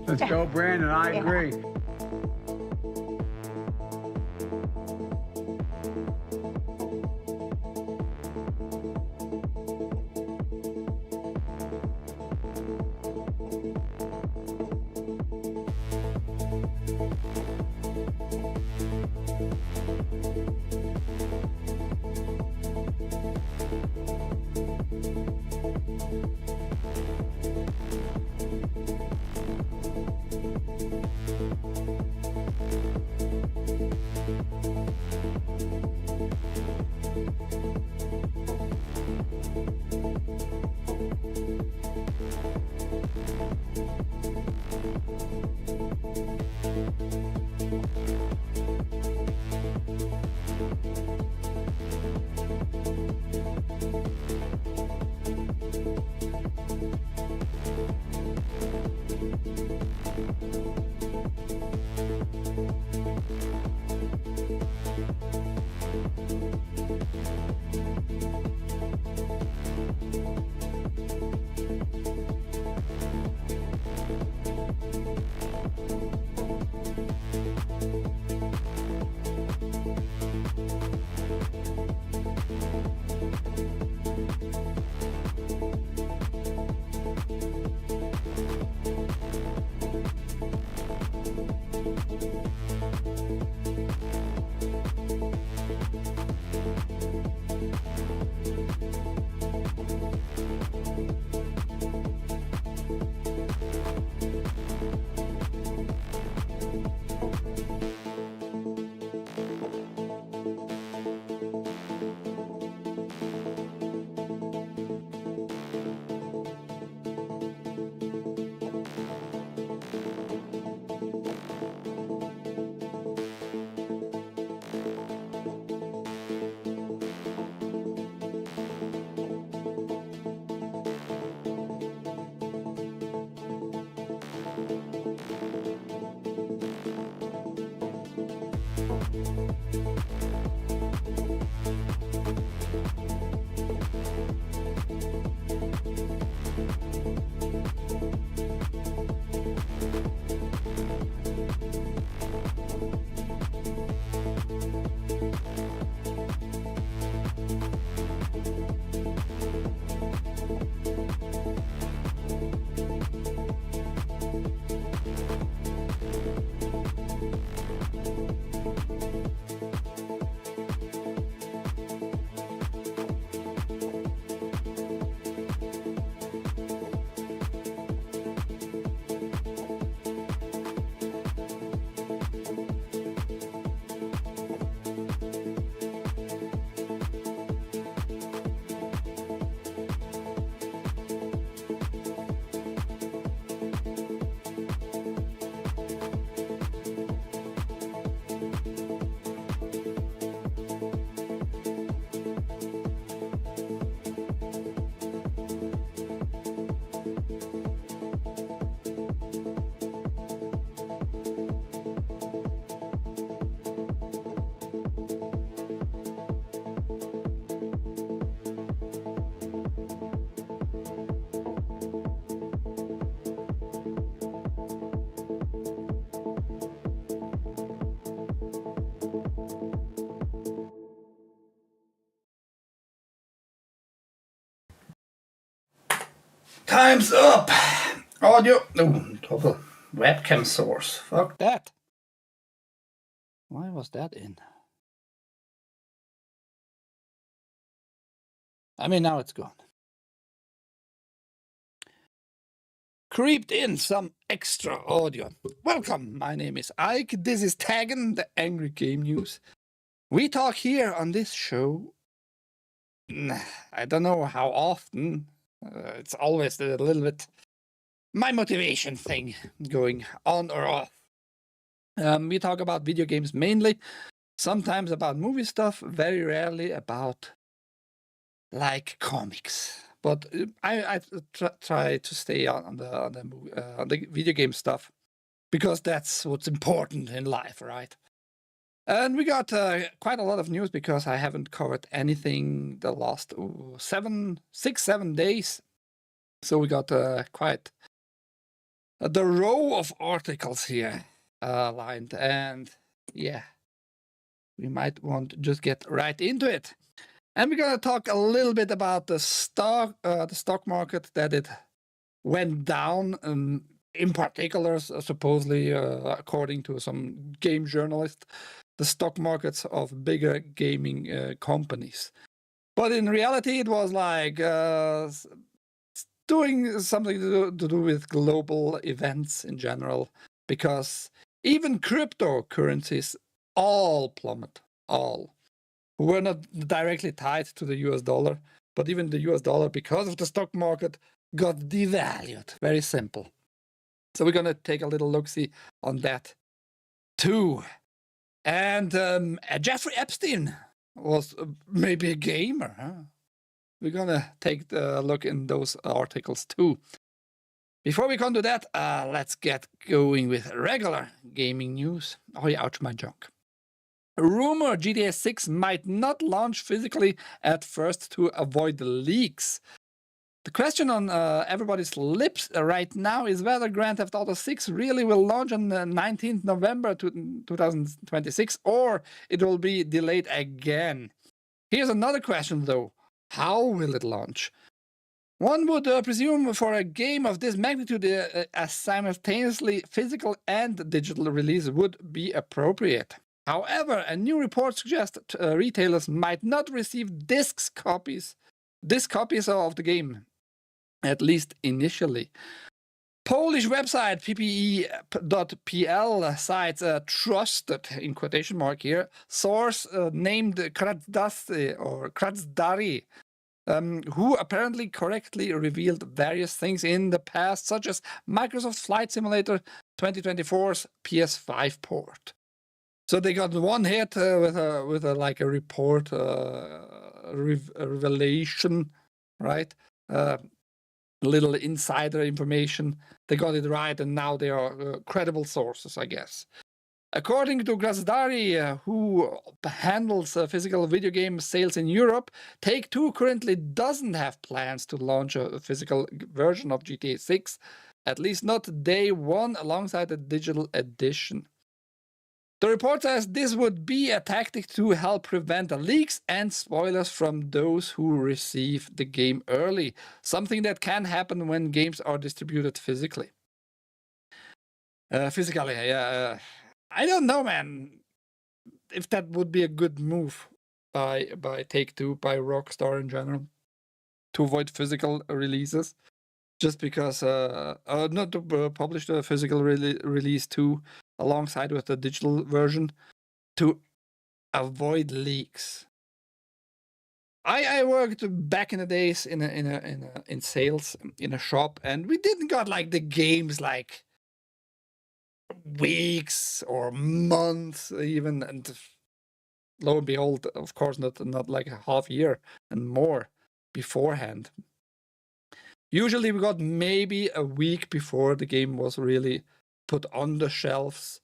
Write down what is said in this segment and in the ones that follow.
Let's go, Brandon. I agree. Time's up. Audio. No, total webcam source. Fuck that. Why was that in? I mean, now it's gone. Creeped in some extra audio. Welcome, my name is Ike. This is TAGN, the Angry Game News. We talk here on this show, I don't know how often, it's always a little bit my motivation thing going on or off. We talk about video games mainly, sometimes about movie stuff, very rarely about like comics. But I try to stay on the video game stuff because that's what's important in life, right? And we got quite a lot of news because I haven't covered anything the last 7 days. So we got quite the row of articles here lined, and yeah, we might want to just get right into it. And we're gonna talk a little bit about the stock market, that it went down, in particular, supposedly, according to some game journalist, the stock markets of bigger gaming companies. But in reality, it was like doing something to do with global events in general, because even cryptocurrencies all plummet, all. Were not directly tied to the US dollar, but even the US dollar, because of the stock market, got devalued. Very simple. So we're going to take a little look-see on that too. And Jeffrey Epstein was maybe a gamer, huh? We're going to take a look in those articles too. Before we come to that, let's get going with regular gaming news. Oh yeah, ouch, my junk. Rumor GTA 6 might not launch physically at first to avoid leaks. The question on everybody's lips right now is whether Grand Theft Auto 6 really will launch on 19th November 2026, or it will be delayed again. Here's another question though. How will it launch? One would presume for a game of this magnitude, a simultaneously physical and digital release would be appropriate. However, a new report suggests retailers might not receive disc copies of the game, at least initially. Polish website ppe.pl cites a trusted, in quotation mark here, source named Krasdari, who apparently correctly revealed various things in the past, such as Microsoft Flight Simulator 2024's PS5 port. So they got one hit with a like a report, revelation, right? Little insider information. They got it right, and now they are credible sources, I guess. According to Krasdari, who handles physical video game sales in Europe, Take-Two currently doesn't have plans to launch a physical version of GTA 6, at least not day one, alongside a digital edition. The report says this would be a tactic to help prevent leaks and spoilers from those who receive the game early, something that can happen when games are distributed physically. I don't know, man, if that would be a good move by Take-Two, by Rockstar in general, to avoid physical releases, just because not to publish the physical release too, alongside with the digital version, to avoid leaks. I worked back in the days in sales in a shop, and we didn't got like the games like weeks or months even, and lo and behold, of course, not like a half year and more beforehand. Usually we got maybe a week before the game was really put on the shelves,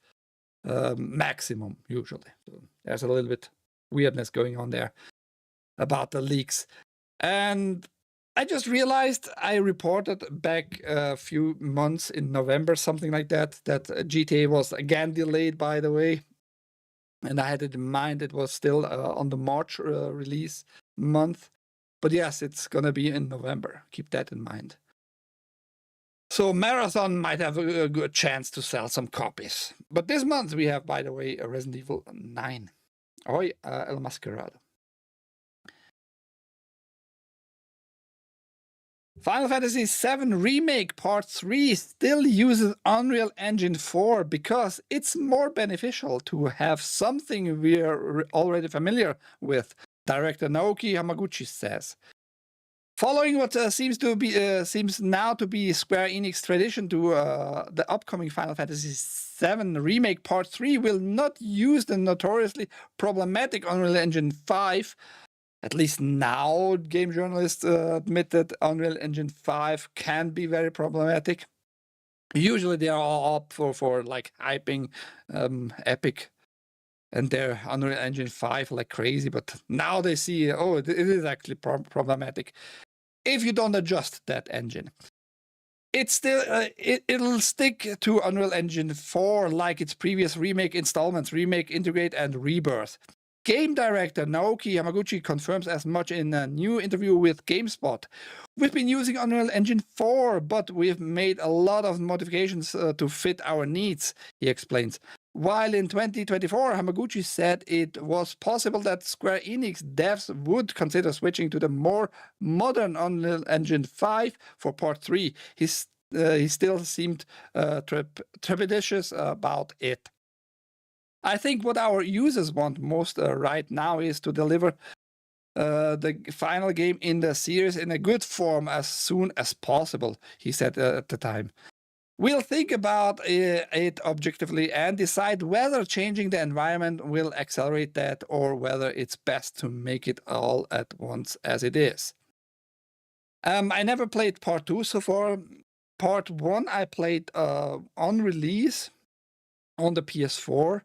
maximum usually. So there's a little bit weirdness going on there about the leaks. And I just realized I reported back a few months in November, something like that GTA was again delayed, by the way. And I had it in mind it was still on the March release month. But yes, it's going to be in November. Keep that in mind. So Marathon might have a good chance to sell some copies. But this month we have, by the way, a Resident Evil 9. Oi, El Mascarado. Final Fantasy VII Remake Part 3 still uses Unreal Engine 4 because it's more beneficial to have something we're already familiar with, director Naoki Hamaguchi says. Following what seems now to be Square Enix tradition to the upcoming Final Fantasy VII Remake Part 3 will not use the notoriously problematic Unreal Engine 5. At least now, game journalists admit that Unreal Engine 5 can be very problematic. Usually they are all up for like hyping Epic and their Unreal Engine 5 like crazy, but now they see, oh, it is actually problematic if you don't adjust that engine. It's still it'll stick to Unreal Engine 4 like its previous remake installments, Remake, Integrate, and Rebirth. Game director Naoki Yamaguchi confirms as much in a new interview with GameSpot. We've been using Unreal Engine 4, but we've made a lot of modifications to fit our needs, he explains. While in 2024, Hamaguchi said it was possible that Square Enix devs would consider switching to the more modern Unreal Engine 5 for Part 3. He still seemed trepidatious about it. I think what our users want most right now is to deliver the final game in the series in a good form as soon as possible, he said at the time. We'll think about it objectively and decide whether changing the environment will accelerate that or whether it's best to make it all at once as it is. I never played Part 2 so far. Part 1 I played on release on the PS4.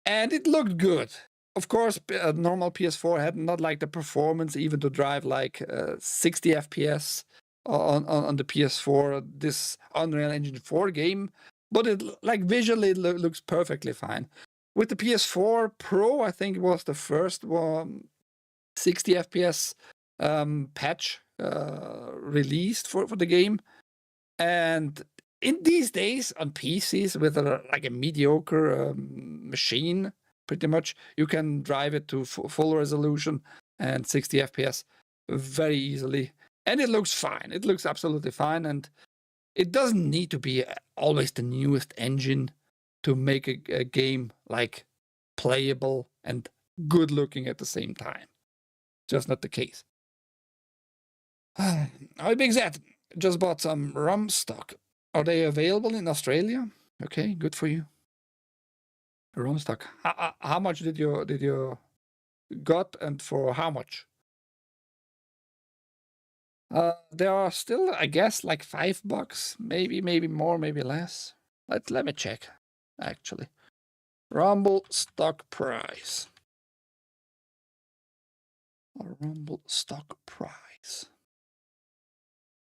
And it looked good. Of course, a normal PS4 had not like the performance even to drive like 60 FPS on the PS4, this Unreal Engine 4 game. But it like visually it looks perfectly fine. With the PS4 Pro, I think it was the first one 60 FPS patch released for the game. And in these days on PCs with like a mediocre machine, pretty much, you can drive it to full resolution and 60 FPS very easily. And it looks fine. It looks absolutely fine. And it doesn't need to be always the newest engine to make a game like playable and good looking at the same time. Just not the case. How big is that? Just bought some rum stock. Are they available in Australia? Okay, good for you. Rum stock. How much did you got and for how much? There are still, I guess, like $5, maybe more, maybe less. Let me check. Actually, Rumble stock price. Rumble stock price.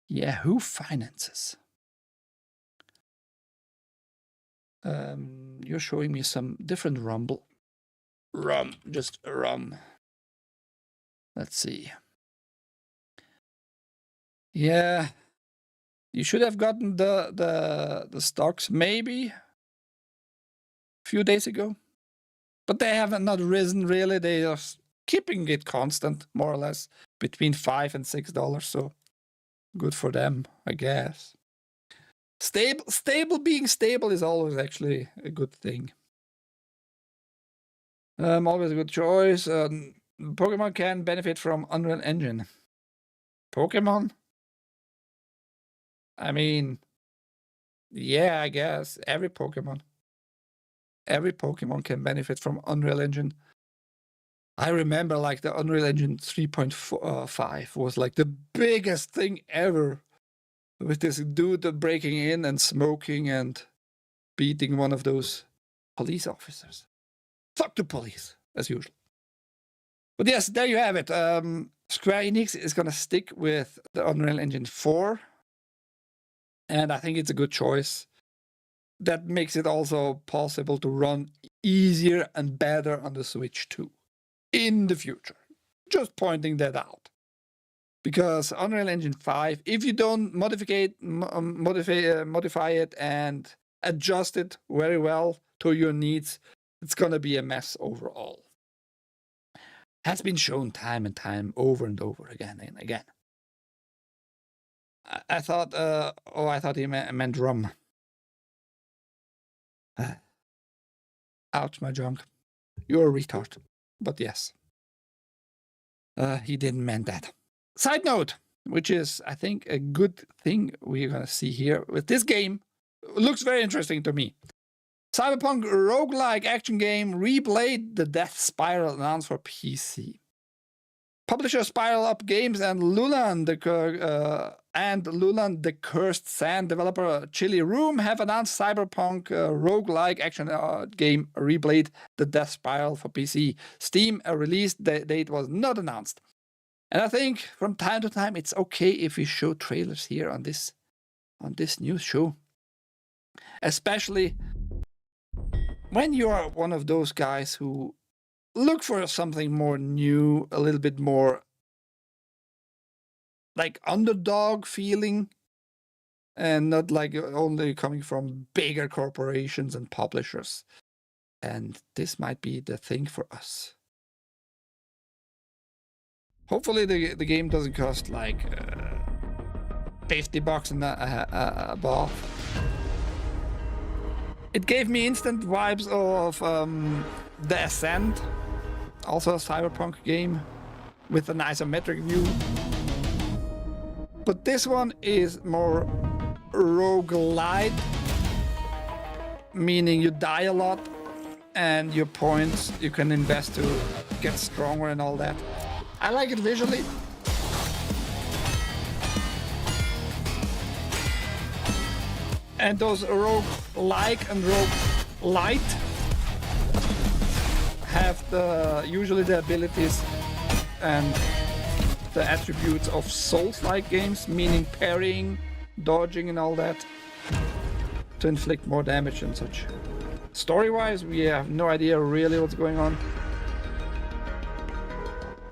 Yahoo Finances. You're showing me some different Rumble. Just rum. Let's see. Yeah, you should have gotten the stocks maybe a few days ago, but they have not risen really. They are keeping it constant, more or less, between $5 and $6. So good for them, I guess. Being stable is always actually a good thing. Always a good choice. Pokemon can benefit from Unreal Engine. Pokemon? I mean, yeah, I guess every Pokemon can benefit from Unreal Engine. I remember like the Unreal Engine 3.5 was like the biggest thing ever, with this dude breaking in and smoking and beating one of those police officers. Fuck the police, as usual. But yes, there you have it. Square Enix is going to stick with the Unreal Engine 4. And I think it's a good choice. That makes it also possible to run easier and better on the Switch too in the future. Just pointing that out. Because Unreal Engine 5, if you don't modify it and adjust it very well to your needs, it's going to be a mess overall. Has been shown time and time over and over again and again. I thought, I thought he meant rum. Ouch, my junk. You're a retard. But yes. He didn't mean that. Side note, which is, I think, a good thing we're going to see here with this game. Looks very interesting to me. Cyberpunk roguelike action game Replayed the Death Spiral announced for PC. Publisher Spiral Up Games and Lulan, the Cursed Sand developer Chili Room have announced Cyberpunk roguelike action game Replayed the Death Spiral for PC. Steam release date was not announced. And I think from time to time it's okay if we show trailers here on this news show. Especially when you are one of those guys who look for something more new, a little bit more like underdog feeling, and not like only coming from bigger corporations and publishers. And this might be the thing for us. Hopefully the game doesn't cost like $50 in a bar. It gave me instant vibes of The Ascent, also a cyberpunk game with an isometric view. But this one is more roguelite, meaning you die a lot and your points you can invest to get stronger and all that. I like it visually. And those roguelike and roguelite have usually the abilities and the attributes of Souls-like games, meaning parrying, dodging and all that, to inflict more damage and such. Story-wise, we have no idea really what's going on.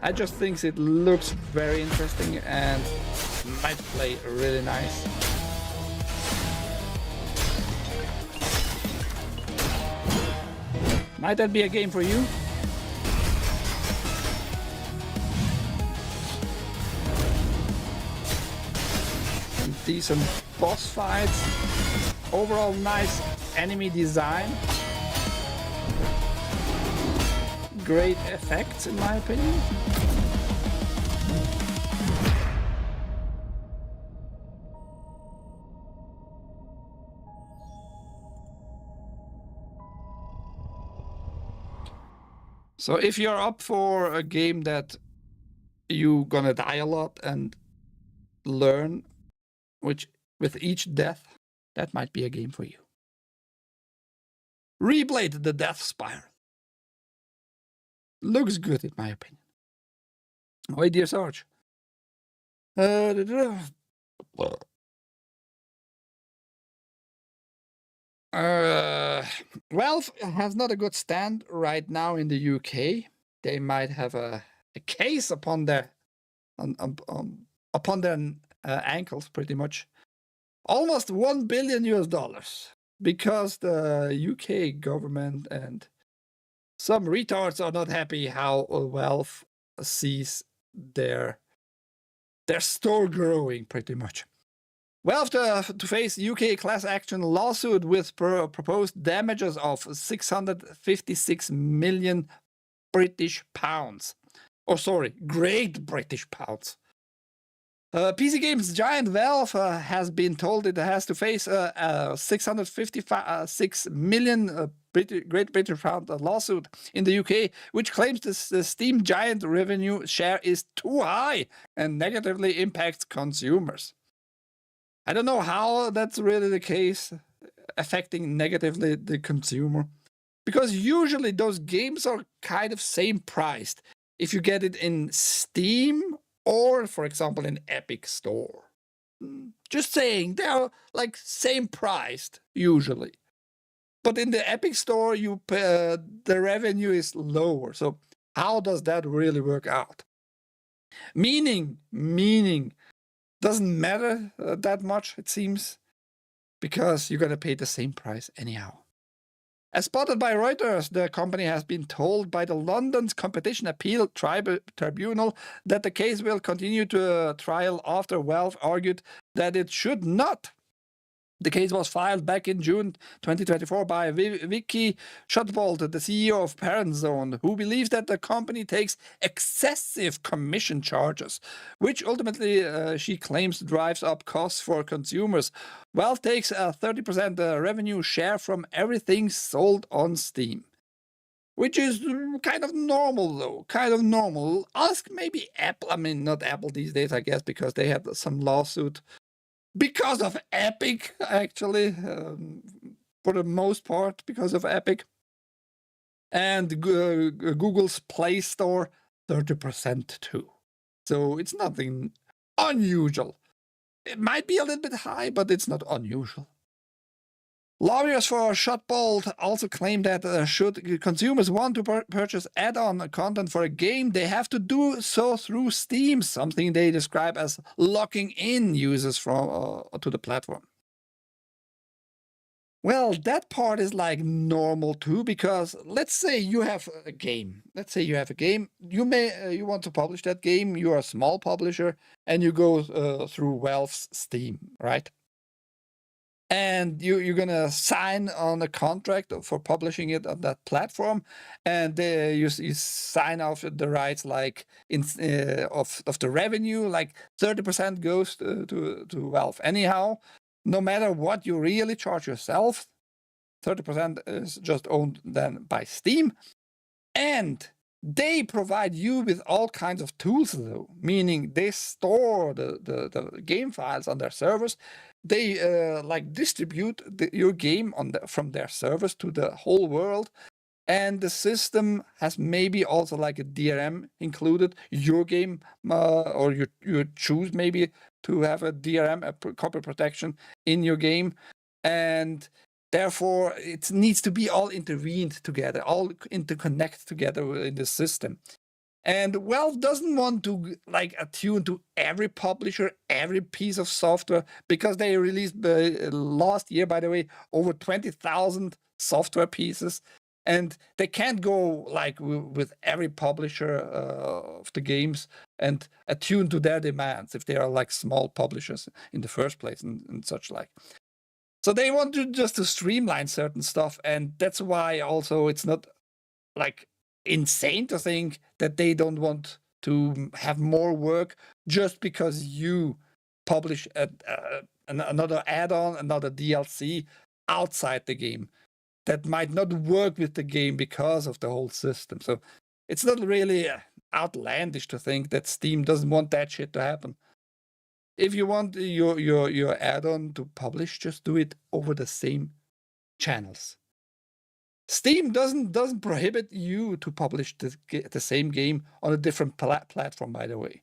I just think it looks very interesting and might play really nice. Might that be a game for you? Some decent boss fights. Overall nice enemy design. Great effects in my opinion. So if you're up for a game that you're gonna die a lot and learn, which with each death, that might be a game for you. Replayed the Death Spiral. Looks good in my opinion. Oh, dear Sarge. Valve has not a good stand right now in the UK. They might have a case upon their ankles, pretty much. Almost $1 billion because the UK government and some retards are not happy how Valve sees their store growing, pretty much. Valve to face UK class action lawsuit with proposed damages of 656 million British pounds. Oh, sorry, Great British Pounds. PC games giant Valve has been told it has to face a 656 million Great British Pound lawsuit in the UK, which claims the Steam giant revenue share is too high and negatively impacts consumers. I don't know how that's really the case, affecting negatively the consumer, because usually those games are kind of same priced if you get it in Steam or, for example, in Epic Store. Just saying, they are like same priced usually, but in the Epic Store, the revenue is lower. So how does that really work out? Meaning. Doesn't matter that much, it seems, because you're going to pay the same price anyhow. As spotted by Reuters, the company has been told by the London's Competition Appeal Tribunal that the case will continue to trial after Valve argued that it should not. The case was filed back in June 2024 by Vicky Shotbolt, the CEO of ParentZone, who believes that the company takes excessive commission charges, which ultimately she claims drives up costs for consumers. Valve takes a 30% revenue share from everything sold on Steam. Which is kind of normal, though. Kind of normal. Ask maybe Apple. I mean, not Apple these days, I guess, because they had some lawsuit because of Epic, actually, for the most part, because of Epic. And Google's Play Store, 30% too. So it's nothing unusual. It might be a little bit high, but it's not unusual. Lawyers for Shotbolt also claim that should consumers want to purchase add-on content for a game, they have to do so through Steam, something they describe as locking in users from to the platform. Well, that part is like normal too, because let's say you have a game. Let's say you have a game. You want to publish that game. You are a small publisher, and you go through Valve's Steam, right? And you're gonna sign on a contract for publishing it on that platform, and you sign off the rights, like of the revenue, like 30% goes to Valve. Anyhow, no matter what you really charge yourself, 30% is just owned then by Steam, and they provide you with all kinds of tools, though, meaning they store the game files on their servers. They like distribute your game from their servers to the whole world, and the system has maybe also like a DRM included. Your game, or you choose maybe to have a DRM, a copy protection in your game, and therefore it needs to be all intervened together, all interconnect together in the system. And Valve doesn't want to like attune to every publisher, every piece of software, because they released last year, by the way, over 20,000 software pieces, and they can't go like with every publisher of the games and attune to their demands if they are like small publishers in the first place and such like. So they want to streamline certain stuff, and that's why also it's not like insane to think that they don't want to have more work just because you publish another add-on, another DLC outside the game that might not work with the game because of the whole system. So it's not really outlandish to think that Steam doesn't want that shit to happen. If you want your add-on to publish, just do it over the same channels. Steam doesn't prohibit you to publish the same game on a different platform, by the way.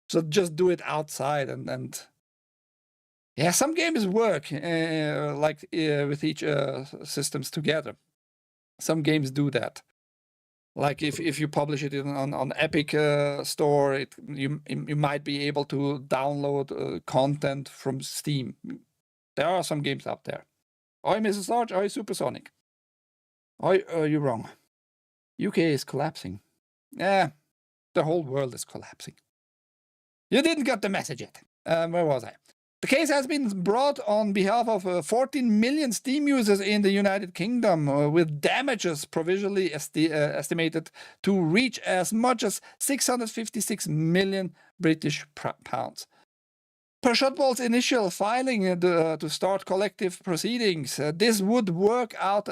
So just do it outside, and yeah, some games work with each systems together. Some games do that. Like if you publish it on Epic Store, you might be able to download content from Steam. There are some games out there. Oi, Mrs. Sarge, oi, Supersonic. You're wrong. UK is collapsing. Yeah, the whole world is collapsing. You didn't get the message yet. Where was I? The case has been brought on behalf of 14 million Steam users in the United Kingdom, with damages provisionally estimated to reach as much as 656 million British pounds. Per Shotbolt's initial filing to start collective proceedings, this would work out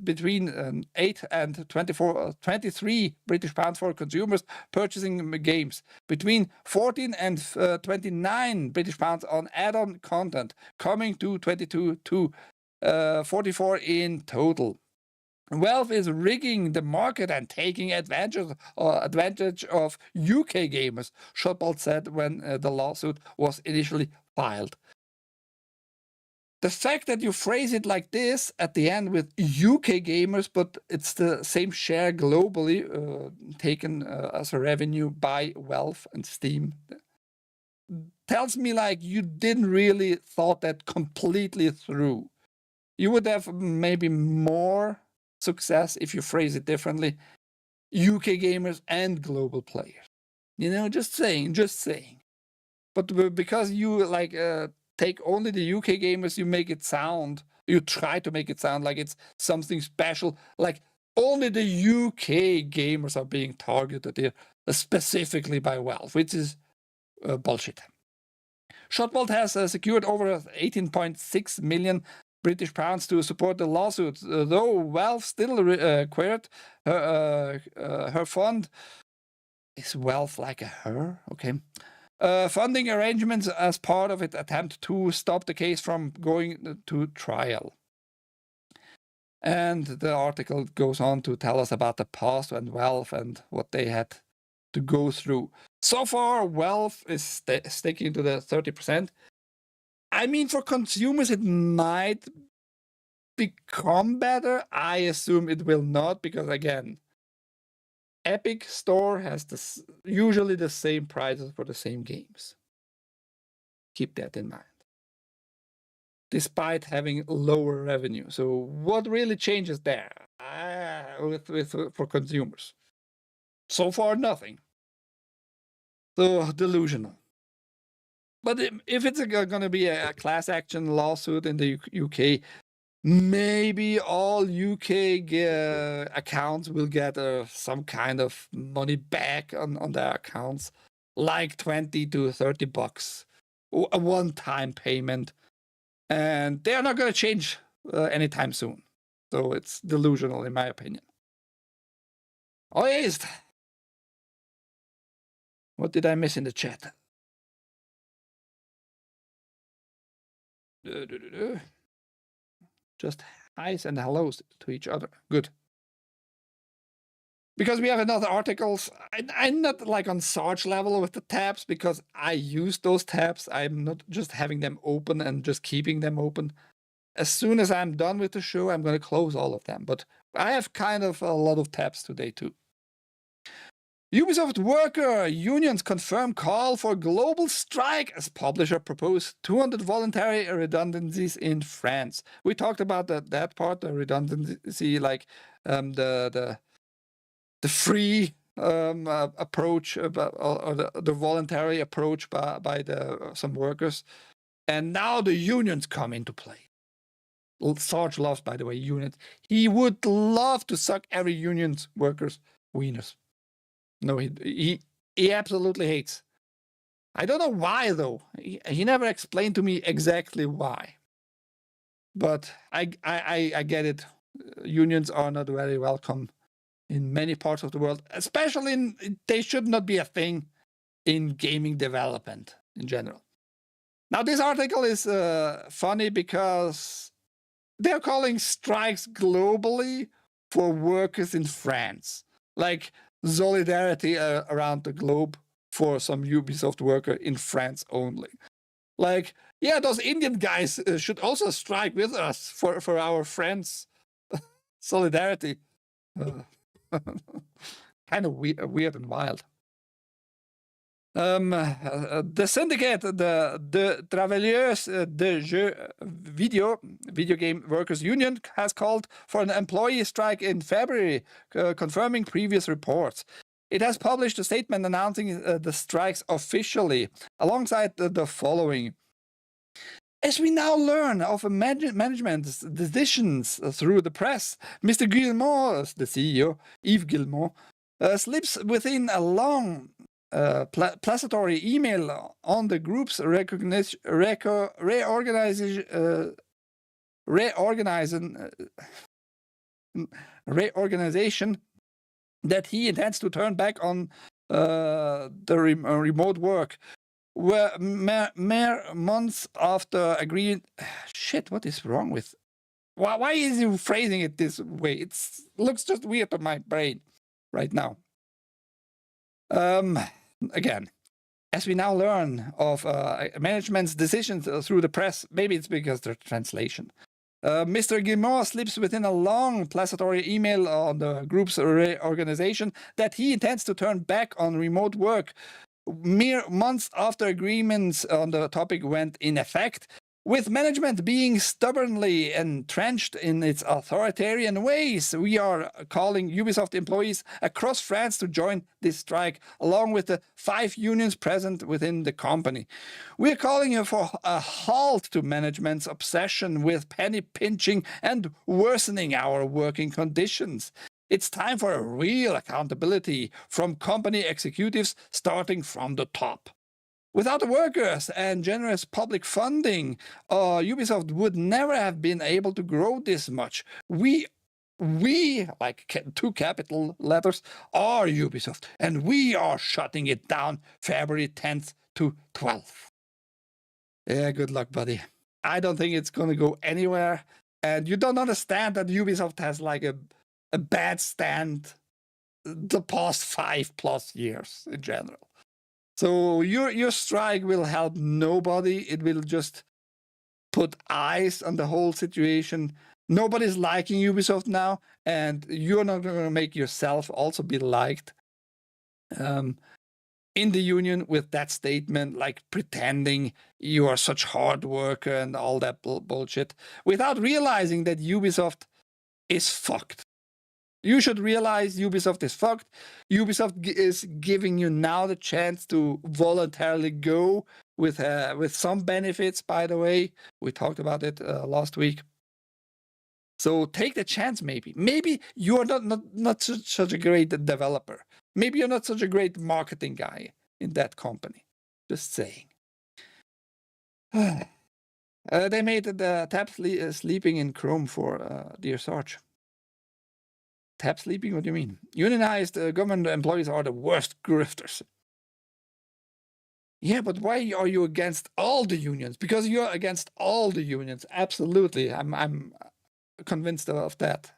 between 8 and 23 British pounds for consumers purchasing games, between 14 and 29 British pounds on add-on content, coming to 22 to 44 in total. Valve is rigging the market and taking advantage of UK gamers, Shotbolt said when the lawsuit was initially filed. The fact that you phrase it like this at the end with UK gamers, but it's the same share globally taken as a revenue by Valve and Steam, tells me like you didn't really thought that completely through. You would have maybe more success if you phrase it differently. UK gamers and global players. You know, just saying. But because you like take only the UK gamers, you try to make it sound like it's something special, like only the UK gamers are being targeted here, specifically by Valve, which is bullshit. Shotbolt has secured over 18.6 million British pounds to support the lawsuit, though Valve still queried her fund. Is Valve like a her? Okay. Funding arrangements as part of its attempt to stop the case from going to trial. And the article goes on to tell us about the past and Valve and what they had to go through. So far, Valve is sticking to the 30%. I mean, for consumers, it might become better. I assume it will not, because again, Epic Store has usually the same prices for the same games. Keep that in mind. Despite having lower revenue. So what really changes there for consumers? So far, nothing. So delusional. But if it's going to be a class action lawsuit in the UK, maybe all UK accounts will get some kind of money back on their accounts, like 20 to 30 bucks, a one-time payment. And they are not going to change anytime soon. So it's delusional, in my opinion. Oh, yes. What did I miss in the chat? Just highs and hellos to each other. Good. Because we have another articles. I'm not like on Sarge level with the tabs because I use those tabs. I'm not just having them open and just keeping them open. As soon as I'm done with the show, I'm going to close all of them. But I have kind of a lot of tabs today too. Ubisoft worker unions confirm call for global strike as publisher proposed 200 voluntary redundancies in France. We talked about that part, the redundancy, like the free approach or the voluntary approach by some workers, and now the unions come into play. Sarge loves, by the way, unions. He would love to suck every union's workers' wieners. No, he absolutely hates. I don't know why, though. He never explained to me exactly why. But I get it. Unions are not very welcome in many parts of the world, especially they should not be a thing in gaming development in general. Now, this article is funny because they're calling strikes globally for workers in France. Like, solidarity around the globe for some Ubisoft worker in France only. Like, yeah, those Indian guys should also strike with us for our friends. Solidarity. Kind of weird and wild. The syndicate, the Travailleurs de Jeux Video Game Workers Union, has called for an employee strike in February, confirming previous reports. It has published a statement announcing the strikes officially, alongside the following. As we now learn of management's decisions through the press, Mr. Guillemot, the CEO, Yves Guillemot, slips within a long placatory email on the group's reorganization that he intends to turn back on the remote work. Where mere months after agreeing, shit, what is wrong with? Why is he phrasing it this way? It looks just weird to my brain right now. Again, as we now learn of management's decisions through the press, maybe it's because of the translation. Mr. Guillemot slips within a long placatory email on the group's reorganization that he intends to turn back on remote work mere months after agreements on the topic went in effect. With management being stubbornly entrenched in its authoritarian ways, we are calling Ubisoft employees across France to join this strike, along with the 5 unions present within the company. We are calling for a halt to management's obsession with penny pinching and worsening our working conditions. It's time for a real accountability from company executives starting from the top. Without the workers and generous public funding, Ubisoft would never have been able to grow this much. We, like 2 capital letters, are Ubisoft, and we are shutting it down February 10th to 12th. Yeah, good luck, buddy. I don't think it's going to go anywhere, and you don't understand that Ubisoft has like a bad stand the past 5+ years in general. So your strike will help nobody. It will just put ice on the whole situation. Nobody's liking Ubisoft now, and you're not going to make yourself also be liked in the union with that statement, like pretending you are such hard worker and all that bullshit, without realizing that Ubisoft is fucked. You should realize Ubisoft is fucked. Ubisoft is giving you now the chance to voluntarily go with some benefits, by the way. We talked about it last week. So take the chance, maybe. Maybe you're not such a great developer. Maybe you're not such a great marketing guy in that company. Just saying. They made the tab sleeping in Chrome for Dear Sarge. Tab sleeping? What do you mean? Unionized government employees are the worst grifters. Yeah, but why are you against all the unions? Because you're against all the unions. Absolutely. I'm convinced of that.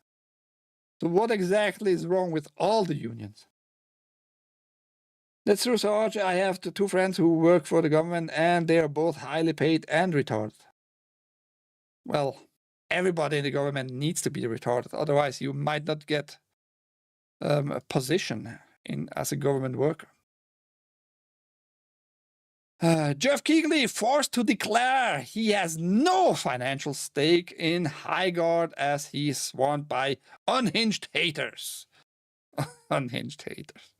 So what exactly is wrong with all the unions? That's true, Sarge. I have 2 friends who work for the government, and they are both highly paid and retarded. Well, everybody in the government needs to be retarded. Otherwise, you might not get a position as a government worker. Jeff Keighley forced to declare he has no financial stake in HighGuard as he is swarmed by unhinged haters. Unhinged haters.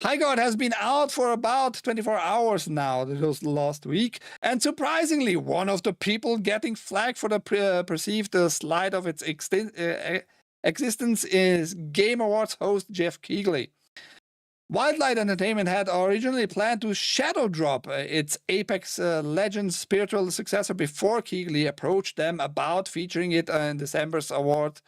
HighGuard has been out for about 24 hours now, that was last week, and surprisingly, one of the people getting flagged for the perceived slide of its existence is Game Awards host Jeff Keighley. Wildlight Entertainment had originally planned to shadow drop its Apex Legends spiritual successor before Keighley approached them about featuring it in December's award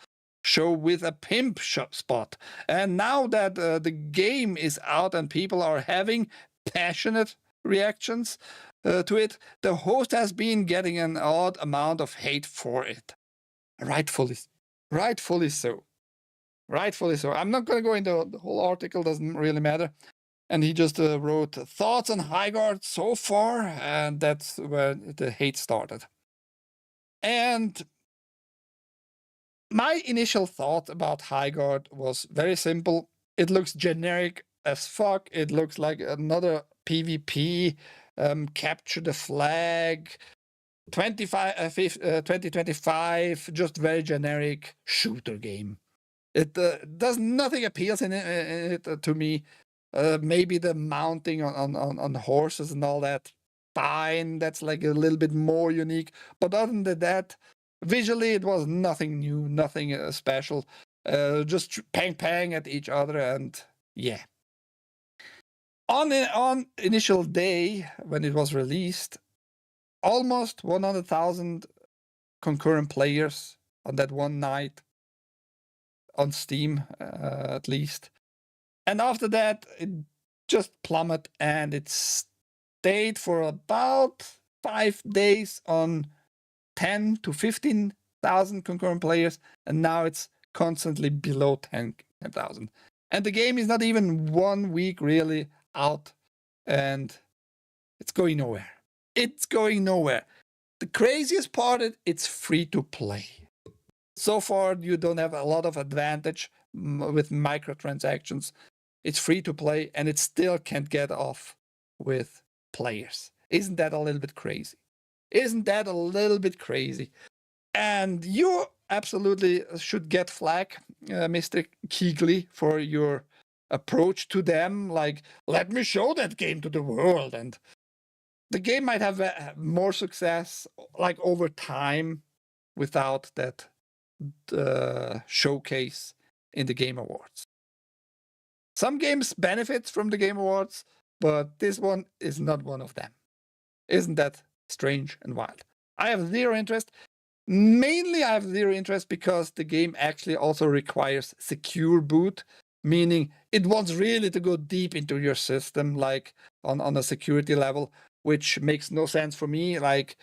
show with a pimp spot. And now that the game is out and people are having passionate reactions to it, the host has been getting an odd amount of hate for it. Rightfully so. Rightfully so. I'm not going to go into the whole article, doesn't really matter. And he just wrote thoughts on HighGuard so far, and that's where the hate started. And my initial thought about HighGuard was very simple. It looks generic as fuck. It looks like another PvP, capture the flag, 2025, just very generic shooter game. It does nothing appeals in it to me. Maybe the mounting on horses and all that, fine. That's like a little bit more unique. But other than that, visually it was nothing new, nothing special. Just pang at each other, and yeah. On initial day when it was released, almost 100,000 concurrent players on that one night. On Steam, at least. And after that, it just plummeted, and it stayed for about 5 days on 10 to 15,000 concurrent players, and now it's constantly below 10,000. And the game is not even 1 week really out, and it's going nowhere. It's going nowhere. The craziest part is it's free to play. So far, you don't have a lot of advantage with microtransactions. It's free to play, and it still can't get off with players. Isn't that a little bit crazy? Isn't that a little bit crazy? And you absolutely should get flack, Mr. Keegley, for your approach to them. Like, let me show that game to the world. And the game might have more success, like over time, without that showcase in the Game Awards. Some games benefit from the Game Awards, but this one is not one of them. Isn't that strange and wild? I have zero interest. Mainly, I have zero interest because the game actually also requires secure boot, meaning it wants really to go deep into your system, like on a security level, which makes no sense for me. Like,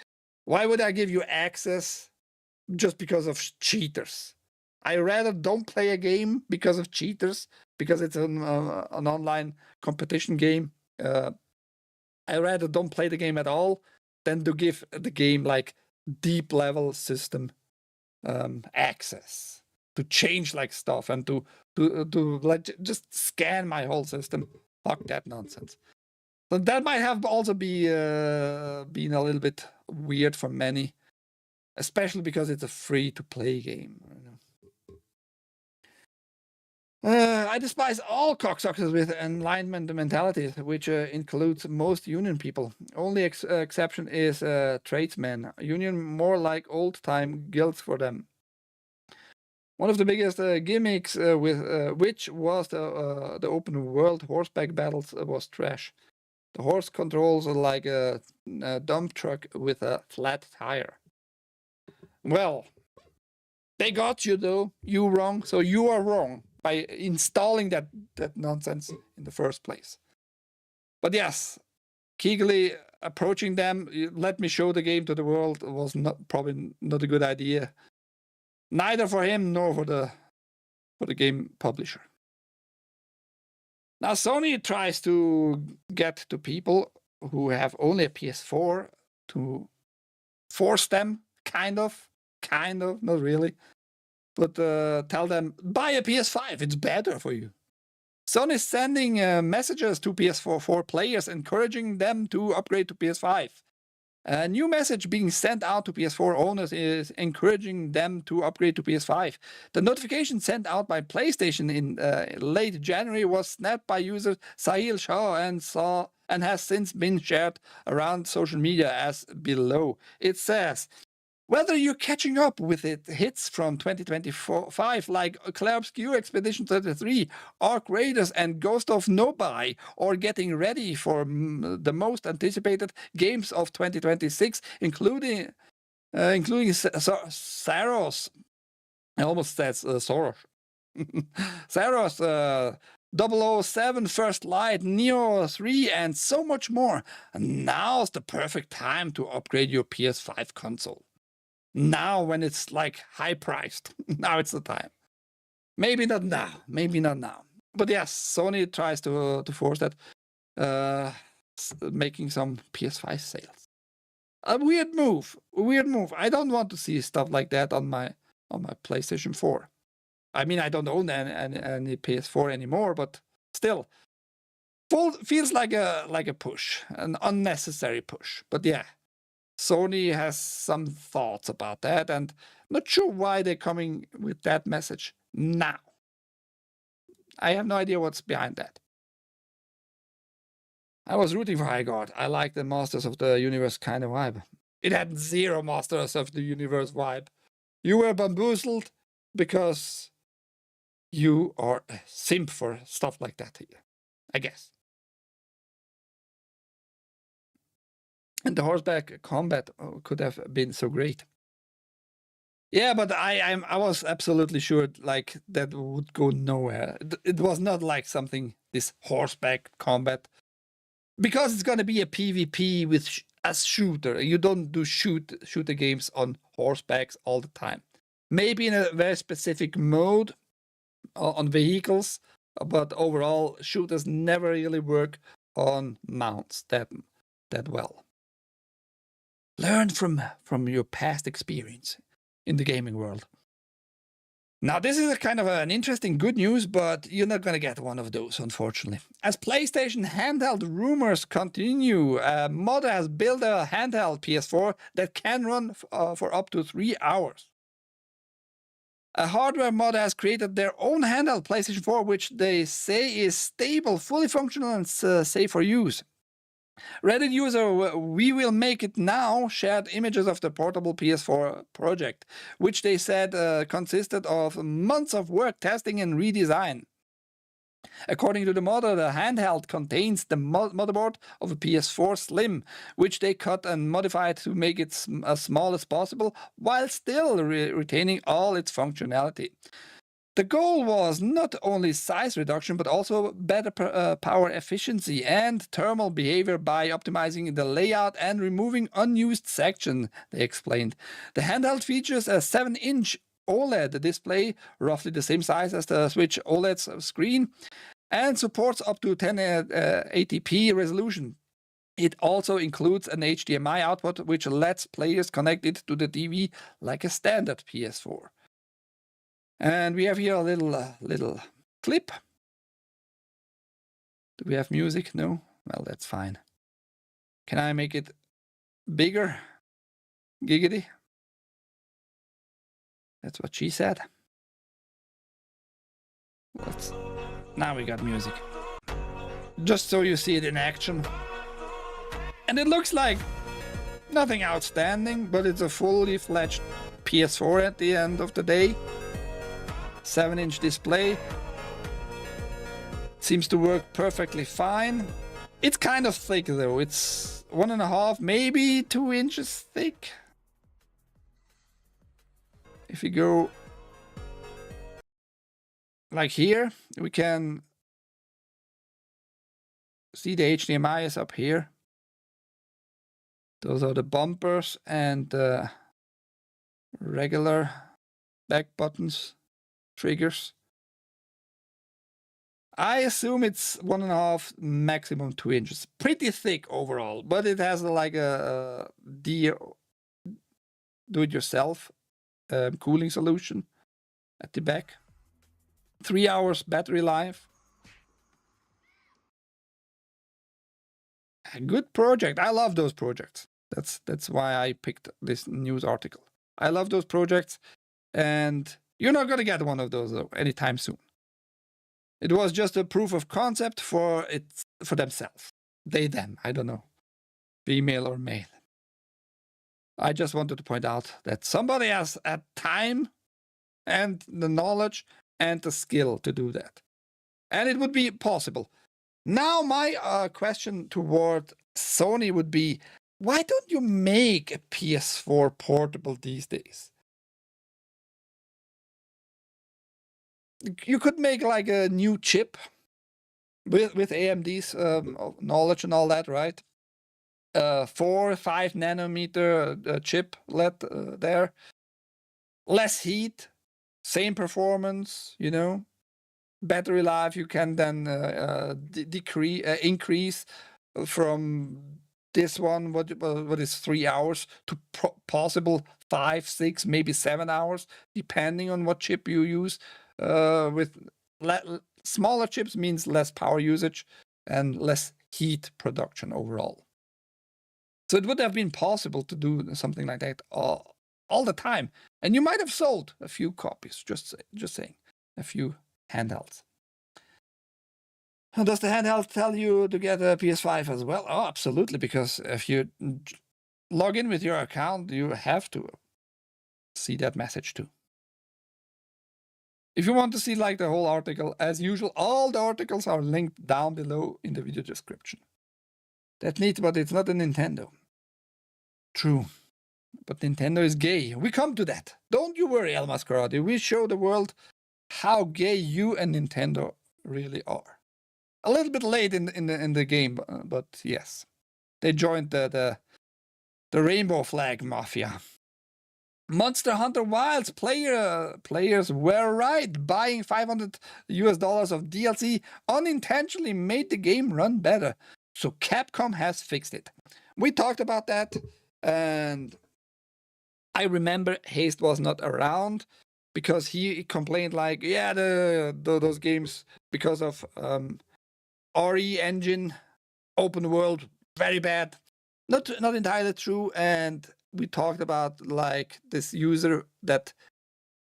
why would I give you access just because of cheaters? I rather don't play a game because of cheaters, because it's an online competition game. I rather don't play the game at all than to give the game like deep level system access to change like stuff and to like just scan my whole system. Fuck that nonsense. So that might have also been a little bit weird for many, especially because it's a free to play game. I despise all cocksuckers with enlightenment mentalities, which includes most union people. Only exception is tradesmen. Union more like old-time guilds for them. One of the biggest gimmicks with which was the open world horseback battles was trash. The horse controls are like a dump truck with a flat tire. Well, they got you though. You wrong, so you are wrong by installing that nonsense in the first place. But yes, Keegley approaching them, let me show the game to the world, was probably not a good idea. Neither for him nor for the game publisher. Now Sony tries to get to people who have only a PS4 to force them, kind of, not really, but tell them, buy a PS5, it's better for you. Sony is sending messages to PS4 players, encouraging them to upgrade to PS5. A new message being sent out to PS4 owners is encouraging them to upgrade to PS5. The notification sent out by PlayStation in late January was snapped by user Sahil Shah and has since been shared around social media as below. It says, whether you're catching up with hits from 2025 like Clair Obscur Expedition 33, Ark Raiders, and Ghost of Nobai, or getting ready for the most anticipated games of 2026, including Saros. I almost said Soros. Saros, 007 First Light, Neo 3, and so much more. And now's the perfect time to upgrade your PS5 console. Now, when it's like high priced, now it's the time. Maybe not now, But yes, Sony tries to force that, making some PS5 sales. A weird move. I don't want to see stuff like that on my PlayStation 4. I mean, I don't own any PS4 anymore, but still, feels like a push, an unnecessary push. But yeah. Sony has some thoughts about that, and not sure why they're coming with that message now. I have no idea what's behind that. I was rooting for High God. I like the Masters of the Universe kind of vibe. It had zero Masters of the Universe vibe. You were bamboozled because you are a simp for stuff like that here, I guess. And the horseback combat could have been so great. Yeah, but I was absolutely sure like that would go nowhere. It was not like something, this horseback combat, because it's gonna be a PvP with a shooter. You don't do shooter games on horsebacks all the time. Maybe in a very specific mode on vehicles, but overall shooters never really work on mounts that well. Learn from your past experience in the gaming world. Now, this is a kind of an interesting good news, but you're not going to get one of those, unfortunately. As PlayStation handheld rumors continue, Modder has built a handheld PS4 that can run for up to 3 hours. A hardware modder has created their own handheld PlayStation 4, which they say is stable, fully functional, and safe for use. Reddit user We Will Make It Now shared images of the portable PS4 project, which they said consisted of months of work, testing, and redesign. According to the modder, the handheld contains the motherboard of a PS4 Slim, which they cut and modified to make it as small as possible, while still retaining all its functionality. The goal was not only size reduction, but also better power efficiency and thermal behavior by optimizing the layout and removing unused sections, they explained. The handheld features a 7-inch OLED display, roughly the same size as the Switch OLED screen, and supports up to 1080p resolution. It also includes an HDMI output, which lets players connect it to the TV like a standard PS4. And we have here a little clip. Do we have music? No? Well, that's fine. Can I make it bigger? Giggity. That's what she said. Now we got music. Just so you see it in action. And it looks like nothing outstanding, but it's a fully fledged PS4 at the end of the day. 7-inch display. Seems to work perfectly fine. It's kind of thick though. It's 1.5, maybe 2 inches thick. If you go like here, we can see the HDMI is up here. Those are the bumpers and the regular back buttons, triggers. I assume it's 1.5, maximum 2 inches. Pretty thick overall, but it has like a do-it-yourself cooling solution at the back. 3 hours battery life. A good project. I love those projects. That's why I picked this news article. I love those projects, and you're not gonna get one of those though anytime soon. It was just a proof of concept for themselves. They, them, I don't know. Female or male. I just wanted to point out that somebody has had time and the knowledge and the skill to do that. And it would be possible. Now my question toward Sony would be, why don't you make a PS4 portable these days? You could make like a new chip with AMD's knowledge and all that, right? 4-5 nanometer chip let there. Less heat, same performance, you know. Battery life you can then increase from this one, what is 3 hours, to possible 5, 6, maybe 7 hours, depending on what chip you use. With smaller chips means less power usage and less heat production overall. So it would have been possible to do something like that all the time, and you might have sold a few copies. Just saying, a few handhelds. Does the handheld tell you to get a PS5 as well? Oh, absolutely, because if you log in with your account, you have to see that message too. If you want to see like the whole article, as usual, all the articles are linked down below in the video description. That's neat, but it's not a Nintendo. True, but Nintendo is gay. We come to that. Don't you worry, El Mascarati. We show the world how gay you and Nintendo really are. A little bit late in the game, but yes, they joined the Rainbow Flag Mafia. Monster Hunter Wilds players were right. Buying $500 of DLC unintentionally made the game run better. So Capcom has fixed it. We talked about that, and I remember Haste was not around because he complained like, yeah, those games because of RE engine, open world, very bad. Not entirely true. And we talked about like this user that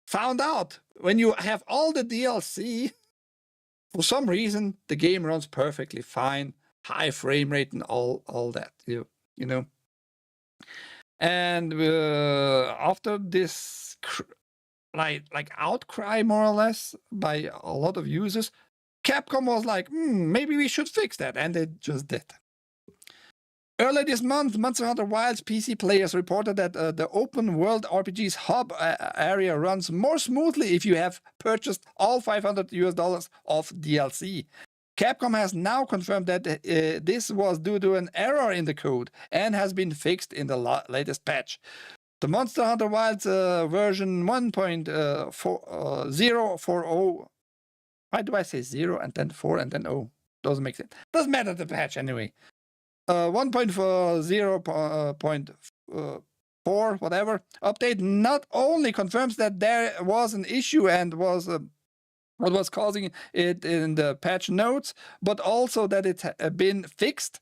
found out when you have all the DLC, for some reason the game runs perfectly fine, high frame rate and all that, you know. And after this like outcry more or less by a lot of users, Capcom was like, maybe we should fix that, and they just did. Earlier this month, Monster Hunter Wilds PC players reported that the open world RPG's hub area runs more smoothly if you have purchased all $500 of DLC. Capcom has now confirmed that this was due to an error in the code and has been fixed in the latest patch. The Monster Hunter Wilds version 1.040. Why do I say 0 and then 4 and then 0? Doesn't make sense. Doesn't matter the patch anyway. 1.0.4 whatever update not only confirms that there was an issue and was what was causing it in the patch notes, but also that it had been fixed.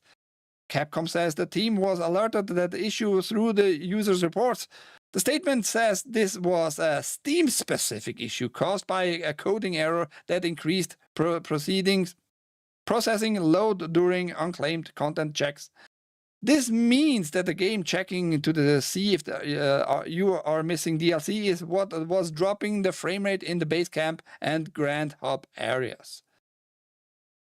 Capcom says the team was alerted to that issue through the user's reports. The statement says this was a Steam-specific issue caused by a coding error that increased processing load during unclaimed content checks. This means that the game checking to see if you are missing DLC is what was dropping the frame rate in the base camp and Grand Hub areas.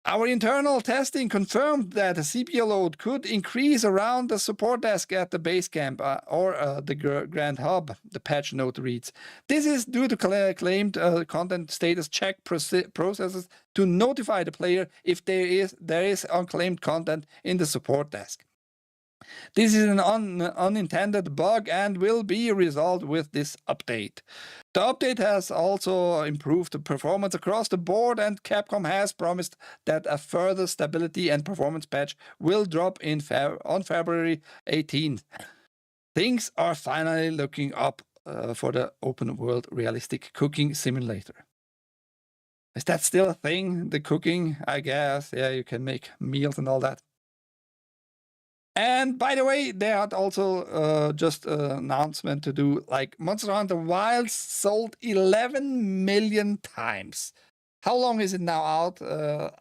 Our internal testing confirmed that the CPU load could increase around the support desk at the base camp or the Grand Hub, the patch note reads. This is due to claimed content status check processes to notify the player if there is unclaimed content in the support desk. This is an unintended bug and will be resolved with this update. The update has also improved the performance across the board, and Capcom has promised that a further stability and performance patch will drop on February 18th. Things are finally looking up for the open world realistic cooking simulator. Is that still a thing, the cooking? I guess, yeah, you can make meals and all that. And by the way, they had also just an announcement to do, like Monster Hunter Wilds sold 11 million times. How long is it now out?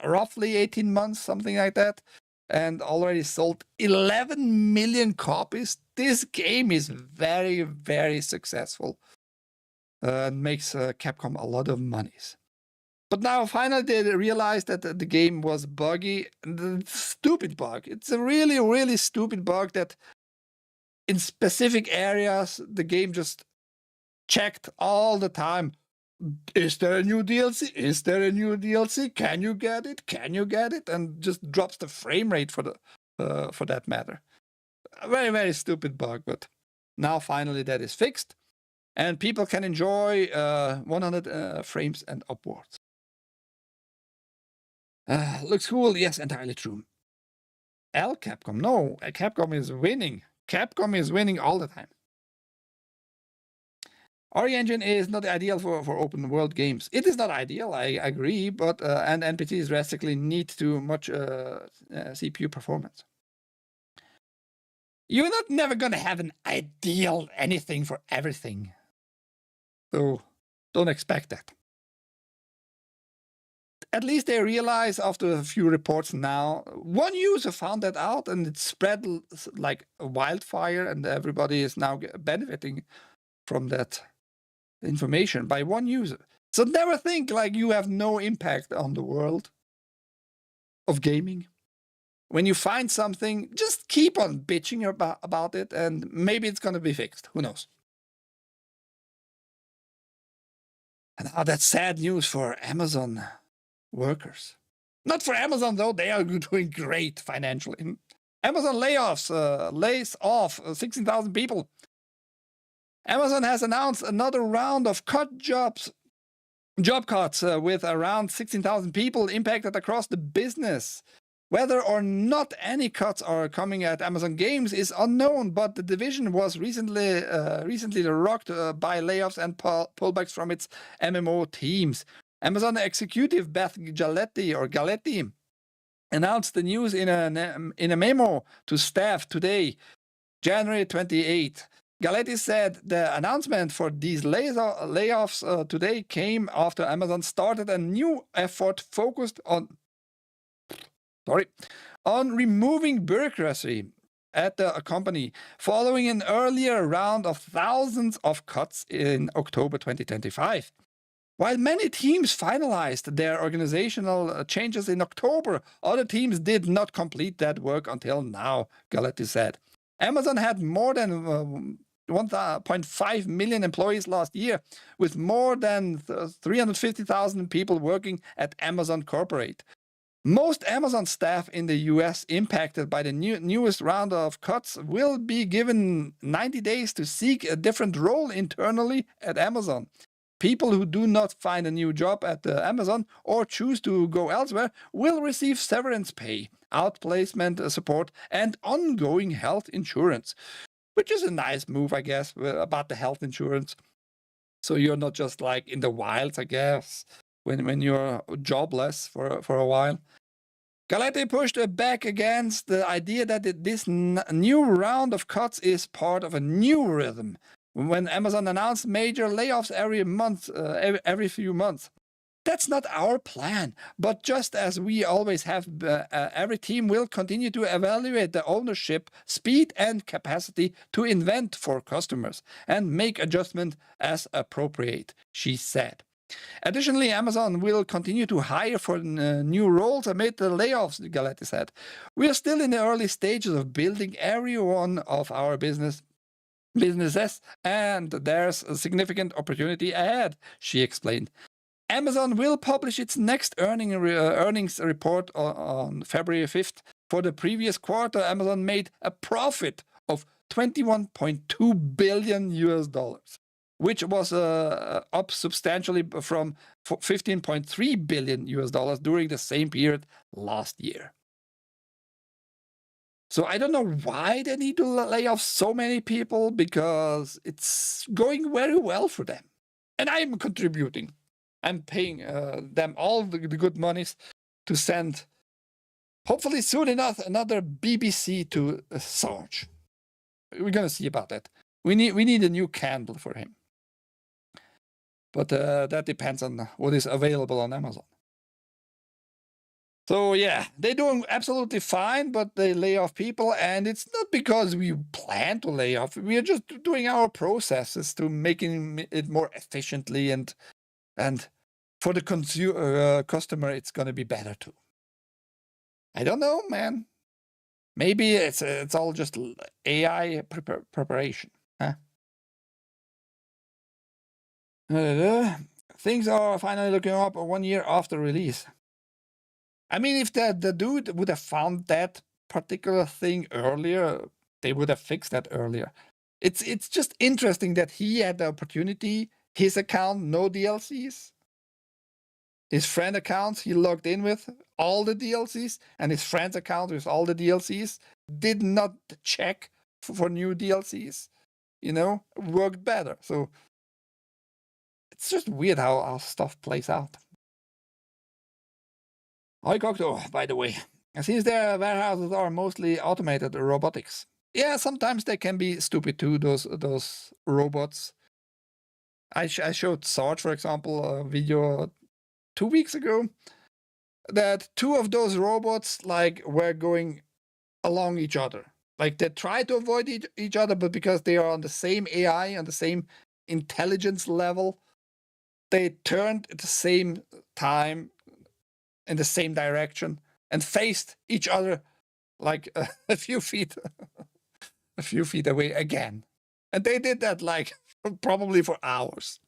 Roughly 18 months, something like that. And already sold 11 million copies. This game is very, very successful. And makes Capcom a lot of monies. But now finally they realized that the game was buggy. Stupid bug. It's a really, really stupid bug that in specific areas the game just checked all the time. Is there a new DLC? Is there a new DLC? Can you get it? Can you get it? And just drops the frame rate for that matter. A very, very stupid bug. But now finally that is fixed. And people can enjoy 100 frames and upwards. Looks cool. Yes, entirely true. Capcom. No, Capcom is winning. Capcom is winning all the time. RE engine is not ideal for open world games. It is not ideal, I agree, but and NPCs drastically need too much CPU performance. You're never gonna have an ideal anything for everything. So don't expect that. At least they realize after a few reports now, one user found that out and it spread like a wildfire, and everybody is now benefiting from that information by one user. So never think like you have no impact on the world of gaming. When you find something, just keep on bitching about it, and maybe it's going to be fixed. Who knows? And now that's sad news for Amazon workers. Not for Amazon, though. They are doing great financially. Amazon lays off 16,000 people. Amazon has announced another round of job cuts with around 16,000 people impacted across the business. Whether or not any cuts are coming at Amazon Games is unknown, but the division was recently rocked by layoffs and pullbacks from its MMO teams. Amazon executive Beth Galetti announced the news in a memo to staff today, January 28th. Galetti said the announcement for these layoffs today came after Amazon started a new effort focused on removing bureaucracy at the company following an earlier round of thousands of cuts in October 2025. While many teams finalized their organizational changes in October, other teams did not complete that work until now, Galetti said. Amazon had more than 1.5 million employees last year, with more than 350,000 people working at Amazon Corporate. Most Amazon staff in the US impacted by the newest round of cuts will be given 90 days to seek a different role internally at Amazon. People who do not find a new job at Amazon or choose to go elsewhere will receive severance pay, outplacement support, and ongoing health insurance, which is a nice move, I guess, about the health insurance. So you're not just like in the wilds, I guess, when you're jobless for a while. Galetti pushed back against the idea that this new round of cuts is part of a new rhythm. When Amazon announced major layoffs every few months. That's not our plan, but just as we always have, every team will continue to evaluate the ownership, speed, and capacity to invent for customers and make adjustments as appropriate, she said. Additionally, Amazon will continue to hire for new roles amid the layoffs, Galetti said. We are still in the early stages of building every one of our businesses, and there's a significant opportunity ahead, she explained. Amazon will publish its next earnings report on February 5th. For the previous quarter, Amazon made a profit of $21.2 billion US dollars, which was up substantially from $15.3 billion US dollars during the same period last year. So I don't know why they need to lay off so many people, because it's going very well for them. And I'm contributing. I'm paying them all the good monies to send, hopefully soon enough, another BBC to Assange. We're going to see about that. We need a new candle for him. But that depends on what is available on Amazon. So yeah, they're doing absolutely fine, but they lay off people, and it's not because we plan to lay off. We are just doing our processes to making it more efficiently, and for the customer, it's going to be better too. I don't know, man. Maybe it's all just AI preparation. Huh? Things are finally looking up 1 year after release. I mean, if the dude would have found that particular thing earlier, they would have fixed that earlier. It's just interesting that he had the opportunity. His account, no DLCs. His friend accounts, he logged in with all the DLCs, and his friend's account with all the DLCs did not check for new DLCs. Worked better. So it's just weird how stuff plays out. Hi, Cocteau, by the way. Since their warehouses are mostly automated robotics. Yeah, sometimes they can be stupid too, those robots. I showed Sarge, for example, a video 2 weeks ago, that two of those robots were going along each other. They try to avoid each other, but because they are on the same AI, on the same intelligence level, they turned at the same time in the same direction and faced each other a few feet away again. And they did that probably for hours.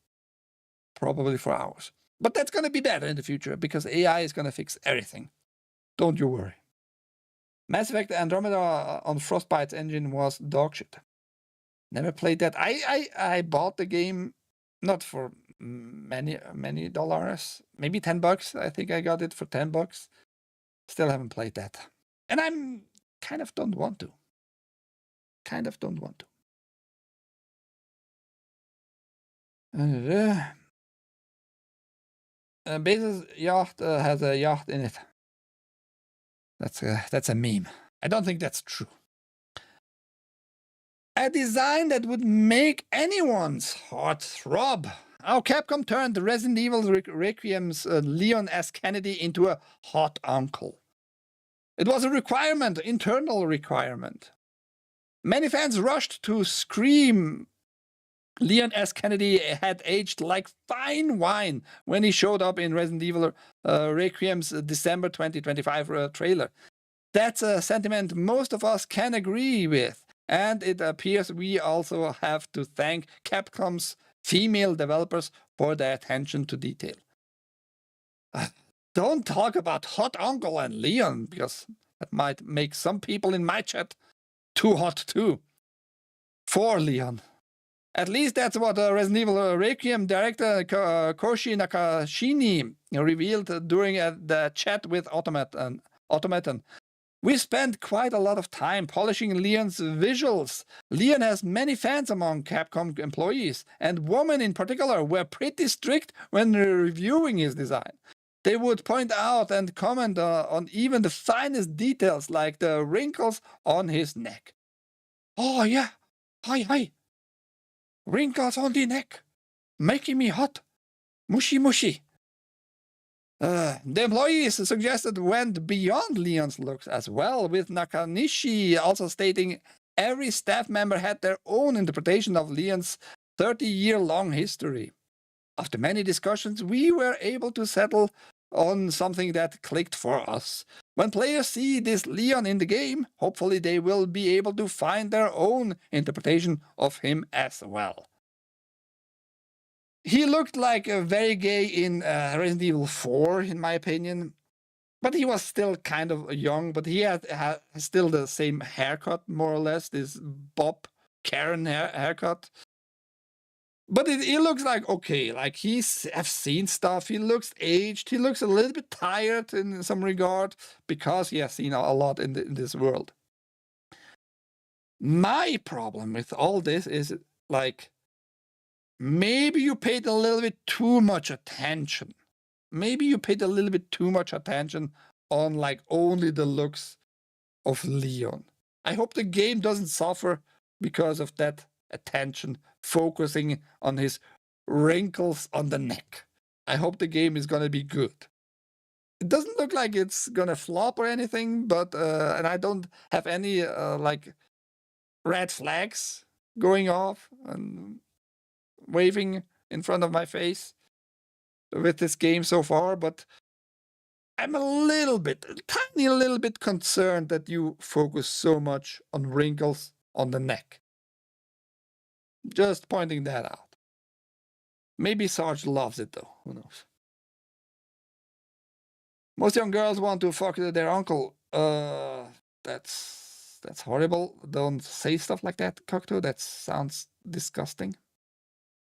But that's going to be better in the future, because AI is going to fix everything. Don't you worry. Mass Effect Andromeda on Frostbite's engine was dog shit. Never played that. I bought the game not for many dollars, maybe $10. I think I got it for $10. Still haven't played that. And I'm kind of don't want to. Bezos' yacht has a yacht in it. That's a meme. I don't think that's true. A design that would make anyone's heart throb. How Capcom turned Resident Evil Requiem's Leon S. Kennedy into a hot uncle. It was a requirement, internal requirement. Many fans rushed to scream Leon S. Kennedy had aged like fine wine when he showed up in Resident Evil Requiem's December 2025 trailer. That's a sentiment most of us can agree with, and it appears we also have to thank Capcom's female developers for their attention to detail. Don't talk about Hot Uncle and Leon, because that might make some people in my chat too hot too. For Leon. At least that's what Resident Evil Requiem director Koshi Nakashini revealed during the chat with Automaton. We spent quite a lot of time polishing Leon's visuals. Leon has many fans among Capcom employees, and women in particular were pretty strict when reviewing his design. They would point out and comment on even the finest details, like the wrinkles on his neck. Oh yeah, hi. Wrinkles on the neck, making me hot. Mushy mushy. The employees suggested went beyond Leon's looks as well, with Nakanishi also stating every staff member had their own interpretation of Leon's 30-year-long history. After many discussions, we were able to settle on something that clicked for us. When players see this Leon in the game, hopefully they will be able to find their own interpretation of him as well. He looked like a very gay in Resident Evil 4, in my opinion. But he was still kind of young, but he had still the same haircut, more or less, this Bob Karen haircut. But it looks like, okay, like I've seen stuff. He looks aged. He looks a little bit tired in some regard because he has seen a lot in this world. My problem with all this is, like, maybe you paid a little bit too much attention. Maybe you paid a little bit too much attention on, like, only the looks of Leon. I hope the game doesn't suffer because of that attention focusing on his wrinkles on the neck. I hope the game is gonna be good. It doesn't look like it's gonna flop or anything, but and I don't have any like red flags going off and waving in front of my face with this game so far, but I'm a tiny little bit concerned that you focus so much on wrinkles on the neck. Just pointing that out. Maybe Sarge loves it though, who knows. Most young girls want to fuck their uncle. That's horrible. Don't say stuff like that, Cocteau. That sounds disgusting.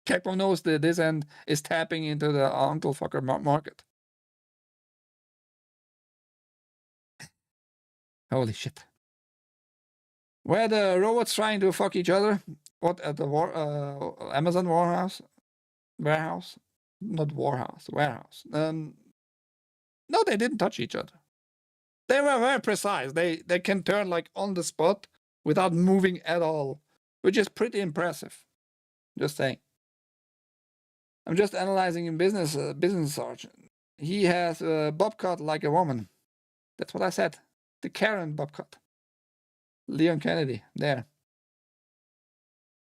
Capcom knows this and is tapping into the uncle fucker market. Holy shit. Were the robots trying to fuck each other? What, at the Amazon warehouse? Not warehouse, warehouse. No, they didn't touch each other. They were very precise. They can turn, like, on the spot without moving at all, which is pretty impressive. Just saying. I'm just analyzing in business sergeant. He has a bob cut like a woman. That's what I said. The Karen bob cut. Leon Kennedy, there.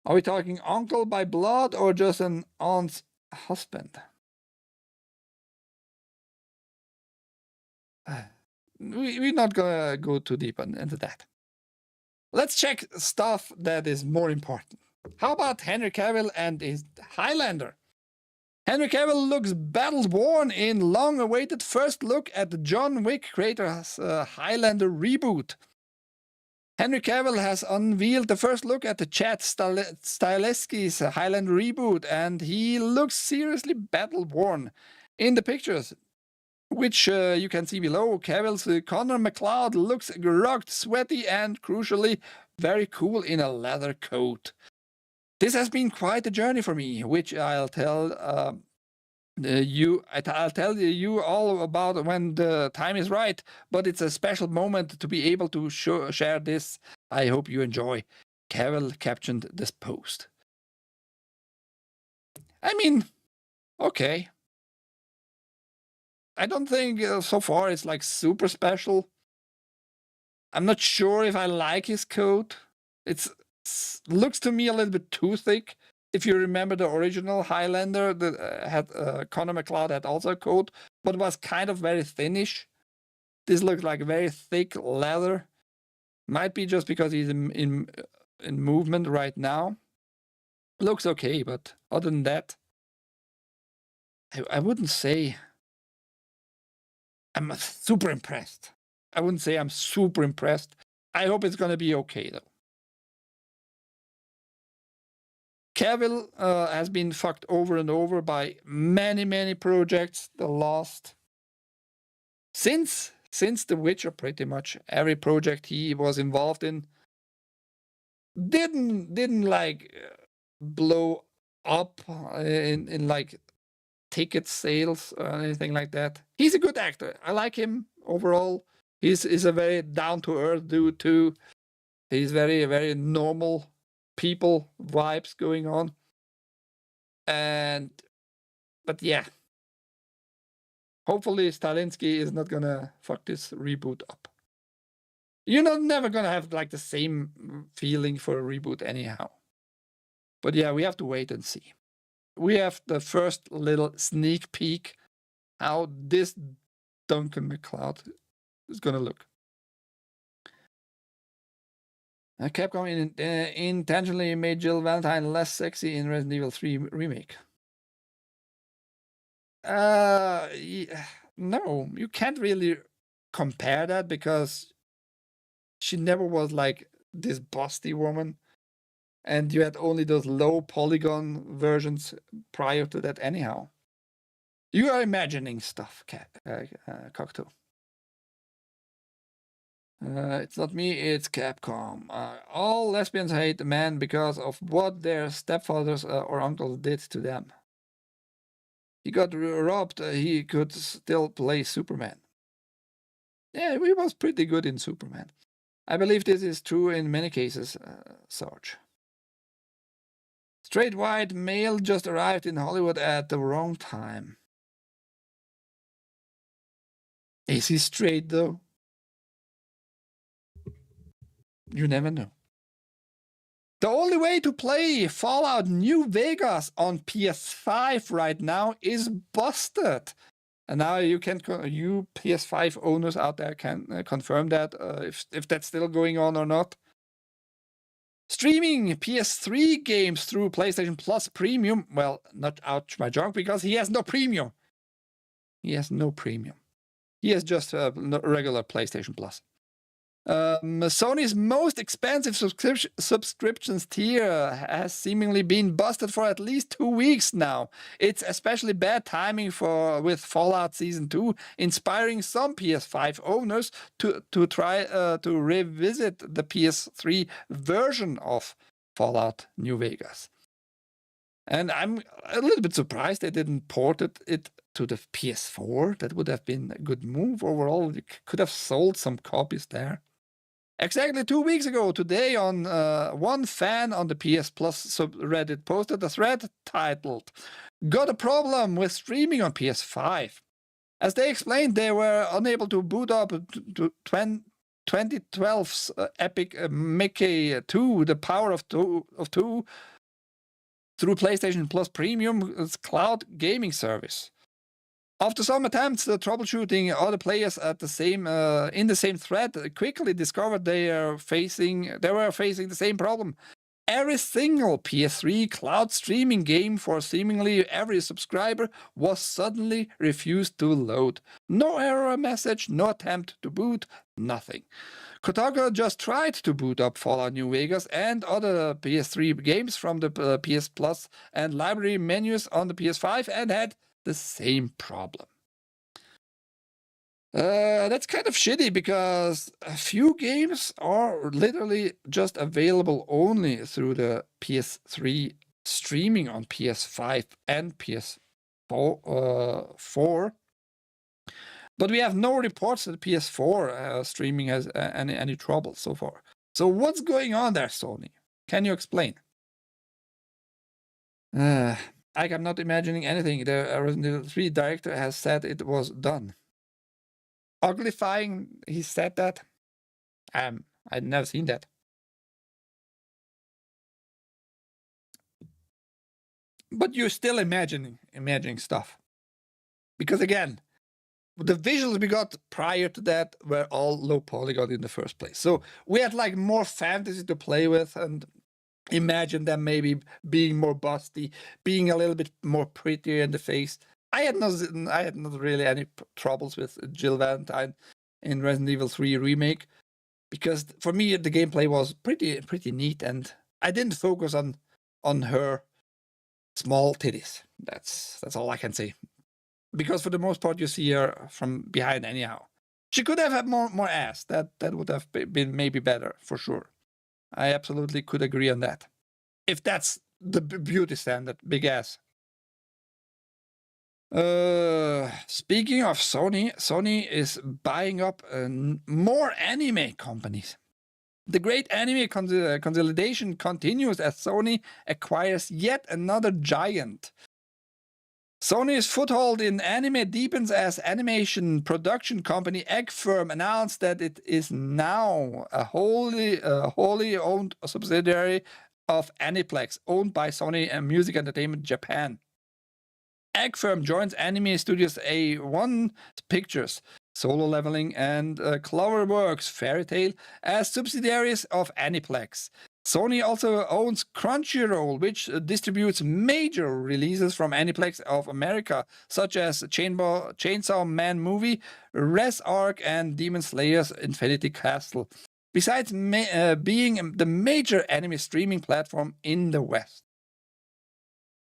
Are we talking uncle by blood or just an aunt's husband? We're not gonna go too deep into that. Let's check stuff that is more important. How about Henry Cavill and his Highlander? Henry Cavill looks battle-worn in long-awaited first look at the John Wick creator's Highlander reboot. Henry Cavill has unveiled the first look at the Chad Stahelski's Highlander reboot, and he looks seriously battle-worn. In the pictures, which you can see below. Cavill's Connor McLeod looks rugged, sweaty, and crucially very cool in a leather coat. This has been quite a journey for me, which I'll tell I'll tell you all about when the time is right. But it's a special moment to be able to share this. I hope you enjoy. Cavill captioned this post. I mean, okay. I don't think so far it's like super special. I'm not sure if I like his coat. It looks to me a little bit too thick. If you remember the original Highlander that had Connor McLeod had also a coat, but was kind of very thinnish. This looks like very thick leather. Might be just because he's in movement right now. Looks okay, but other than that, I wouldn't say I'm super impressed. I wouldn't say I'm super impressed. I hope it's going to be okay, though. Cavill has been fucked over and over by many, many projects. The last... Since The Witcher, pretty much every project he was involved in didn't like blow up in like ticket sales or anything like that. He's a good actor. I like him overall. He's a very down-to-earth dude too. He's very, very normal people vibes going on. But yeah. Hopefully Stalinsky is not gonna fuck this reboot up. You're never gonna have like the same feeling for a reboot anyhow. But yeah, we have to wait and see. We have the first little sneak peek how this Duncan MacLeod is gonna look. Capcom intentionally made Jill Valentine less sexy in Resident Evil 3 remake. No, you can't really compare that because she never was like this busty woman, and you had only those low polygon versions prior to that anyhow. You are imagining stuff, Cocteau. It's not me, it's Capcom. All lesbians hate the men because of what their stepfathers or uncles did to them. He got robbed, he could still play Superman. Yeah, he was pretty good in Superman. I believe this is true in many cases, Sarge. Straight white male just arrived in Hollywood at the wrong time. Is he straight though? You never know. The only way to play Fallout New Vegas on PS5 right now is busted. And now you PS5 owners out there can confirm that if that's still going on or not. Streaming PS3 games through PlayStation Plus Premium. Well, not ouch my junk because he has no premium. He has no premium. He has just regular PlayStation Plus. Sony's most expensive subscriptions tier has seemingly been busted for at least 2 weeks now. It's especially bad timing with Fallout Season 2, inspiring some PS5 owners to try to revisit the PS3 version of Fallout New Vegas. And I'm a little bit surprised they didn't port it to the PS4. That would have been a good move overall. You could have sold some copies there. Exactly 2 weeks ago, today, on one fan on the PS Plus subreddit posted a thread titled, "Got a problem with streaming on PS5." As they explained, they were unable to boot up to 2012's epic Mickey 2, The Power of Two, through PlayStation Plus Premium's cloud gaming service. After some attempts at troubleshooting, other players in the same thread quickly discovered they were facing the same problem. Every single PS3 cloud streaming game for seemingly every subscriber was suddenly refused to load. No error message, no attempt to boot, nothing. Kotaku just tried to boot up Fallout New Vegas and other PS3 games from the PS Plus and library menus on the PS5 and had the same problem. That's kind of shitty because a few games are literally just available only through the PS3 streaming on PS5 and PS4. But we have no reports that PS4 streaming has any trouble so far. So what's going on there, Sony? Can you explain? I'm not imagining anything. The Resident Evil 3 director has said it was done. Uglifying, he said that. I'd never seen that. But you're still imagining stuff. Because again, the visuals we got prior to that were all low polygon in the first place. So we had like more fantasy to play with and imagine them maybe being more busty, being a little bit more prettier in the face. I had not really any troubles with Jill Valentine in Resident Evil 3 Remake, because for me the gameplay was pretty neat, and I didn't focus on her small titties. That's all I can say. Because for the most part you see her from behind anyhow. She could have had more ass. That would have been maybe better for sure. I absolutely could agree on that. If that's the beauty standard, big ass. Speaking of Sony is buying up more anime companies. The great anime consolidation continues as Sony acquires yet another giant. Sony's foothold in anime deepens as animation production company Egg Firm announced that it is now a wholly owned subsidiary of Aniplex, owned by Sony and Music Entertainment Japan. Egg Firm joins anime studios A1 Pictures, Solo Leveling, and Cloverworks Fairy Tail as subsidiaries of Aniplex. Sony also owns Crunchyroll, which distributes major releases from Aniplex of America, such as Chainsaw Man Movie, Res Arc, and Demon Slayer's Infinity Castle, besides being the major anime streaming platform in the West.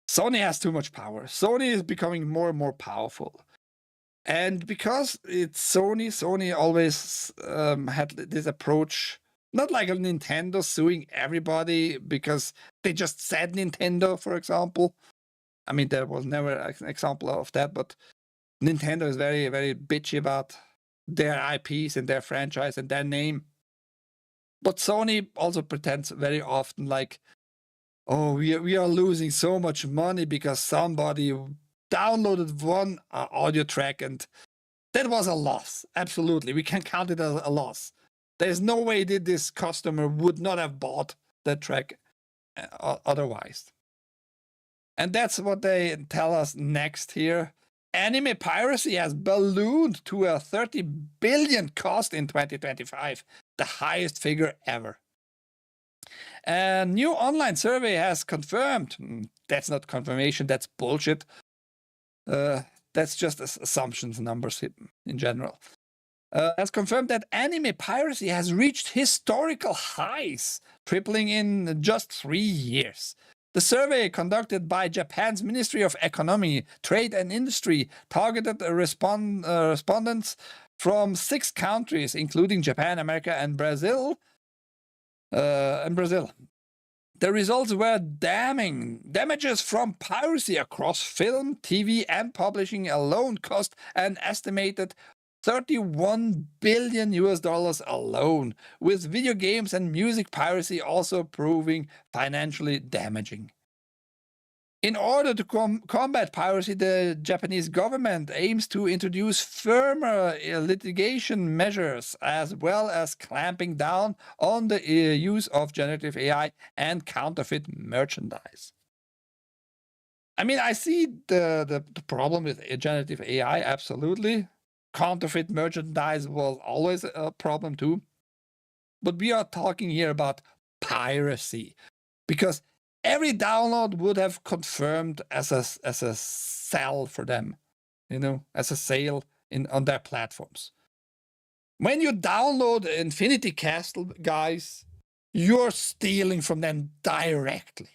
Sony has too much power. Sony is becoming more and more powerful. And because it's Sony always had this approach, not like a Nintendo suing everybody because they just said Nintendo, for example. I mean, there was never an example of that, but Nintendo is very, very bitchy about their IPs and their franchise and their name. But Sony also pretends very often like, oh, we are losing so much money because somebody downloaded one audio track, and that was a loss. Absolutely. We can count it as a loss. There's no way that this customer would not have bought that track otherwise. And that's what they tell us next here. Anime piracy has ballooned to a 30 billion cost in 2025, the highest figure ever. A new online survey has confirmed, that's not confirmation, that's bullshit. That's just assumptions, numbers in general. Has confirmed that anime piracy has reached historical highs, tripling in just 3 years. The survey conducted by Japan's Ministry of Economy, Trade and Industry targeted respondents from 6 countries, including Japan, America, and Brazil. The results were damning. Damages from piracy across film, TV, and publishing alone cost an estimated $31 billion alone, with video games and music piracy also proving financially damaging. In order to combat piracy, the Japanese government aims to introduce firmer litigation measures, as well as clamping down on the use of generative AI and counterfeit merchandise. I mean, I see the problem with generative AI, absolutely. Counterfeit merchandise was always a problem too. But we are talking here about piracy, because every download would have confirmed as a sell for them, as a sale on their platforms. When you download Infinity Castle, guys, you're stealing from them directly.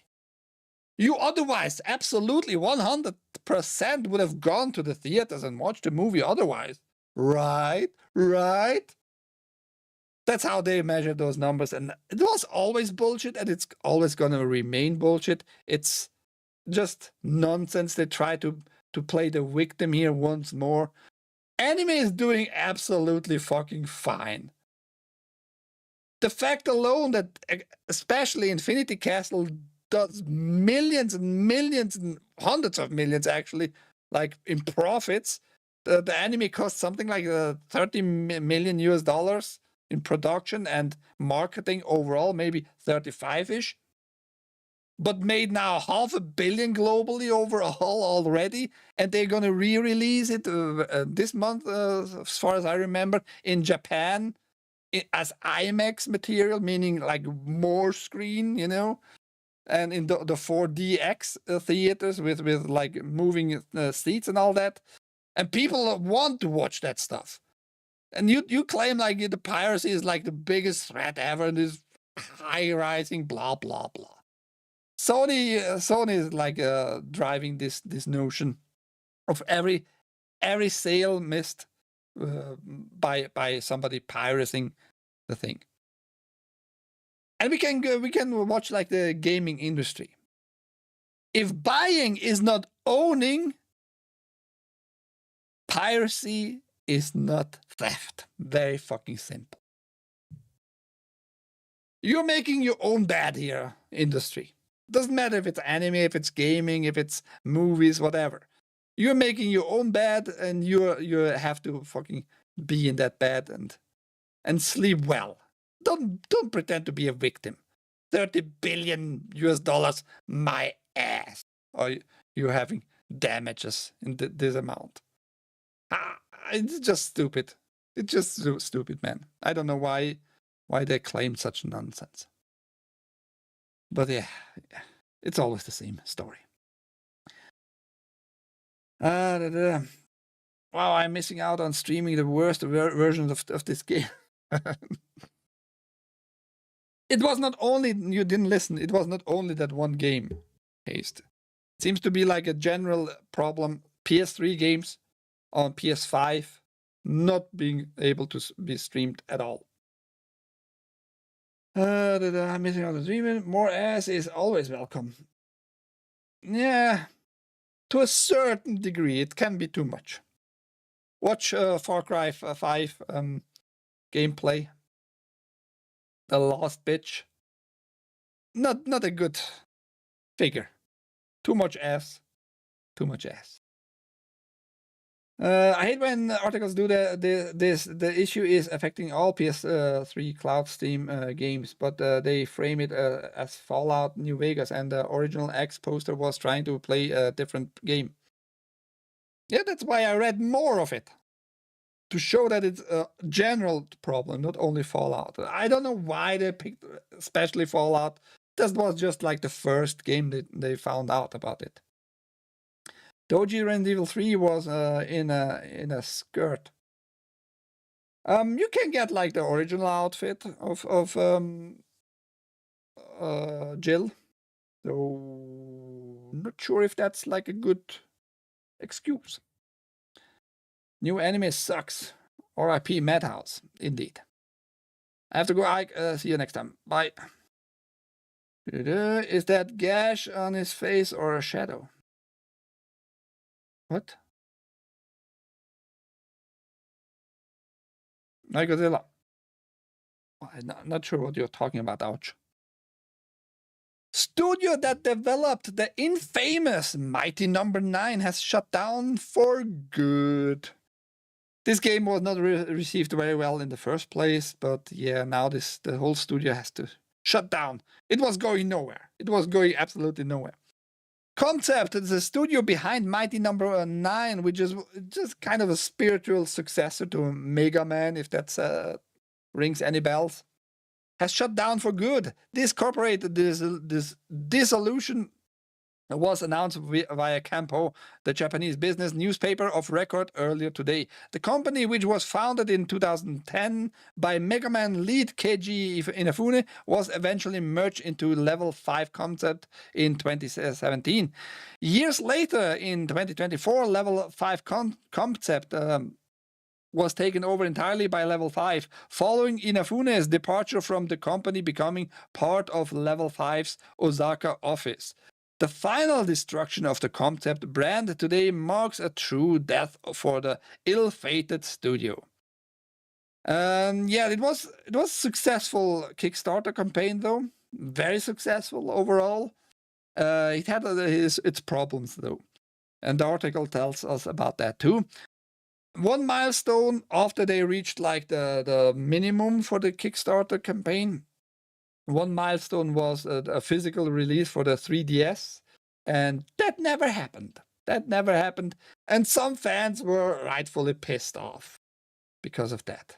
You otherwise absolutely 100% would have gone to the theaters and watched the movie otherwise. Right? That's how they measure those numbers. And it was always bullshit, and it's always going to remain bullshit. It's just nonsense. They try to play the victim here once more. Anime is doing absolutely fucking fine. The fact alone that especially Infinity Castle does millions and millions and hundreds of millions actually, like in profits. The anime costs something like $30 million US in production and marketing overall, maybe 35-ish. But made now $500 million globally overall already, and they're gonna re-release it this month, as far as I remember, in Japan as IMAX material, meaning like more screen, you know, and in the 4DX theaters with like moving seats and all that, and people want to watch that stuff. And you claim like the piracy is like the biggest threat ever, and is high rising, blah blah blah. Sony is like driving this notion of every sale missed by somebody pirating the thing. And we can watch like the gaming industry. If buying is not owning, piracy is not theft. Very fucking simple. You're making your own bed here, industry. Doesn't matter if it's anime, if it's gaming, if it's movies, whatever. You're making your own bed, and you have to fucking be in that bed and sleep well. Don't pretend to be a victim. $30 billion US, my ass. Or you're having damages in this amount. It's just stupid. It's just so stupid, man. I don't know why they claim such nonsense. But yeah, it's always the same story. Wow, I'm missing out on streaming the worst version of this game. It was not only, you didn't listen, it was not only that one game, Haste. It seems to be like a general problem. PS3 games on PS5 not being able to be streamed at all. I'm missing out on streaming. More ass is always welcome. Yeah, to a certain degree, it can be too much. Watch Far Cry 5 gameplay. The last bitch. Not a good figure. Too much ass. Too much ass. I hate when articles do the issue is affecting all PS3 Cloud Steam games, but they frame it as Fallout New Vegas, and the original X poster was trying to play a different game. Yeah, that's why I read more of it, to show that it's a general problem, not only Fallout. I don't know why they picked especially Fallout. That was just like the first game that they found out about it. Doji Resident Evil 3 was in a skirt. You can get like the original outfit of Jill. So not sure if that's like a good excuse. New anime sucks. R.I.P. Madhouse, indeed. I have to go. Ike. See you next time. Bye. Is that gash on his face or a shadow? What? No, Godzilla. I'm not sure what you're talking about. Ouch. Studio that developed the infamous Mighty Number 9 has shut down for good. This game was not received very well in the first place, but yeah, now the whole studio has to shut down. It was going nowhere. It was going absolutely nowhere. Concept, the studio behind Mighty Number 9, which is just kind of a spiritual successor to Mega Man, if that rings any bells, has shut down for good. This dissolution was announced via Campo, the Japanese business newspaper of record, earlier today. The company, which was founded in 2010 by Mega Man lead Keiji Inafune, was eventually merged into Level 5 Concept in 2017. Years later, in 2024, Level 5 Concept was taken over entirely by Level 5, following Inafune's departure from the company, becoming part of Level 5's Osaka office. The final destruction of the concept brand today marks a true death for the ill-fated studio. Yeah, it was successful Kickstarter campaign though, very successful overall. It had its problems though, and the article tells us about that too. One milestone after they reached like the minimum for the Kickstarter campaign, one milestone was a physical release for the 3DS, and that never happened. That never happened, and some fans were rightfully pissed off because of that.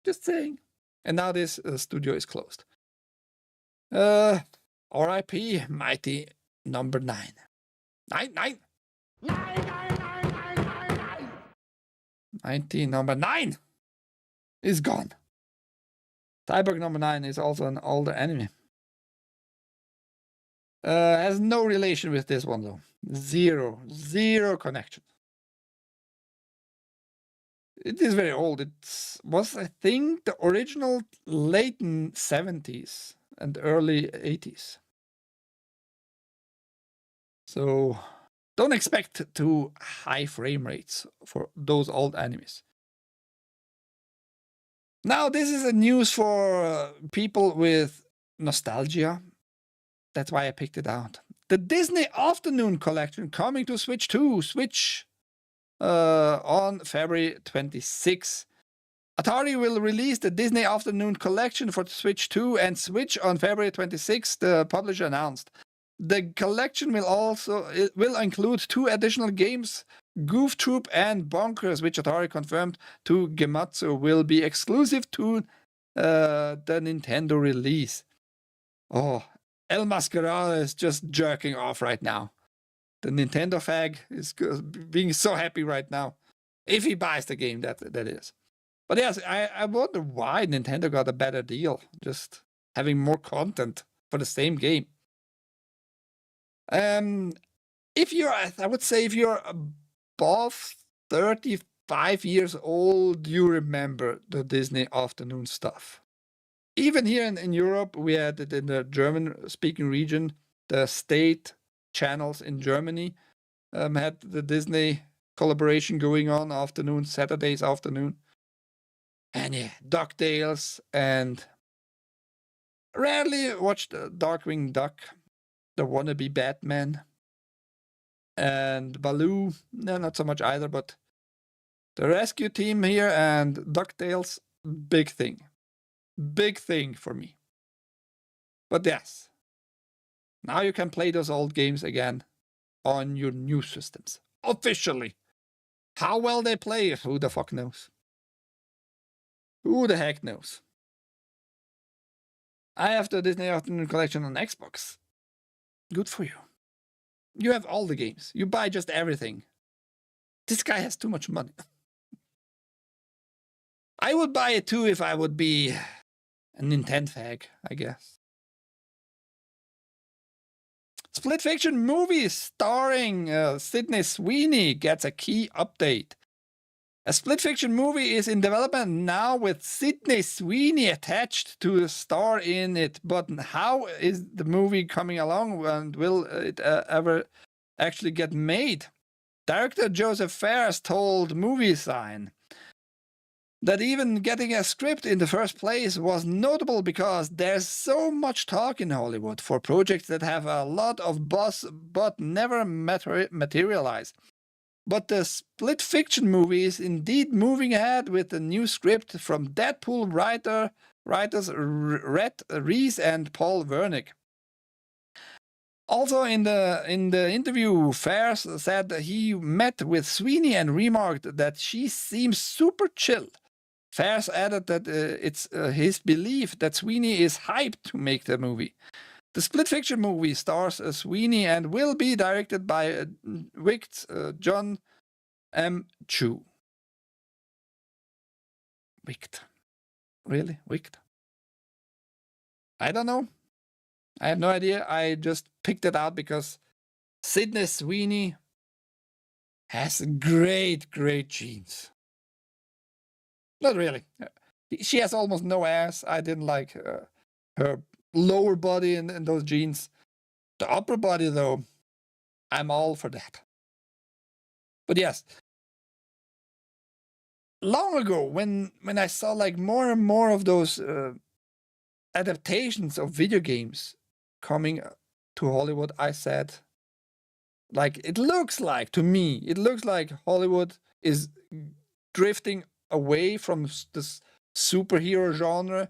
Just saying. And now this studio is closed. R.I.P. Mighty number 9. 9. 19 number 9 is gone. Cyborg number 9 is also an older anime. Has no relation with this one though. Zero connection. It is very old. It was, I think, the original late 70s and early 80s. So don't expect too high frame rates for those old animes. Now, this is a news for people with nostalgia. That's why I picked it out. The Disney Afternoon Collection coming to Switch 2, Switch on February 26. Atari will release the Disney Afternoon Collection for Switch 2 and Switch on February 26, the publisher announced. The collection will include 2 additional games, Goof Troop and Bonkers, which Atari confirmed to Gematsu will be exclusive to the Nintendo release. Oh, El Mascarada is just jerking off right now. The Nintendo fag is being so happy right now. If he buys the game, that is. But yes, I wonder why Nintendo got a better deal, just having more content for the same game. If you're, I would say, if you're above 35 years old, you remember the Disney Afternoon stuff. Even here in Europe, we had it in the German-speaking region. The state channels in Germany had the Disney collaboration going on Saturdays afternoon. And yeah, DuckTales, and rarely watched Darkwing Duck, the wannabe Batman, and Baloo. No, not so much either, but the rescue team here and DuckTales, big thing. Big thing for me. But yes, now you can play those old games again on your new systems. Officially. How well they play, who the fuck knows? Who the heck knows? I have the Disney Afternoon Collection on Xbox. Good for you. You have all the games. You buy just everything. This guy has too much money. I would buy it too if I would be a Nintendo fag, I guess. Split Fiction movie starring Sydney Sweeney gets a key update. A Split Fiction movie is in development now with Sydney Sweeney attached to star in it. But how is the movie coming along, and will it ever actually get made? Director Joseph Fares told Movie Sign that even getting a script in the first place was notable because there's so much talk in Hollywood for projects that have a lot of buzz but never materialize. But the Split Fiction movie is indeed moving ahead with a new script from Deadpool writers Rhett Reese and Paul Wernick. Also in the interview, Fares said that he met with Sweeney and remarked that she seems super chill. Fares added that it's his belief that Sweeney is hyped to make the movie. The Split Fiction movie stars Sweeney and will be directed by John M. Chu. Wicked. Really? Wicked? I don't know. I have no idea. I just picked it out because Sydney Sweeney has great genes. Not really. She has almost no ass. I didn't like her lower body and those genes. The upper body, though, I'm all for that. But yes, long ago, when I saw like more and more of those adaptations of video games coming to Hollywood, I said, like, it looks like Hollywood is drifting away from this superhero genre.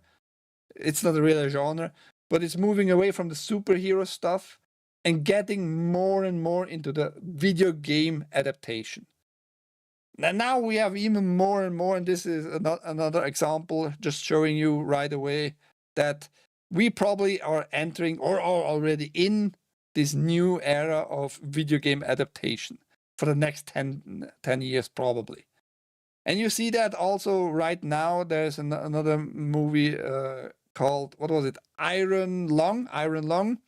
It's not really a genre, but it's moving away from the superhero stuff and getting more and more into the video game adaptation. And now we have even more and more, and this is another example just showing you right away that we probably are entering or are already in this new era of video game adaptation for the next 10 years probably. And you see that also right now. There's another movie called, what was it? Iron Lung,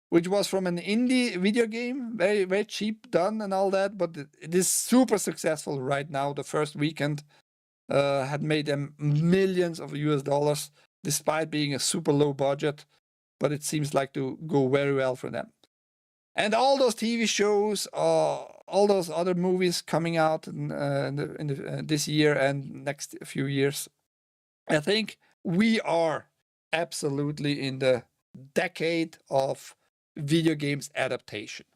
which was from an indie video game, very, very cheap done and all that, but it is super successful right now. The first weekend had made them millions of US dollars, despite being a super low budget, but it seems like to go very well for them. And all those TV shows, all those other movies coming out in this year and next few years, I think we are absolutely in the decade of video games adaptation.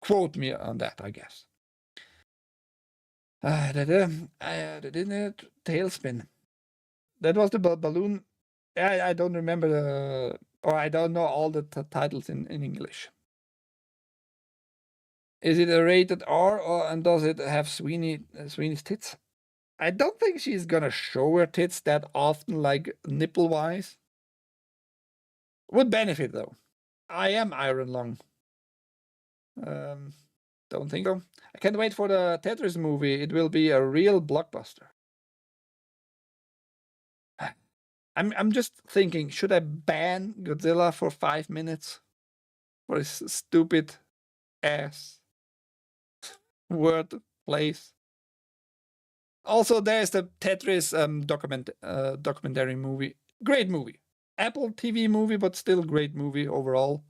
Quote me on that, I guess. Tailspin. That was the balloon. I don't remember or I don't know all the titles in English. Is it a rated R, and does it have Sweeney's tits? I don't think she's gonna show her tits that often, like nipple-wise. Would benefit though. I am Iron Lung. Don't think so. I can't wait for the Tetris movie. It will be a real blockbuster. I'm just thinking, should I ban Godzilla for 5 minutes for his stupid ass word plays? Also, there's the Tetris documentary movie. Great movie. Apple TV movie, but still great movie overall.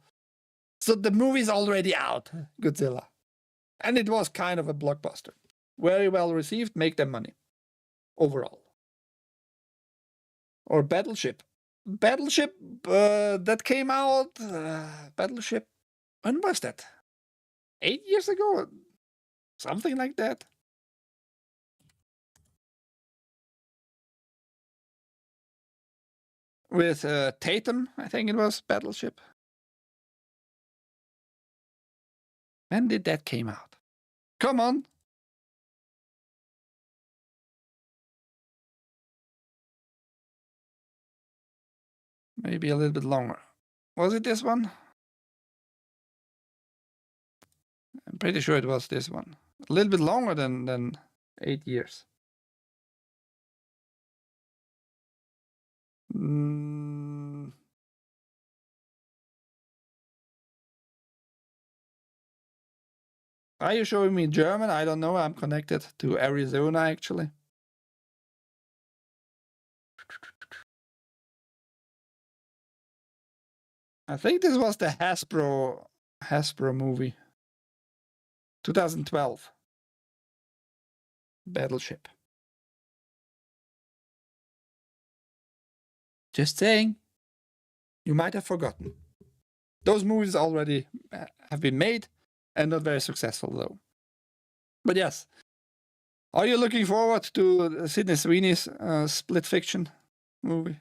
So the movie's already out, Godzilla. And it was kind of a blockbuster. Very well received, make them money. Overall. Or Battleship. Battleship that came out. Battleship. When was that? 8 years ago? Something like that. With Tatum, I think it was, Battleship. When did that came out? Come on. Maybe a little bit longer. Was it this one? I'm pretty sure it was this one. A little bit longer than 8 years. Are you showing me German? I don't know. I'm connected to Arizona, actually. I think this was the Hasbro movie. 2012. Battleship. Just saying. You might have forgotten. Those movies already have been made and not very successful, though. But yes. Are you looking forward to Sydney Sweeney's split fiction movie?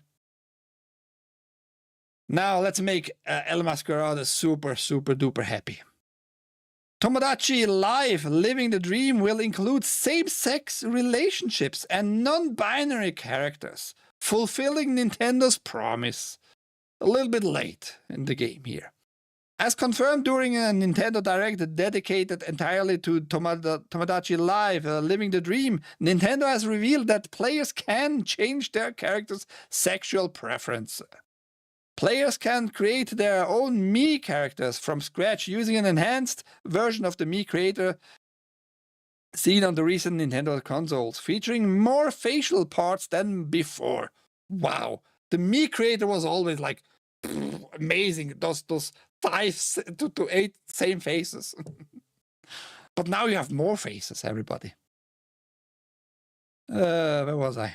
Now let's make El Mascarada super duper happy. Tomodachi Life Living the Dream will include same-sex relationships and non-binary characters, fulfilling Nintendo's promise. A little bit late in the game here. As confirmed during a Nintendo Direct dedicated entirely to Tomodachi Life Living the Dream, Nintendo has revealed that players can change their character's sexual preference. Players can create their own Mii characters from scratch using an enhanced version of the Mii creator seen on the recent Nintendo consoles, featuring more facial parts than before. Wow. The Mii creator was always like amazing. Those 5 to 8 same faces. But now you have more faces, everybody. Where was I?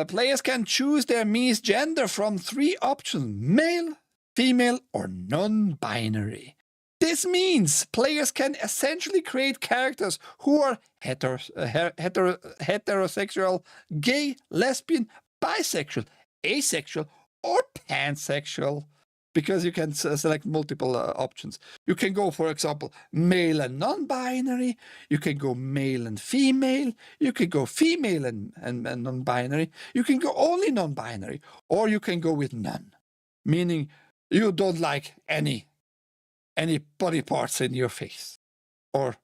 Players can choose their Mii's gender from 3 options: male, female, or non-binary. This means players can essentially create characters who are heterosexual, gay, lesbian, bisexual, asexual, or pansexual, because you can select multiple options. You can go, for example, male and non-binary. You can go male and female. You can go female and non-binary. You can go only non-binary, or you can go with none, meaning you don't like any body parts in your face, or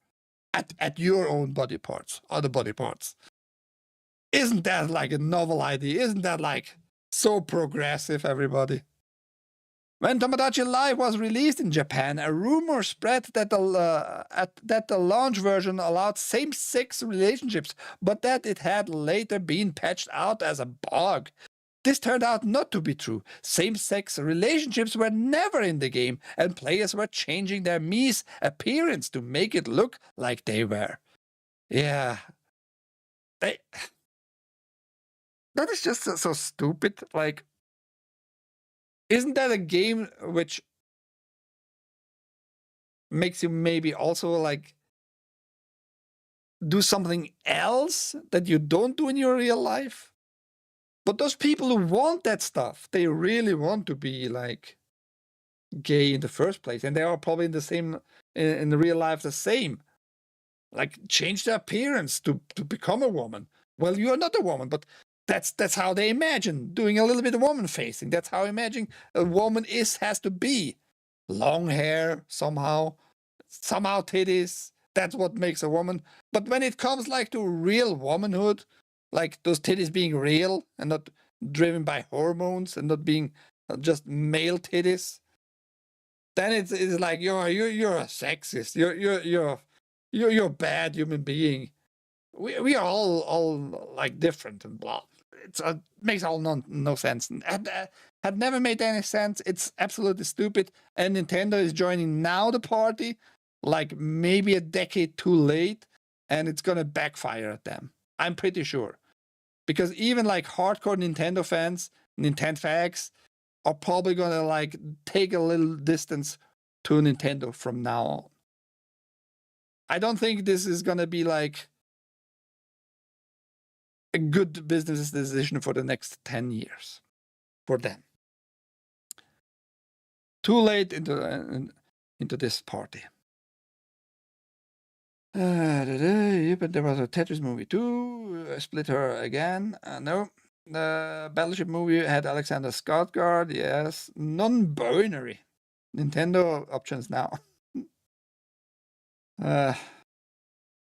at your own body parts, other body parts. Isn't that like a novel idea? Isn't that like so progressive, everybody? When Tomodachi Life was released in Japan, a rumor spread that the launch version allowed same-sex relationships, but that it had later been patched out as a bug. This turned out not to be true. Same-sex relationships were never in the game, and players were changing their Mii's appearance to make it look like they were. Yeah. That is just so stupid. Like, isn't that a game which makes you maybe also like do something else that you don't do in your real life? But those people who want that stuff, they really want to be like gay in the first place, and they are probably in the same in the real life the same. Like, change their appearance to become a woman. Well, you are not a woman, but that's how they imagine doing a little bit of woman facing. That's how I imagine a woman has to be. Long hair, somehow titties. That's what makes a woman. But when it comes like to real womanhood, like those titties being real and not driven by hormones and not being just male titties, then it's like you're a sexist. You're a bad human being. We are all like different and blah. It makes all no sense. Had never made any sense. It's absolutely stupid. And Nintendo is joining now the party, like maybe a decade too late, and it's gonna backfire at them. I'm pretty sure, because even like hardcore Nintendo fans, Nintendo fags, are probably gonna like take a little distance to Nintendo from now on. I don't think this is gonna be like a good business decision for the next 10 years for them. Too late into this party. But there was a Tetris movie too. Split her again. No. The Battleship movie had Alexander Skarsgård. Yes. Non-binary. Nintendo options now.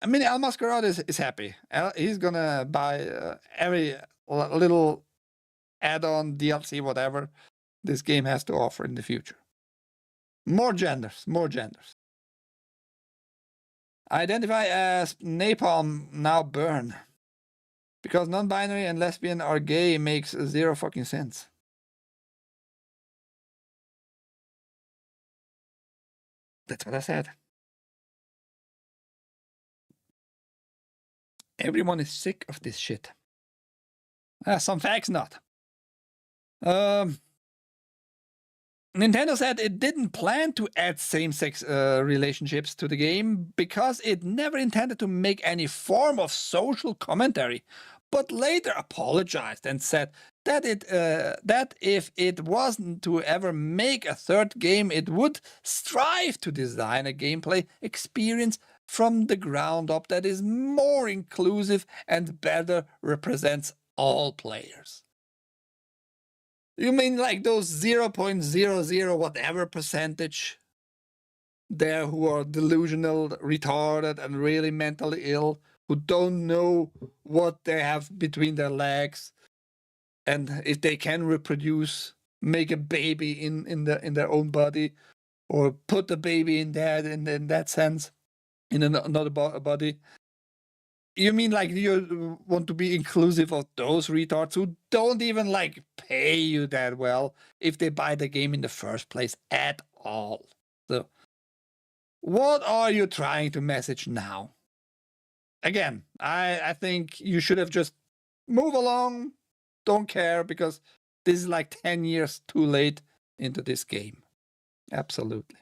I mean, El Mascarado is happy. He's gonna buy every little add-on, DLC, whatever this game has to offer in the future. More genders. Identify as napalm, now burn. Because non-binary and lesbian are gay makes zero fucking sense. That's what I said. Everyone is sick of this shit. Some facts not. Nintendo said it didn't plan to add same-sex relationships to the game because it never intended to make any form of social commentary, but later apologized and said that that if it wasn't to ever make a third game, it would strive to design a gameplay experience from the ground up that is more inclusive and better represents all players. You mean like those 0.00 whatever percentage there who are delusional, retarded, and really mentally ill, who don't know what they have between their legs and if they can reproduce make a baby in their own body, or put the baby in there in that sense, in another body. You mean like you want to be inclusive of those retards who don't even like pay you that well if they buy the game in the first place at all? So what are you trying to message now? Again, I think you should have just move along, don't care, because this is like 10 years too late into this game. Absolutely.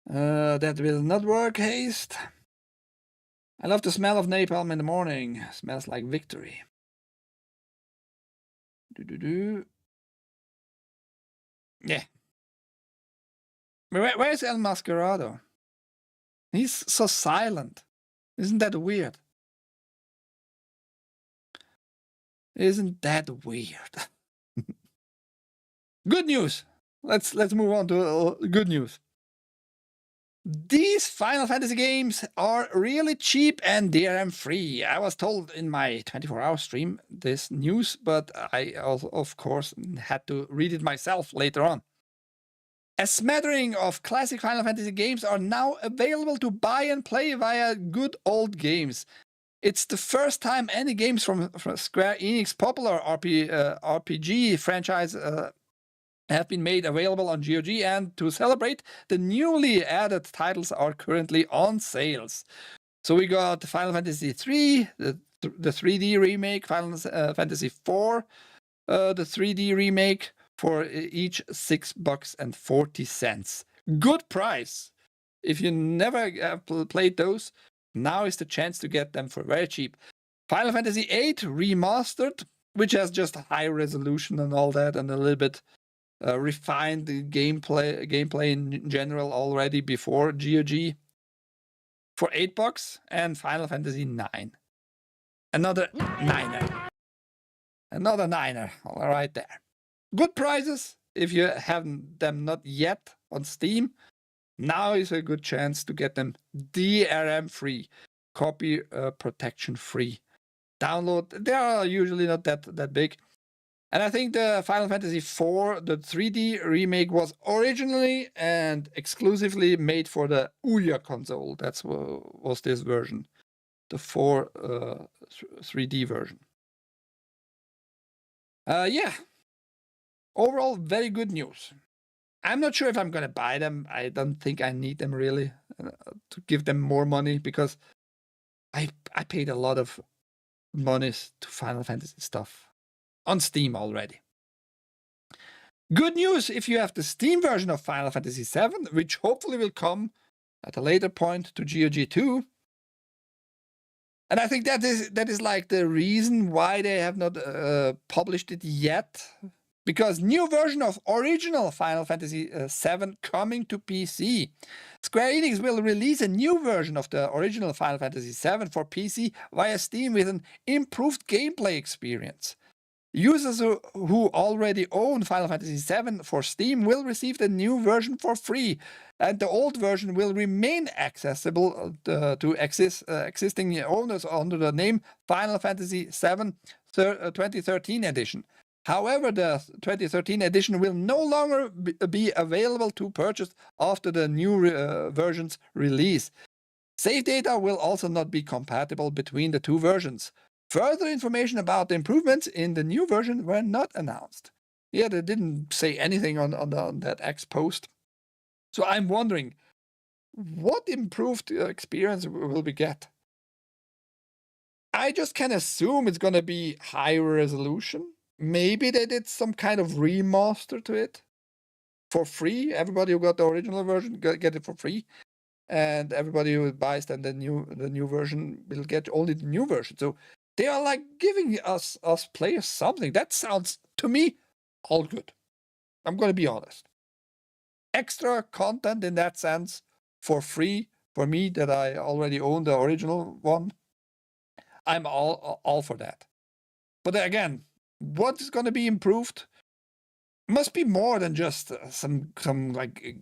That will not work, Haste. I love the smell of napalm in the morning. Smells like victory. Yeah. Where's El Mascarado? He's so silent. Isn't that weird? Isn't that weird? Good news. Let's move on to good news. These Final Fantasy games are really cheap and DRM free. I was told in my 24-hour stream this news, but I also, of course, had to read it myself later on. A smattering of classic Final Fantasy games are now available to buy and play via Good Old Games. It's the first time any games from Square Enix popular RPG franchise have been made available on GOG, and to celebrate, the newly added titles are currently on sales. So we got Final Fantasy III, the 3D remake, Final Fantasy IV, the 3D remake, for each $6.40. Good price. If you never played those, now is the chance to get them for very cheap. Final Fantasy VIII Remastered, which has just high resolution and all that, and a little bit refined gameplay in general already before GOG, for $8, and Final Fantasy IX. Another niner. Another niner. All right there. Good prices. If you have them not yet on Steam, now is a good chance to get them DRM free, copy protection free. Download. They are usually not that big. And I think the Final Fantasy IV, the 3D remake, was originally and exclusively made for the UrhG console. That was this version, the 3D version. Yeah. Overall, very good news. I'm not sure if I'm going to buy them. I don't think I need them really to give them more money, because I paid a lot of money to Final Fantasy stuff on Steam already. Good news if you have the Steam version of Final Fantasy VII, which hopefully will come at a later point to GOG 2. And I think that is like the reason why they have not published it yet. Because new version of original Final Fantasy VII coming to PC. Square Enix will release a new version of the original Final Fantasy VII for PC via Steam with an improved gameplay experience. Users who already own Final Fantasy VII for Steam will receive the new version for free, and the old version will remain accessible to existing owners under the name Final Fantasy VII 2013 edition. However, the 2013 edition will no longer be available to purchase after the new version's release. Save data will also not be compatible between the two versions. Further information about the improvements in the new version were not announced. Yeah, they didn't say anything on that X post. So I'm wondering, what improved experience will we get? I just can assume it's going to be higher resolution. Maybe they did some kind of remaster to it for free. Everybody who got the original version get it for free, and everybody who buys then the new version will get only the new version. So they are like giving us players something. That sounds to me all good. I'm going to be honest. Extra content in that sense for free for me that I already own the original one. I'm all for that. But again, what is going to be improved must be more than just some like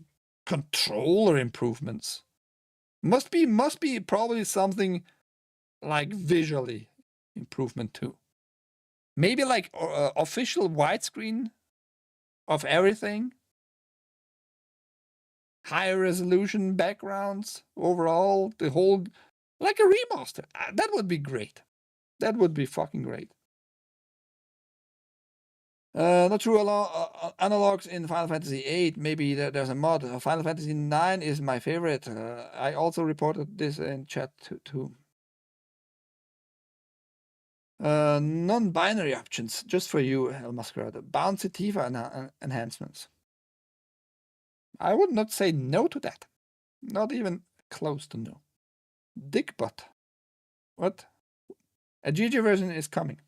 controller improvements. Must be probably something like visually improvement too. Maybe like official widescreen of everything. Higher resolution backgrounds overall, the whole, like a remaster. That would be great. That would be fucking great. Not true analogs in Final Fantasy VIII. Maybe there's a mod. Final Fantasy IX is my favorite. I also reported this in chat too. Non-binary options, just for you, El Masquerade. Bouncy Tifa enhancements. I would not say no to that. Not even close to no. Dickbutt. What? A GG version is coming.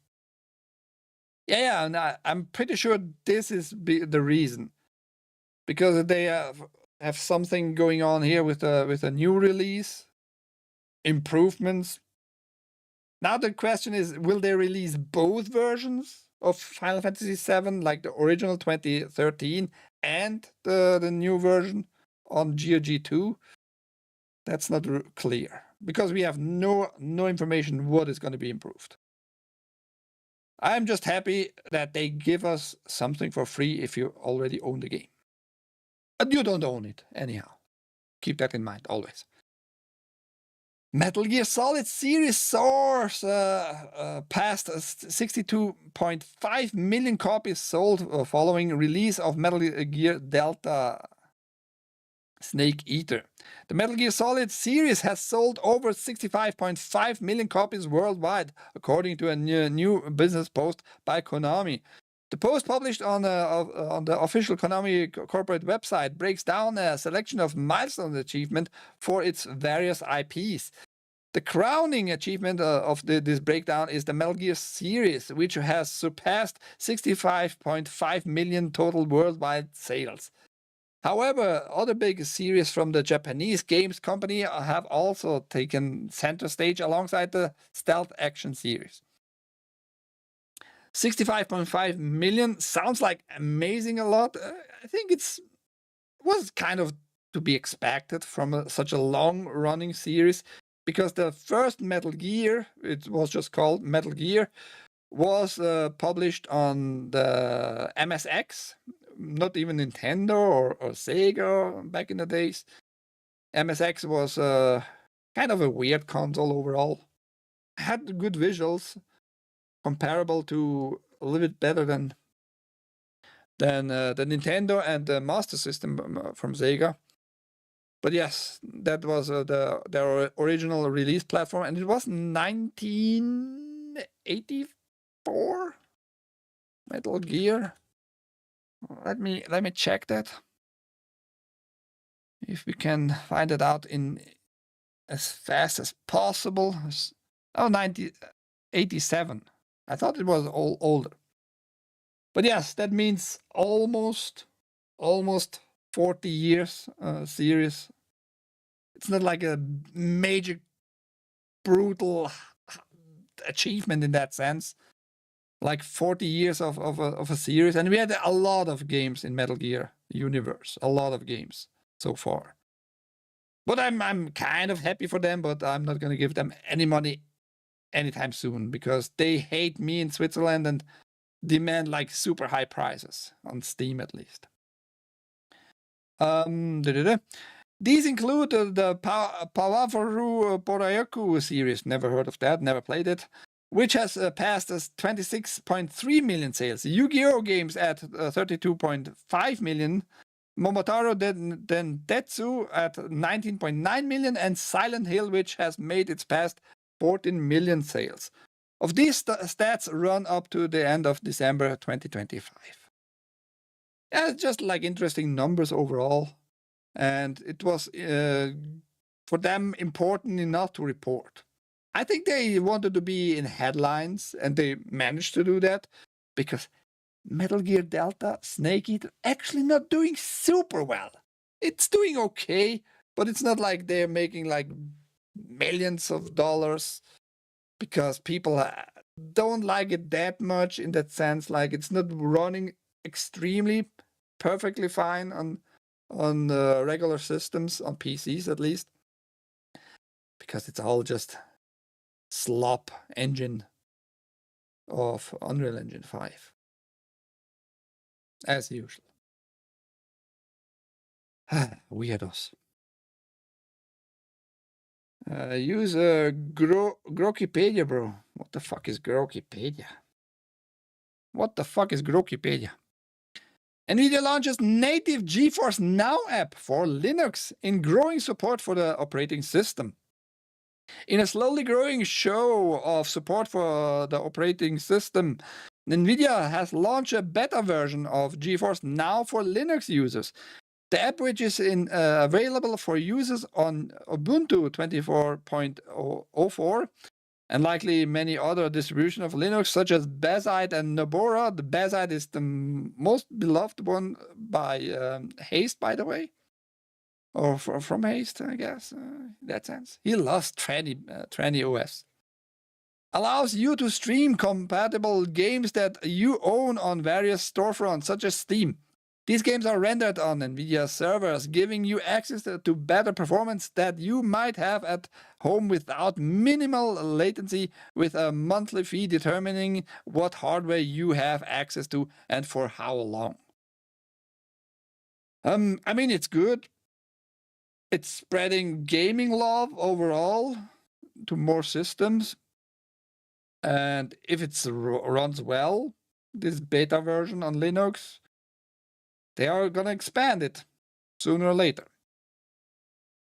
Yeah, and I'm pretty sure this is the reason. Because they have something going on here with a new release. Improvements. Now the question is, will they release both versions of Final Fantasy VII, like the original 2013 and the new version on GOG 2? That's not clear because we have no information what is going to be improved. I'm just happy that they give us something for free if you already own the game. But you don't own it anyhow. Keep that in mind always. Metal Gear Solid series soars past 62.5 million copies sold following release of Metal Gear Delta Snake Eater. The Metal Gear Solid series has sold over 65.5 million copies worldwide, according to a new business post by Konami. The post published on the official Konami corporate website breaks down a selection of milestone achievement for its various IPs. The crowning achievement of this breakdown is the Metal Gear series, which has surpassed 65.5 million total worldwide sales. However, other big series from the Japanese games company have also taken center stage alongside the stealth action series. 65.5 million sounds like amazing a lot. I think it was kind of to be expected from such a long-running series, because the first Metal Gear, it was just called Metal Gear, was published on the MSX, not even Nintendo or Sega back in the days. MSX was kind of a weird console overall. Had good visuals, comparable to a little bit better than the Nintendo and the Master System from Sega. But yes, that was their original release platform, and it was 1984 Metal Gear. Let me check that, if we can find it out in as fast as possible. Oh, 1987. I thought it was older. But yes, that means almost 40 years series. It's not like a major brutal achievement in that sense. Like 40 years of a series, and we had a lot of games in Metal Gear universe, a lot of games so far. But I'm kind of happy for them, but I'm not going to give them any money anytime soon, because they hate me in Switzerland and demand like super high prices on Steam at least. These include the Pawavaru Borayaku series. Never heard of that, never played it. Which has passed as 26.3 million sales. Yu-Gi-Oh! Games at 32.5 million. Momotaro Densetsu at 19.9 million. And Silent Hill, which has made its past 14 million sales. Of these stats run up to the end of December 2025. Yeah, it's just like interesting numbers overall. And it was, for them, important enough to report. I think they wanted to be in headlines, and they managed to do that, because Metal Gear Delta Snake Eater actually not doing super well. It's doing okay, but it's not like they're making like millions of dollars, because people don't like it that much in that sense. Like, it's not running extremely perfectly fine on regular systems, on PCs at least, because it's all just slop engine of Unreal Engine 5. As usual. Weirdos. Use Grokipedia, bro. What the fuck is Grokipedia? What the fuck is Grokipedia? NVIDIA launches native GeForce Now app for Linux in growing support for the operating system. In a slowly growing show of support for the operating system, NVIDIA has launched a beta version of GeForce Now for Linux users. The app, which is available for users on Ubuntu 24.04 and likely many other distributions of Linux, such as Bazite and Nobora. The Bazite is the most beloved one by Haste, by the way. Or from Haste, I guess, in that sense. He loves Tranny OS. Allows you to stream compatible games that you own on various storefronts, such as Steam. These games are rendered on NVIDIA servers, giving you access to better performance that you might have at home without minimal latency, with a monthly fee determining what hardware you have access to and for how long. I mean, it's good. It's spreading gaming love overall to more systems. And if it runs well, this beta version on Linux, they are going to expand it sooner or later.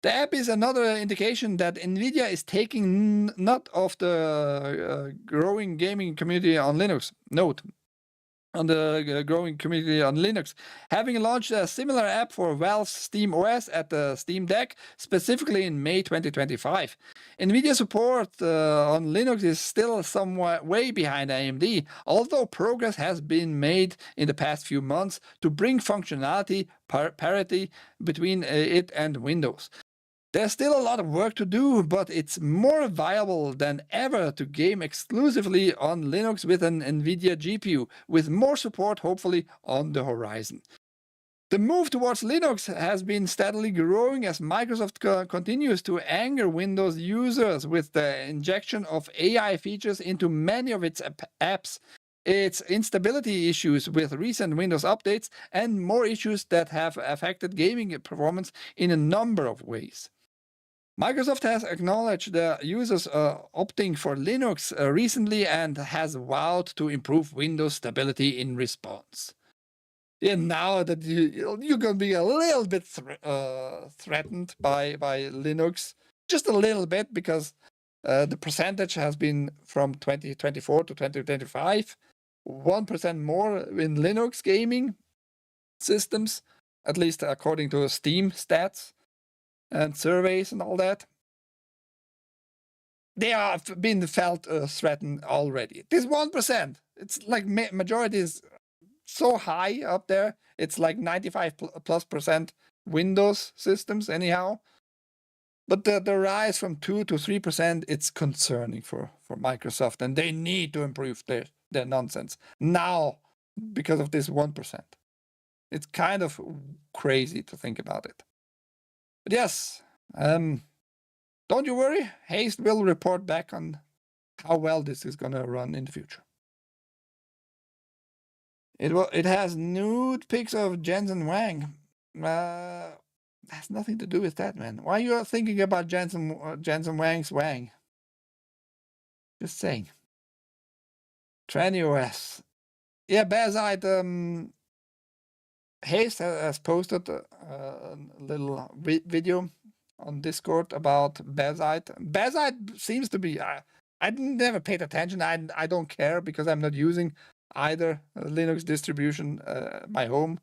The app is another indication that NVIDIA is taking note of the growing gaming community on Linux. On the growing community on Linux, having launched a similar app for Valve's Steam OS at the Steam Deck, specifically in May 2025. NVIDIA support on Linux is still somewhat way behind AMD, although progress has been made in the past few months to bring functionality parity between it and Windows. There's still a lot of work to do, but it's more viable than ever to game exclusively on Linux with an NVIDIA GPU, with more support hopefully on the horizon. The move towards Linux has been steadily growing as Microsoft continues to anger Windows users with the injection of AI features into many of its apps, its instability issues with recent Windows updates, and more issues that have affected gaming performance in a number of ways. Microsoft has acknowledged the users opting for Linux recently and has vowed to improve Windows stability in response. Yeah, now that you're going to be a little bit threatened by Linux, just a little bit, because the percentage has been from 2024 to 2025, 1% more in Linux gaming systems, at least according to Steam stats and surveys and all that. They have been felt threatened already. This 1%, it's like majority is so high up there. It's like 95+% Windows systems anyhow. But the rise from 2 to 3%, it's concerning for Microsoft, and they need to improve their nonsense now because of this 1%. It's kind of crazy to think about it. But yes, don't you worry. Haste will report back on how well this is going to run in the future. It has nude pics of Jensen Wang. Has nothing to do with that, man. Why are you thinking about Jensen Wang's Wang? Just saying. Tranny OS. Yeah, Bazite. Haste has posted a little video on Discord about Bazite. Bazite seems to be. I never paid attention. I don't care because I'm not using either Linux distribution my home.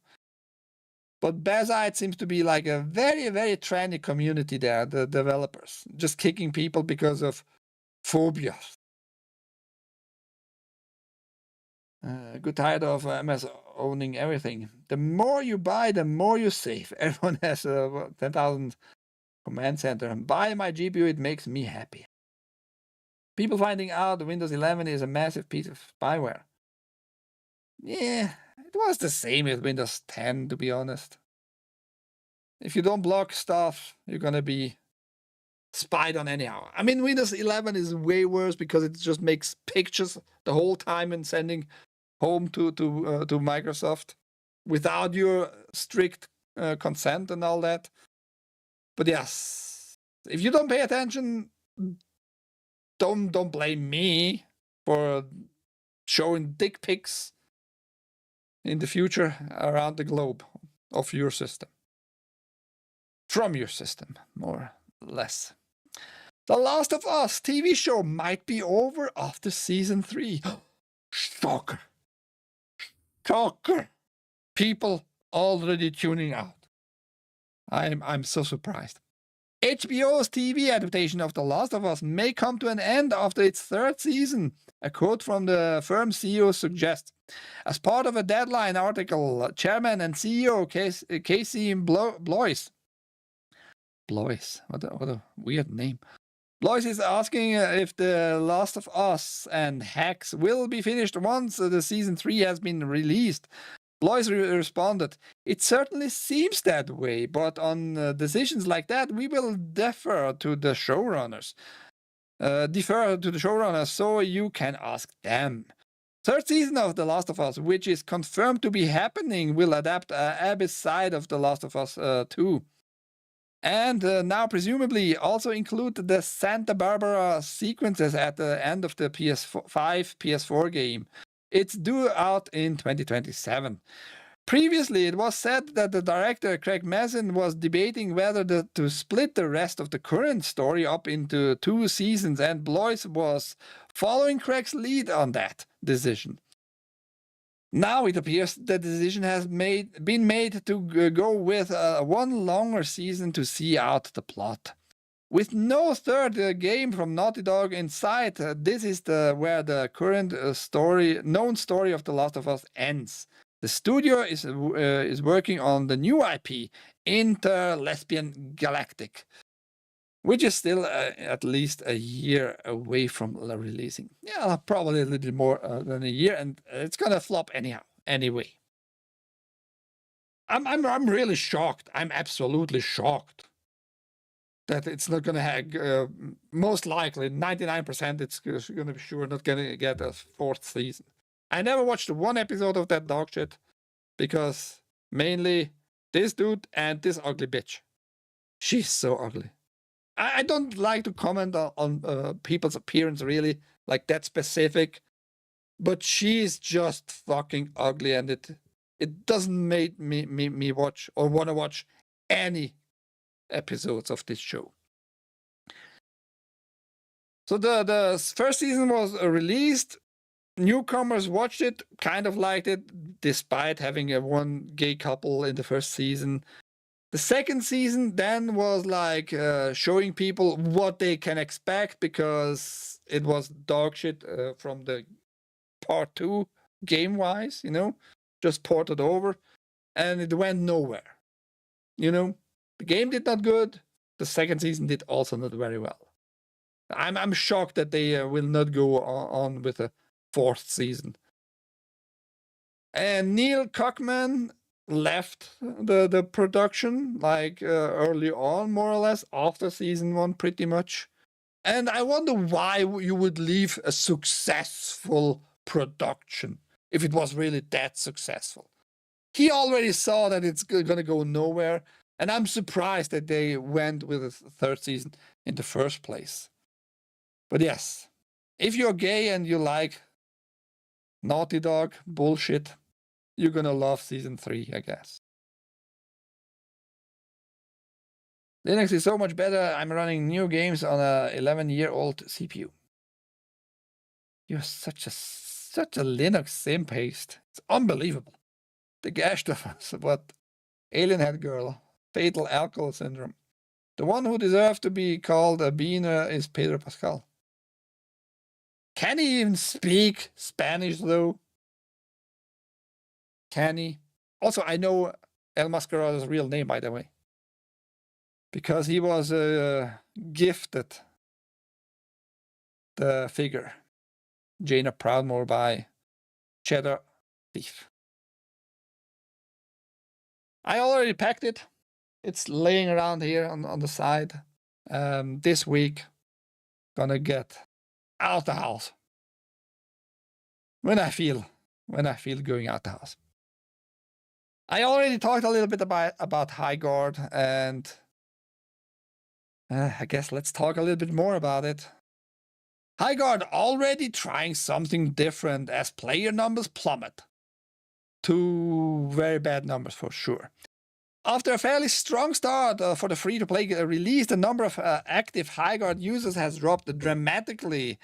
But Bazite seems to be like a very, very trendy community there. The developers just kicking people because of phobias. Good tired of MS owning everything. The more you buy, the more you save. Everyone has a 10,000 command center. Buy my GPU, it makes me happy. People finding out Windows 11 is a massive piece of spyware. Yeah, it was the same with Windows 10, to be honest. If you don't block stuff, you're gonna be spied on anyhow. I mean, Windows 11 is way worse because it just makes pictures the whole time and sending home to Microsoft without your strict consent and all that. But yes, if you don't pay attention, don't blame me for showing dick pics in the future around the globe of your system. From your system, more or less. The Last of Us TV show might be over after season 3. Shocker. Shocker. People already tuning out. I'm so surprised. HBO's TV adaptation of The Last of Us may come to an end after its 3rd season, a quote from the firm's CEO suggests. As part of a Deadline article, Chairman and CEO Casey Bloys, what a weird name. Bloys is asking if The Last of Us and Hacks will be finished once the season 3 has been released. Bloys responded, "It certainly seems that way, but on decisions like that, we will defer to the showrunners. So you can ask them." 3rd season of The Last of Us, which is confirmed to be happening, will adapt Abby's side of The Last of Us 2. And now presumably also include the Santa Barbara sequences at the end of the PS5, PS4 game. It's due out in 2027. Previously, it was said that the director, Craig Mazin, was debating whether to split the rest of the current story up into 2 seasons, and Blois was following Craig's lead on that decision. Now it appears the decision has been made to go with one longer season to see out the plot. With no 3rd game from Naughty Dog in sight, this is where the current known story of The Last of Us ends. The studio is working on the new IP, Inter-Lesbian Galactic, which is still at least a year away from releasing. Yeah, probably a little bit more than a year, and it's gonna flop anyhow. Anyway, I'm really shocked. I'm absolutely shocked that it's not gonna have. Most likely, 99%, it's gonna be sure not gonna get a 4th season. I never watched one episode of that dog shit because mainly this dude and this ugly bitch. She's so ugly. I don't like to comment on people's appearance really, like that specific, but she's just fucking ugly, and it doesn't make me watch or want to watch any episodes of this show. So the 1st season was released. Newcomers watched it, kind of liked it, despite having a one gay couple in the 1st season. The 2nd season then was like showing people what they can expect because it was dog shit from the part 2 game-wise, just ported over, and it went nowhere. The game did not good. The 2nd season did also not very well. I'm shocked that they will not go on with a 4th season. And Neil Cuckman left the production like early on, more or less, after season 1 pretty much. And I wonder why you would leave a successful production if it was really that successful. He already saw that it's gonna go nowhere, and I'm surprised that they went with a 3rd season in the first place. But yes, if you're gay and you like Naughty Dog bullshit, you're gonna love season 3, I guess. Linux is so much better. I'm running new games on a 11-year-old CPU. You're such a Linux sim-paste. It's unbelievable. The gash of us, what? Alien Head Girl, Fatal Alcohol Syndrome. The one who deserves to be called a beaner is Pedro Pascal. Can he even speak Spanish, though? Can he? Also, I know El Mascarada's real name, by the way, because he was gifted the figure Jaina Proudmore by Cheddar Thief. I already packed it. It's laying around here on the side. this week, gonna get out the house when I feel going out the house. I already talked a little bit about High Guard, and I guess let's talk a little bit more about it. High Guard already trying something different as player numbers plummet to very bad numbers for sure. After a fairly strong start for the free-to-play release, the number of active High Guard users has dropped dramatically.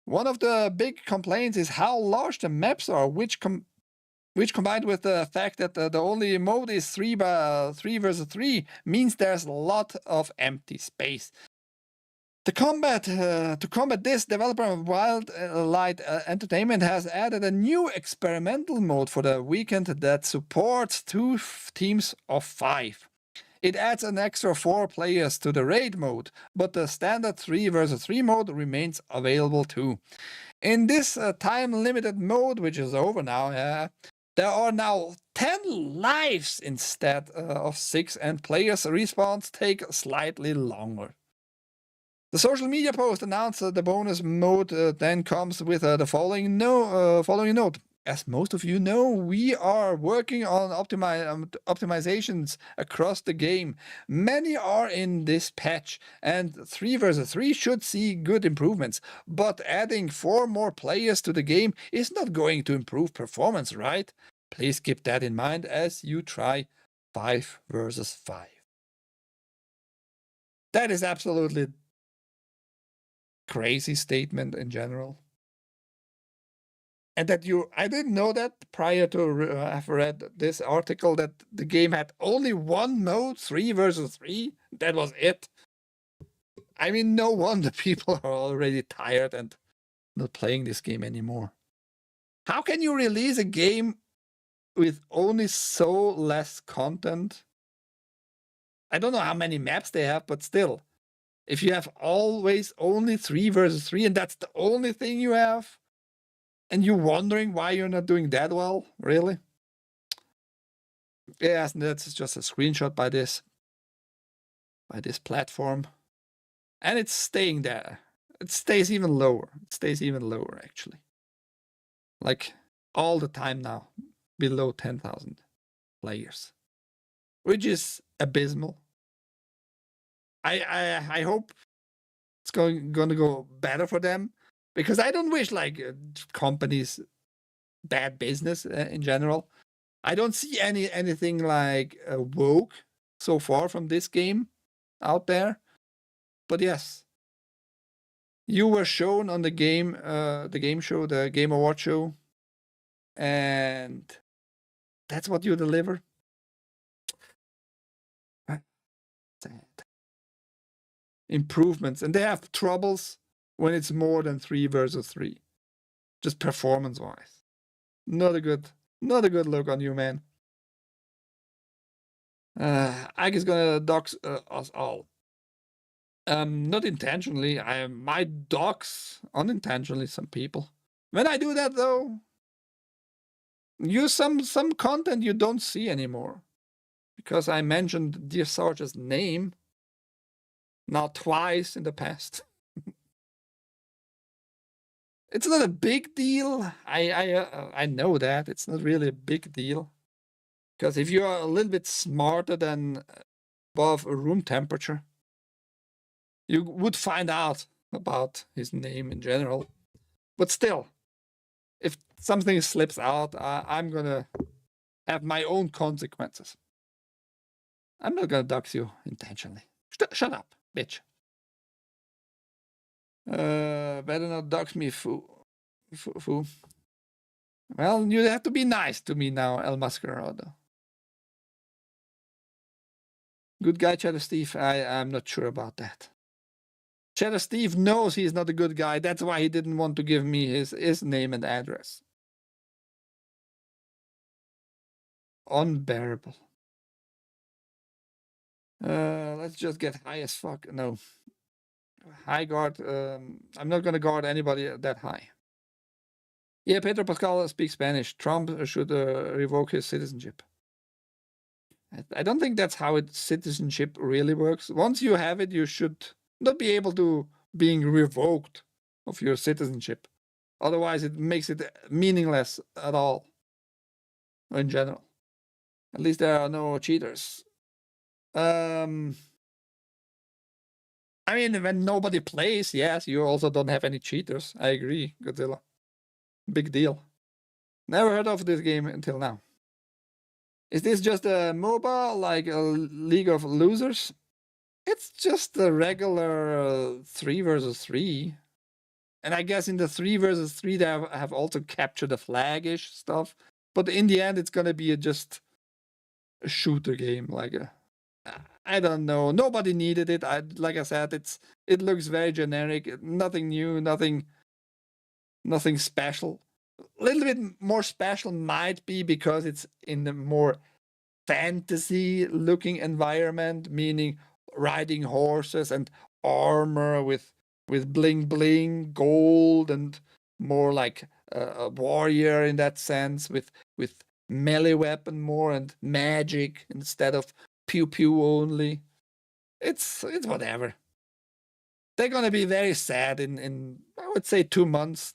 One of the big complaints is how large the maps are, which combined with the fact that the only mode is 3 versus 3 means there's a lot of empty space. To combat this, developer of Wildlight Entertainment has added a new experimental mode for the weekend that supports 2 teams of 5. It adds an extra 4 players to the raid mode, but the standard 3 versus 3 mode remains available too. In this time-limited mode, which is over now, there are now 10 lives instead of 6, and players' respawns take slightly longer. The social media post announced the bonus mode then comes with the following note. As most of you know, we are working on optimizations across the game. Many are in this patch, and 3 versus 3 should see good improvements. But adding 4 more players to the game is not going to improve performance, right? Please keep that in mind as you try 5 versus 5. That is absolutely crazy statement in general. And that I didn't know that prior to have read this article, that the game had only one mode, 3 versus 3. That was it. I mean, no wonder people are already tired and not playing this game anymore. How can you release a game with only so less content? I don't know how many maps they have, but still, if you have always only 3 versus 3 and that's the only thing you have, and you're wondering why you're not doing that well, really? Yes, that's just a screenshot by this platform. And it's staying there. It stays even lower. It stays even lower, actually. Like, all the time now, below 10,000 players. Which is abysmal. I hope it's going to go better for them, because I don't wish companies bad business in general. I don't see anything like woke so far from this game out there. But yes, you were shown on the game show, the Game Award show, and that's what you deliver. Sad. Improvements, and they have troubles when it's more than 3 versus 3, just performance-wise. Not a good look on you, man. I guess gonna dox us all. Not intentionally. I might dox unintentionally some people. When I do that, though, use some content you don't see anymore, because I mentioned Dear Sarge's name now twice in the past. It's not a big deal. I know that it's not really a big deal, because if you are a little bit smarter than above room temperature, you would find out about his name in general. But still, if something slips out, I'm gonna have my own consequences. I'm not gonna dox you intentionally. Shut up, bitch. Better not dox me, fool. Well, you have to be nice to me now, El Mascarado. Good guy, Cheddar Steve. I'm not sure about that. Cheddar Steve knows he's not a good guy. That's why he didn't want to give me his name and address. Unbearable. Let's just get high as fuck. No. High guard. I'm not gonna guard anybody that high. Yeah, Pedro Pascal speaks Spanish. Trump should revoke his citizenship. I don't think that's how citizenship really works. Once you have it, you should not be able to being revoked of your citizenship. Otherwise, it makes it meaningless at all, in general. At least there are no cheaters. I mean, when nobody plays, yes, you also don't have any cheaters. I agree, Godzilla. Big deal. Never heard of this game until now. Is this just a MOBA, like a League of Losers? It's just a regular 3 versus 3. And I guess in the 3 versus 3, they have also captured the flag-ish stuff. But in the end, it's going to be just a shooter game. Like I don't know. Nobody needed it. Like I said, it looks very generic. Nothing new, nothing special. A little bit more special might be because it's in a more fantasy-looking environment, meaning riding horses and armor with bling bling, gold, and more like a warrior in that sense, with melee weapon more and magic instead of pew pew only. It's whatever. They're gonna be very sad in I would say 2 months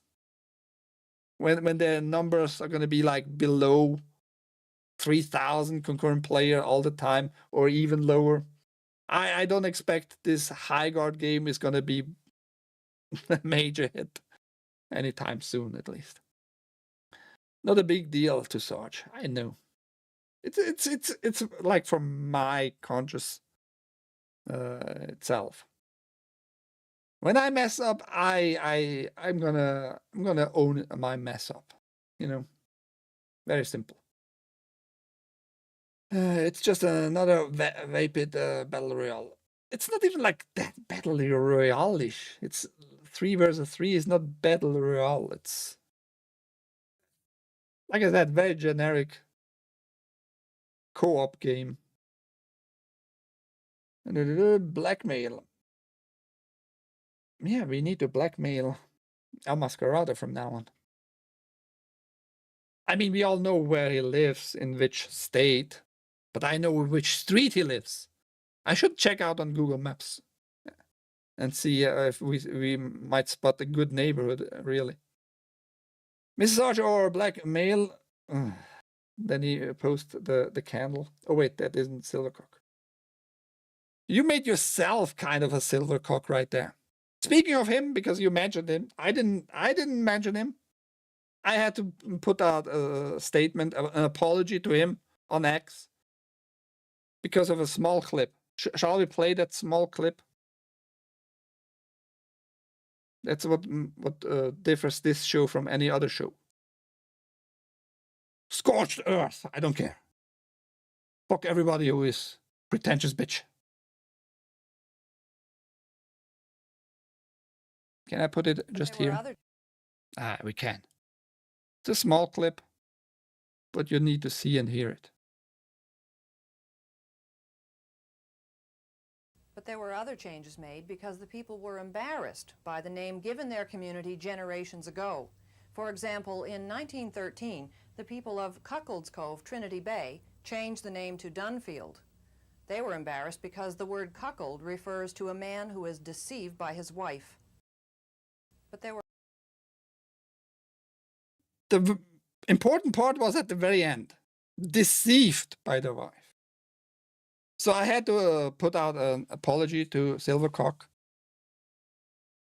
when their numbers are gonna be like below 3,000 concurrent player all the time, or even lower. I don't expect this high guard game is gonna be a major hit anytime soon, at least. Not a big deal to Sarge, I know. It's like from my conscious itself. When I mess up, I'm gonna own my mess up. You know, very simple. It's just another vapid battle royale. It's not even like that battle royale-ish. It's 3 versus 3 is not battle royale. It's, like I said, very generic co-op game. Blackmail. Yeah, we need to blackmail El Mascarada from now on. I mean, we all know where he lives, in which state, but I know which street he lives. I should check out on Google Maps and see if we might spot a good neighborhood, really. Mrs. Archer or blackmail. Then he posted the candle. Oh wait, that isn't Silvercock. You made yourself kind of a Silvercock right there. Speaking of him, because you mentioned him, I didn't mention him. I had to put out a statement, an apology to him on X because of a small clip. Shall we play that small clip? That's what differs this show from any other show. Scorched earth, I don't care. Fuck everybody who is pretentious bitch. Can I put it just here? We can. It's a small clip, but you need to see and hear it. But there were other changes made because the people were embarrassed by the name given their community generations ago. For example, in 1913, the people of Cuckold's Cove, Trinity Bay, changed the name to Dunfield. They were embarrassed because the word cuckold refers to a man who is deceived by his wife. But there were... The important part was at the very end. Deceived by the wife. So I had to put out an apology to Silvercock.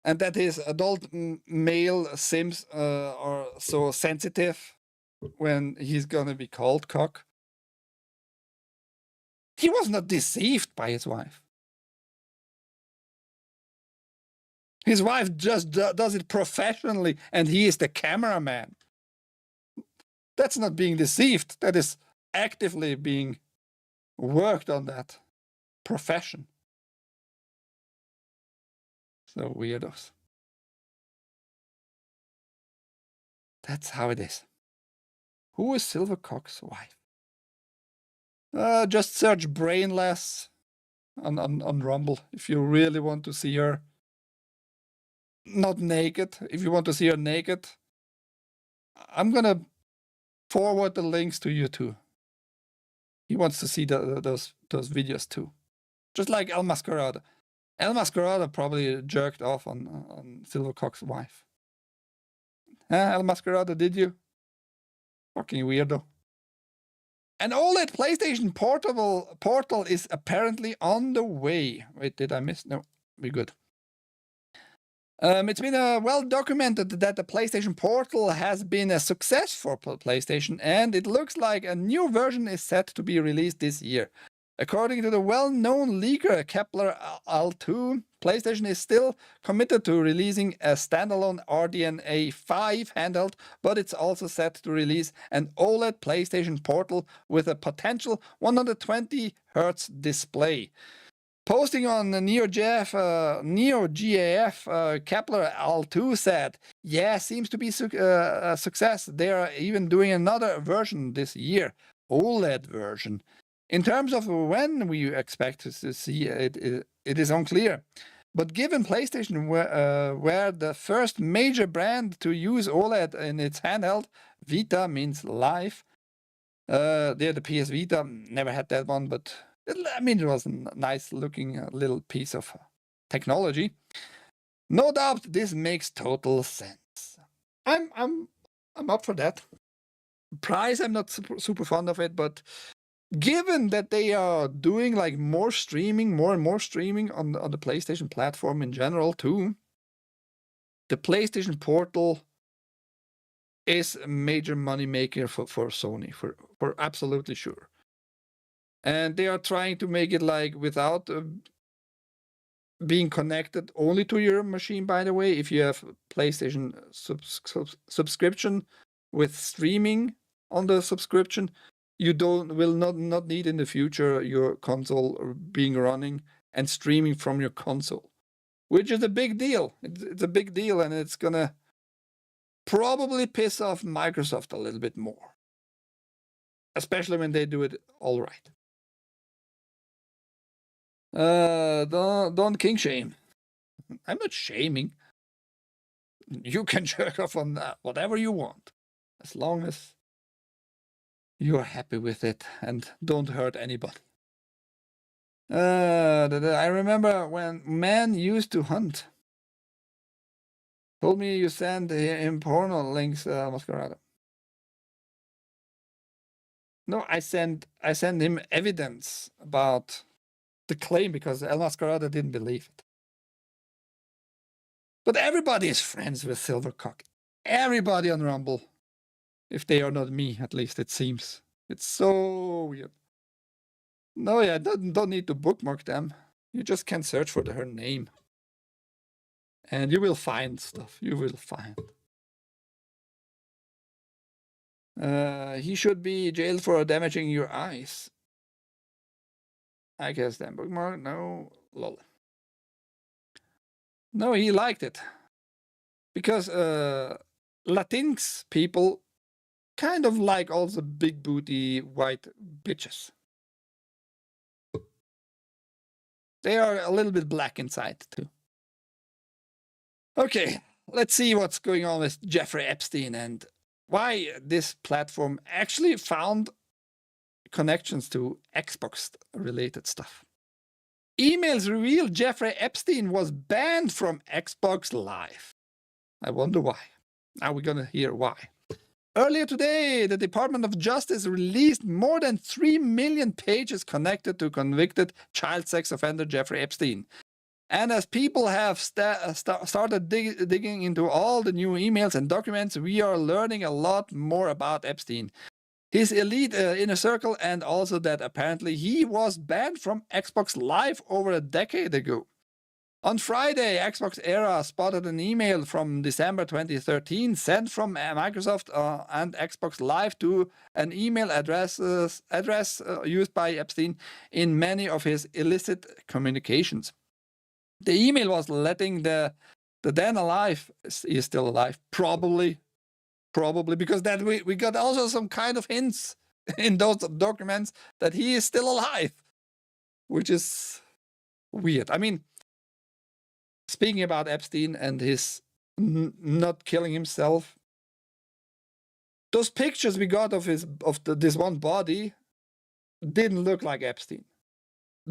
And that his adult male sims are so sensitive when he's gonna be called cock. He was not deceived by his wife. His wife just does it professionally, and he is the cameraman. That's not being deceived. That is actively being worked on that profession. So weirdos. That's how it is. Who is Silvercock's wife? Just search brainless on Rumble if you really want to see her. Not naked. If you want to see her naked, I'm gonna forward the links to you too. He wants to see those videos too. Just like El Mascarado. El Mascarado probably jerked off on Silvercock's wife. Huh, El Mascarado, did you? Fucking weirdo. An OLED PlayStation portal is apparently on the way. Wait, did I miss? No, we're good. It's been well documented that the PlayStation Portal has been a success for PlayStation, and it looks like a new version is set to be released this year. According to the well-known leaker Kepler Al2, PlayStation is still committed to releasing a standalone RDNA 5 handheld, but it's also set to release an OLED PlayStation Portal with a potential 120 Hz display. Posting on NeoGAF, Kepler Al2 said, yeah, seems to be a success. They are even doing another version this year, OLED version. In terms of when we expect to see it, it is unclear. But given PlayStation were the first major brand to use OLED in its handheld, Vita means live. The PS Vita, never had that one, but I mean, it was a nice looking little piece of technology. No doubt this makes total sense. I'm up for that. Price, I'm not super fond of it, but given that they are doing like more and more streaming on the PlayStation platform in general too, the PlayStation Portal is a major money maker for Sony, for absolutely sure. And they are trying to make it like without being connected only to your machine, by the way. If you have PlayStation subscription with streaming on the subscription, you will not need in the future your console being running and streaming from your console, which is a big deal. It's a big deal, and it's gonna probably piss off Microsoft a little bit more, especially when they do it all right. Don't king shame. I'm not shaming. You can jerk off on whatever you want, as long as you're happy with it and don't hurt anybody. I remember when man used to hunt. Told me you send him porno links, Mascarado. No, I send him evidence about the claim because El Mascarado didn't believe it. But everybody is friends with Silvercock. Everybody on Rumble. If they are not me, at least it seems. It's so weird. No, yeah, don't need to bookmark them. You just can search for her name. And you will find stuff. You will find. He should be jailed for damaging your eyes. I guess then bookmark. No, lol. No, he liked it. Because Latinx people kind of like all the big booty white bitches. They are a little bit black inside too. Okay, let's see what's going on with Jeffrey Epstein and why this platform actually found connections to Xbox related stuff. Emails reveal Jeffrey Epstein was banned from Xbox Live. I wonder why. Now we're gonna hear why. Earlier today, the Department of Justice released more than 3 million pages connected to convicted child sex offender Jeffrey Epstein. And as people have started digging into all the new emails and documents, we are learning a lot more about Epstein, his elite inner circle, and also that apparently he was banned from Xbox Live over a decade ago. On Friday, Xbox Era spotted an email from December 2013 sent from Microsoft and Xbox Live to an email address used by Epstein in many of his illicit communications. The email was letting the then alive, he is still alive, probably because that we got also some kind of hints in those documents that he is still alive, which is weird. I mean, speaking about Epstein and his not killing himself, those pictures we got of this one body didn't look like Epstein.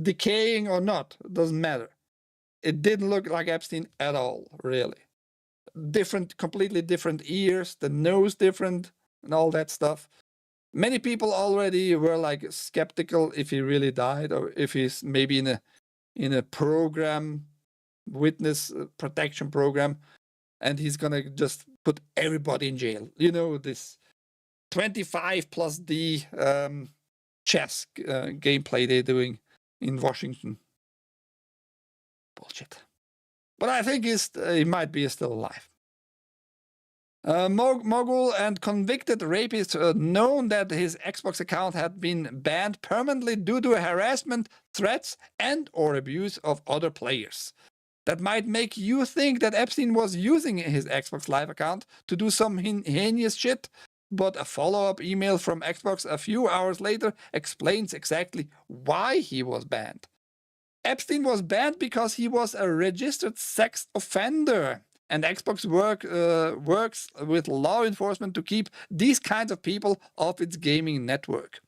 Decaying or not, doesn't matter. It didn't look like Epstein at all, really. Different, completely different ears, the nose different, and all that stuff. Many people already were like skeptical if he really died, or if he's maybe in a program, witness protection program, and he's gonna just put everybody in jail. You know, this 25 plus D chess gameplay they're doing in Washington. Bullshit. But I think he might be still alive. Mogul and convicted rapist known that his Xbox account had been banned permanently due to harassment, threats, and or abuse of other players. That might make you think that Epstein was using his Xbox Live account to do some heinous shit, but a follow-up email from Xbox a few hours later explains exactly why he was banned. Epstein was banned because he was a registered sex offender, and Xbox works with law enforcement to keep these kinds of people off its gaming network.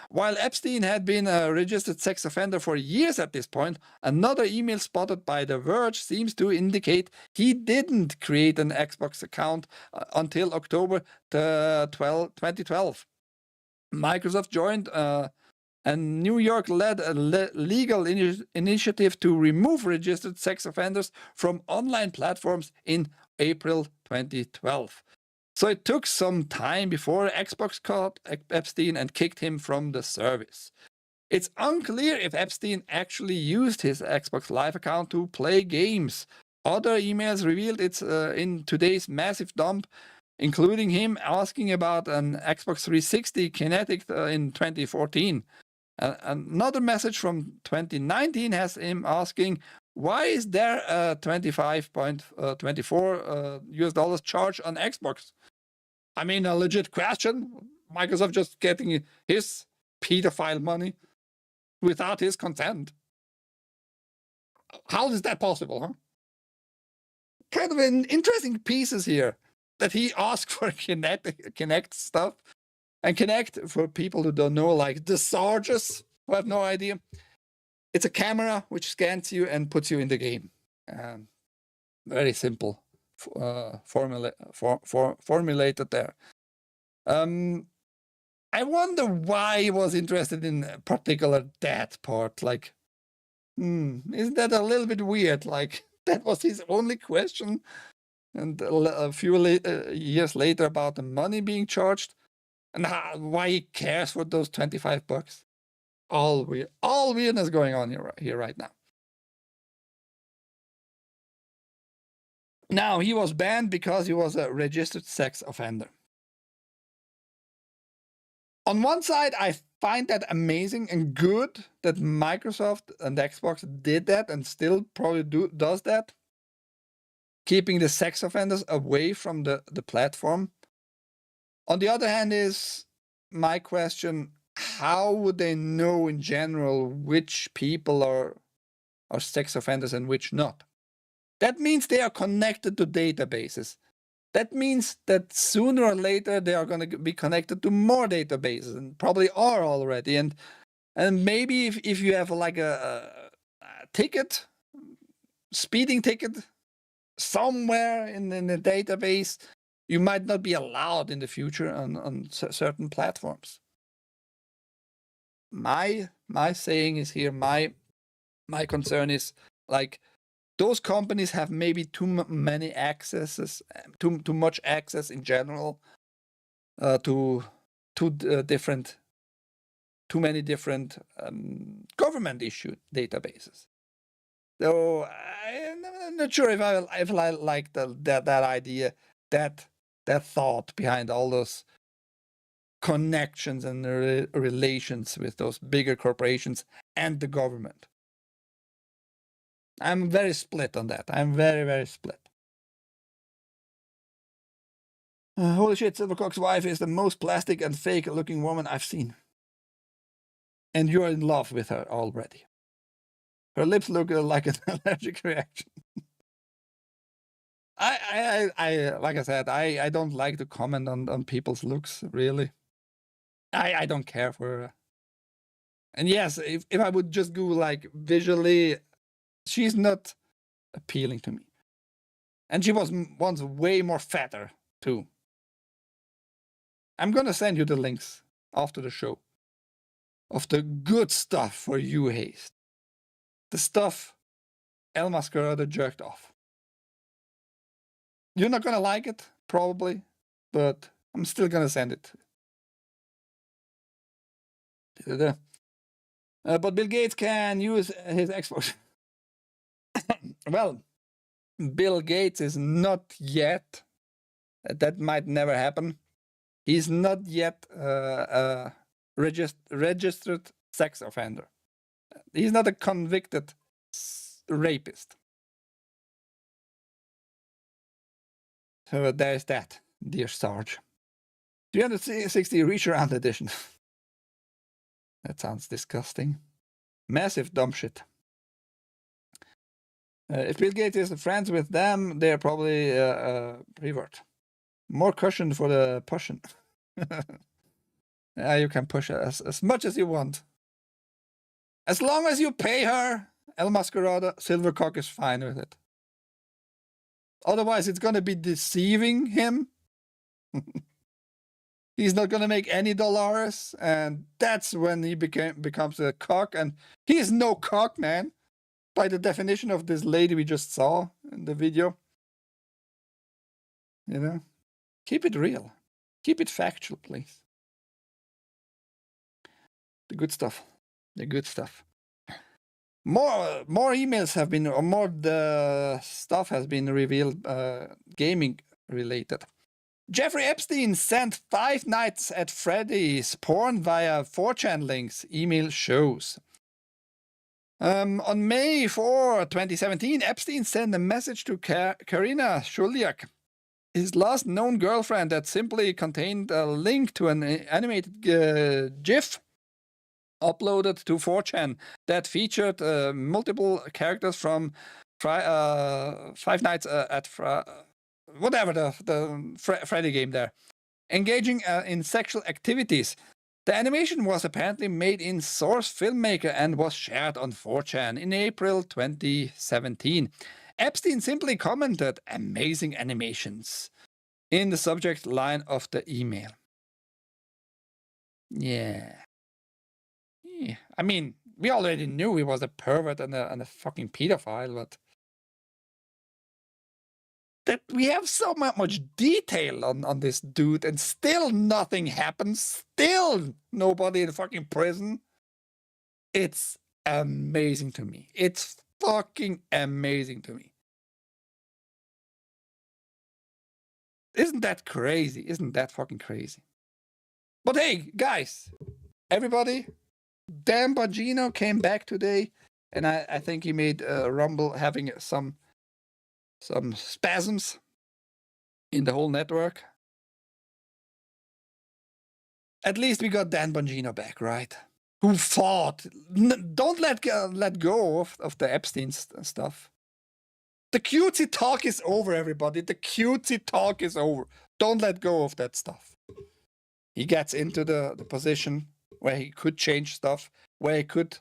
While Epstein had been a registered sex offender for years at this point, another email spotted by The Verge seems to indicate he didn't create an Xbox account until October 2012. Microsoft joined and New York led a legal initiative to remove registered sex offenders from online platforms in April 2012. So it took some time before Xbox caught Epstein and kicked him from the service. It's unclear if Epstein actually used his Xbox Live account to play games. Other emails revealed it's in today's massive dump, including him asking about an Xbox 360 Kinetic in 2014. Another message from 2019 has him asking, why is there a $25.24 US dollars charge on Xbox? I mean, a legit question. Microsoft just getting his pedophile money without his consent. How is that possible, huh? Kind of an interesting pieces here that he asked for Kinect stuff. And Kinect, for people who don't know, like the Sarges, who have no idea, it's a camera which scans you and puts you in the game. Very simple formulated there. I wonder why he was interested in particular that part. Like, isn't that a little bit weird? Like, that was his only question. And a few years later about the money being charged. And why he cares for those $25. All weirdness going on here right now. Now, he was banned because he was a registered sex offender. On one side, I find that amazing and good that Microsoft and Xbox did that and still probably does that, keeping the sex offenders away from the platform. On the other hand is my question, how would they know in general which people are sex offenders and which not? That means they are connected to databases. That means that sooner or later they are going to be connected to more databases, and probably are already. And maybe if you have like a ticket, speeding ticket somewhere in the database, you might not be allowed in the future on certain platforms. My saying is here, my concern is like those companies have maybe too many accesses, too much access in general to too many different government issued databases. So I'm not sure if I like that idea, that thought behind all those connections and relations with those bigger corporations and the government. I'm very split on that. I'm very, very split. Holy shit, Silvercock's wife is the most plastic and fake looking woman I've seen. And you're in love with her already. Her lips look like an allergic reaction. I like I said, I don't like to comment on people's looks, really. I don't care for And yes, if I would just go like visually, she's not appealing to me. And she was once way more fatter too. I'm gonna send you the links after the show of the good stuff for you, Haste. The stuff El Mascarada jerked off. You're not gonna like it, probably, but I'm still gonna send it. But Bill Gates can use his Xbox. Well, Bill Gates is not yet. That might never happen. He's not yet a registered sex offender. He's not a convicted rapist. So there's that, dear Sarge. 360 reach around edition. That sounds disgusting. Massive dumb shit. If Bill Gates is friends with them, they're probably revert. More cushion for the pushing. You can push as much as you want. As long as you pay her, El Mascarada, Silvercock is fine with it. Otherwise, it's going to be deceiving him. He's not going to make any dollars, and that's when he becomes a cock, and he's no cock, man. By the definition of this lady we just saw in the video. You know? Keep it real. Keep it factual, please. The good stuff. The good stuff. More emails have been, or more the stuff has been revealed, gaming related. Jeffrey Epstein sent 5 Nights at Freddy's porn via 4chan links, email shows. On May 4, 2017, Epstein sent a message to Karina Shuliak, his last known girlfriend, that simply contained a link to an animated GIF uploaded to 4chan that featured multiple characters from Five Nights at whatever the Freddy game there, engaging in sexual activities. The animation was apparently made in Source Filmmaker and was shared on 4chan in April 2017. Epstein simply commented, "Amazing animations," in the subject line of the email. Yeah. I mean, we already knew he was a pervert and a fucking pedophile, but that we have so much detail on this dude, and still nothing happens. Still nobody in fucking prison. It's amazing to me. It's fucking amazing to me. Isn't that crazy? Isn't that fucking crazy? But hey, guys, everybody, Dan Bongino came back today, and I think he made Rumble having some spasms in the whole network. At least we got Dan Bongino back, right? Who fought? Don't let go of the Epstein stuff. The cutesy talk is over, everybody. The cutesy talk is over. Don't let go of that stuff. He gets into the position where he could change stuff, where he could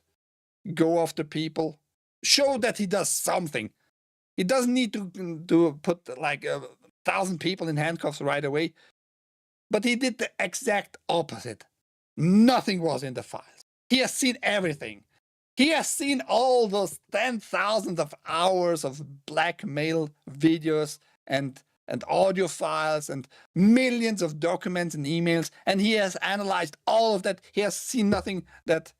go after people, show that he does something. He doesn't need to put like 1,000 people in handcuffs right away. But he did the exact opposite. Nothing was in the files. He has seen everything. He has seen all those 10,000 of hours of blackmail videos and audio files and millions of documents and emails, and he has analyzed all of that. He has seen nothing that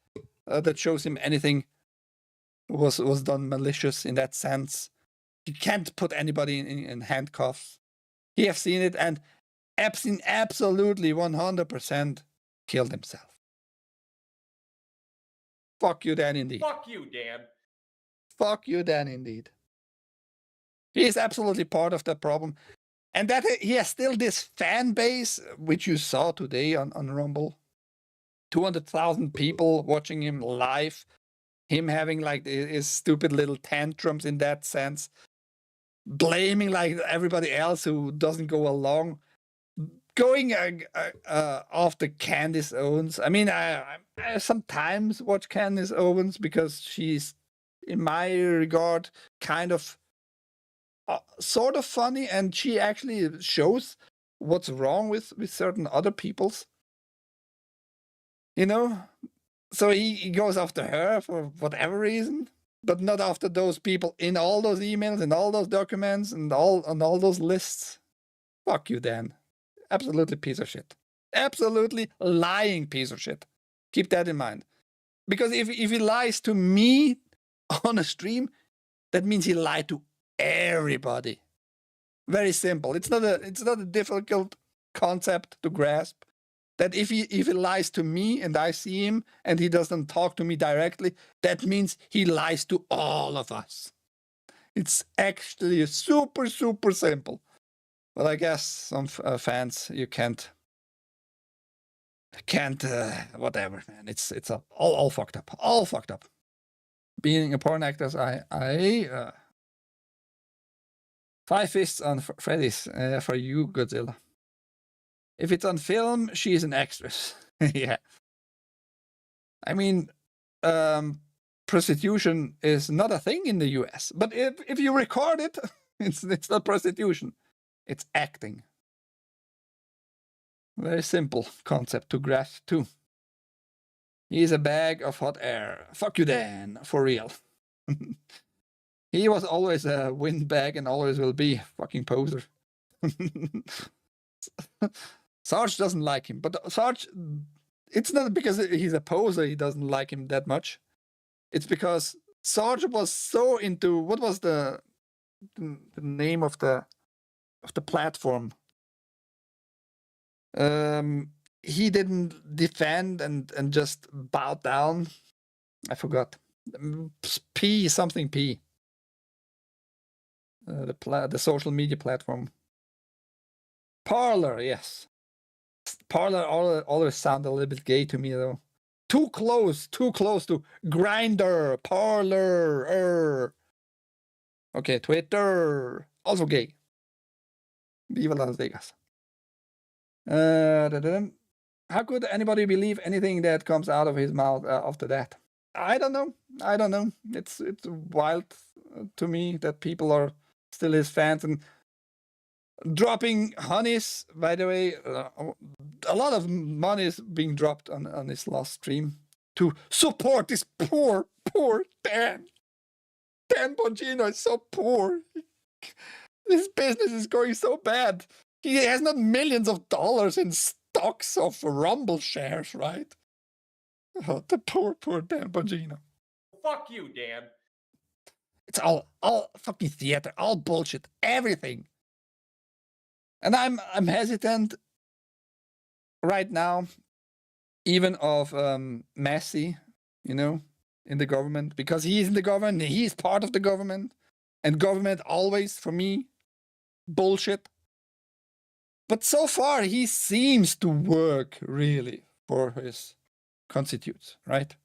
shows him anything was done malicious in that sense. He can't put anybody in handcuffs. He has seen it, and Epstein absolutely 100% killed himself. Fuck you, Dan, indeed. Fuck you, Dan. Fuck you, Dan, indeed. He is absolutely part of the problem. And that he has still this fan base, which you saw today on Rumble. 200,000 people watching him live. Him having like his stupid little tantrums in that sense. Blaming like everybody else who doesn't go along. going off the Candice Owens. I mean, I sometimes watch Candice Owens because she's, in my regard, kind of sort of funny, and she actually shows what's wrong with certain other people's, you know. So he goes after her for whatever reason, but not after those people in all those emails and all those documents and all those lists. Fuck you, Dan. Absolutely piece of shit. Absolutely lying piece of shit. Keep that in mind. Because if he lies to me on a stream, that means he lied to everybody. Very simple. It's not a difficult concept to grasp. That if he lies to me and I see him and he doesn't talk to me directly, that means he lies to all of us. It's actually super, super simple. But I guess some fans, you can't whatever, man. It's all fucked up. All fucked up. Being a porn actor, I 5 fists on Freddy's for you, Godzilla. If it's on film, she's an actress. Yeah. I mean, prostitution is not a thing in the US. But if you record it, it's not prostitution. It's acting. Very simple concept to grasp too. He's a bag of hot air. Fuck you, Dan. For real. He was always a windbag and always will be. Fucking poser. Sarge doesn't like him, but Sarge, it's not because he's a poser he doesn't like him that much. It's because Sarge was so into, what was the name of the platform? He didn't defend and just bow down. I forgot. P. The social media platform. Parlor, yes. Parlor always sound a little bit gay to me though. Too close to Grindr, Parlor. Okay, Twitter, also gay. Viva Las Vegas. How could anybody believe anything that comes out of his mouth after that? I don't know. It's wild to me that people are still his fans and dropping honeys. By the way, a lot of money is being dropped on his last stream to support this poor Dan. Dan Bongino is so poor. This business is going so bad. He has not millions of dollars in stocks of Rumble shares, right? Oh, the poor Dan Bongino. Fuck you, Dan. It's all fucking theater, all bullshit, everything. And I'm hesitant right now, even of Messi, in the government, because he's in the government, he's part of the government, and government always, for me, bullshit. But so far, he seems to work really for his constituents, right?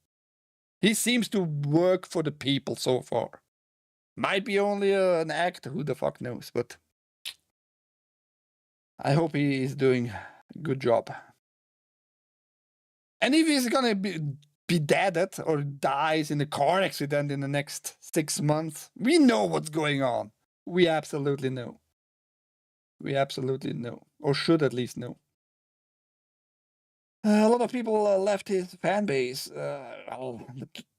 He seems to work for the people so far. Might be only an act, who the fuck knows, but I hope he is doing a good job. And if he's gonna be dead or dies in a car accident in the next 6 months, we know what's going on. We absolutely know. Or should at least know. A lot of people left his fan base.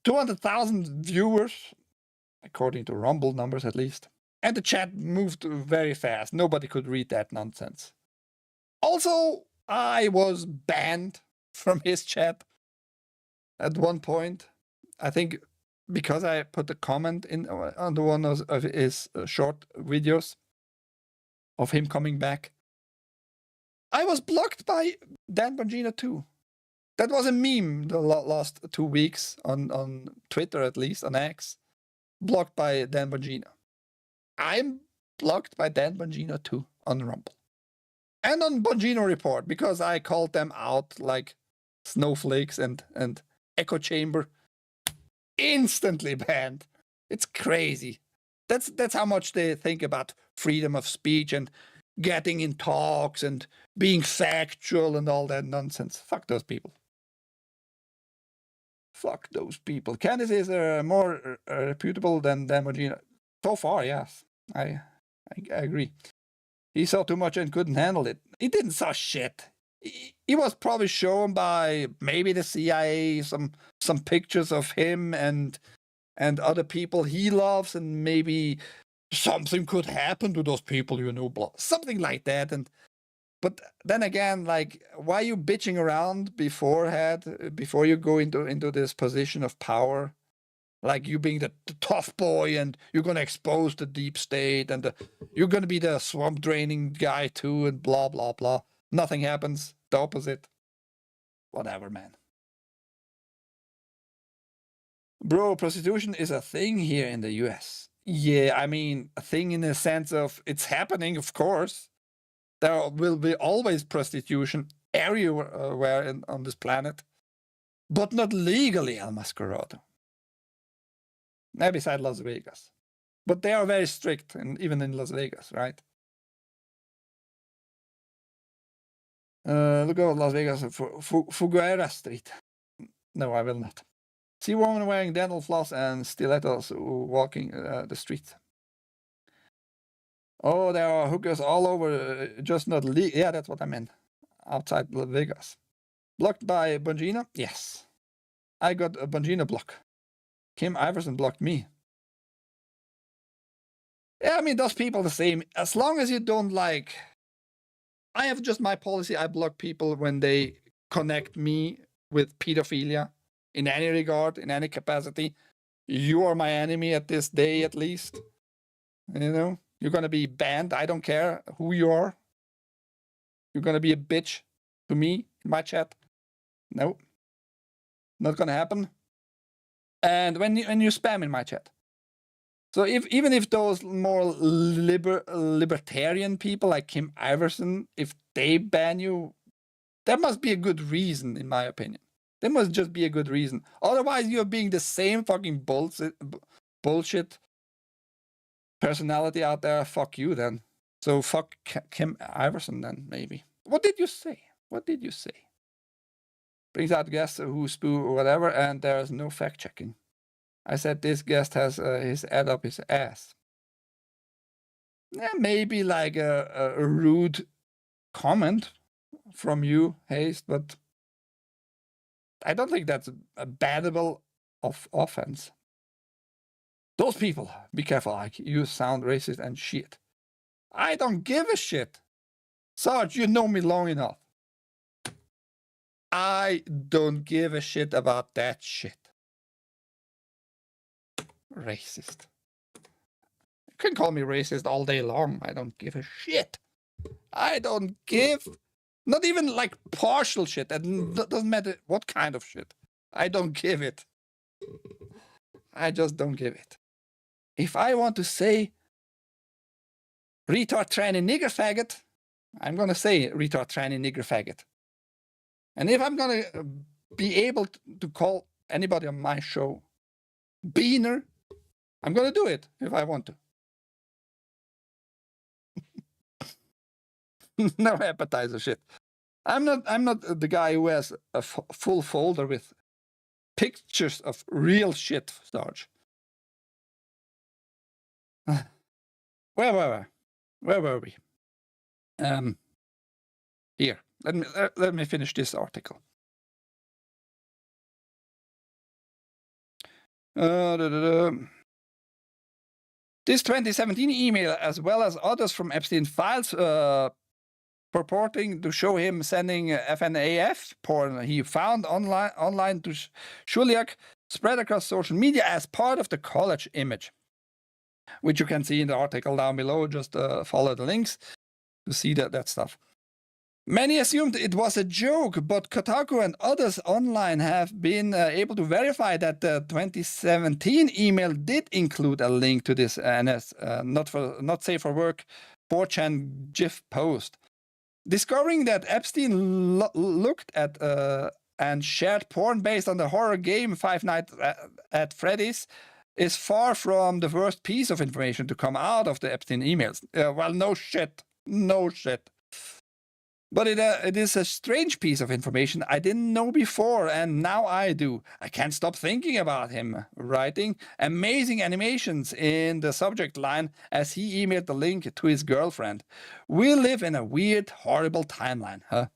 200,000 viewers, according to Rumble numbers at least. And the chat moved very fast. Nobody could read that nonsense. Also, I was banned from his chat at one point. I think because I put a comment in on the one of his short videos of him coming back. I was blocked by Dan Bongino too. That was a meme the last 2 weeks on Twitter, at least on X. Blocked by Dan Bongino. I'm blocked by Dan Bongino too on Rumble. And on Bongino Report, because I called them out like snowflakes and echo chamber. Instantly banned. It's crazy. That's how much they think about freedom of speech and getting in talks and being factual and all that nonsense. Fuck those people. Fuck those people. Candice is more reputable than Bongino. So far, yes. I agree. He saw too much and couldn't handle it. He didn't saw shit. He was probably shown by maybe the CIA some pictures of him and other people he loves, and maybe something could happen to those people, you know, something like that. But then again, like, why are you bitching around before you go into this position of power? Like, you being the tough boy, and you're going to expose the deep state, and you're going to be the swamp draining guy too, and blah, blah, blah. Nothing happens. The opposite. Whatever, man. Bro, prostitution is a thing here in the US. Yeah, I mean, a thing in the sense of it's happening, of course. There will be always prostitution everywhere on this planet, but not legally, El Mascarado. Beside Las Vegas. But they are very strict, and even in Las Vegas, right? Look at Las Vegas, Figueira Street. No, I will not. See woman wearing dental floss and stilettos walking the street. Oh, there are hookers all over, just not legal. Yeah, that's what I meant. Outside Las Vegas. Blocked by Bongino? Yes. I got a Bongino block. Kim Iverson blocked me. Yeah, I mean, those people the same. As long as you don't like... I have just my policy. I block people when they connect me with pedophilia in any regard, in any capacity. You are my enemy at this day, at least. You know, you're going to be banned. I don't care who you are. You're going to be a bitch to me in my chat. No, not going to happen. And when you spam in my chat. So even if those more libertarian people like Kim Iverson, if they ban you, there must be a good reason, in my opinion. There must just be a good reason. Otherwise, you're being the same fucking bullshit personality out there. Fuck you then. So fuck Kim Iverson then, maybe. What did you say? What did you say? Brings out guests who spew or whatever, and there's no fact checking. I said this guest has his head up his ass. Yeah, maybe like a rude comment from you, Haste, but I don't think that's a bannable offense. Those people, be careful, like, you sound racist and shit. I don't give a shit. Sarge, you know me long enough. I don't give a shit about that shit. Racist. You can call me racist all day long. I don't give a shit. I don't give, not even like partial shit. That doesn't matter what kind of shit. I don't give it. I just don't give it. If I want to say retard tranny nigger faggot, I'm going to say retard tranny nigger faggot. And if I'm going to be able to call anybody on my show beaner, I'm going to do it if I want to. No appetizer shit. I'm not the guy who has a full folder with pictures of real shit, Sarge. Where were we? Here. Let me finish this article. This 2017 email, as well as others from Epstein files, purporting to show him sending FNAF porn he found online to Shuliak, spread across social media as part of the college image, which you can see in the article down below. Just follow the links to see that stuff. Many assumed it was a joke, but Kotaku and others online have been able to verify that the 2017 email did include a link to this NS not safe for work 4chan GIF post. Discovering that Epstein looked at and shared porn based on the horror game Five Nights at Freddy's is far from the worst piece of information to come out of the Epstein emails. Well, no shit. No shit. But it is a strange piece of information I didn't know before, and now I do. I can't stop thinking about him, writing amazing animations in the subject line as he emailed the link to his girlfriend. We live in a weird, horrible timeline, huh?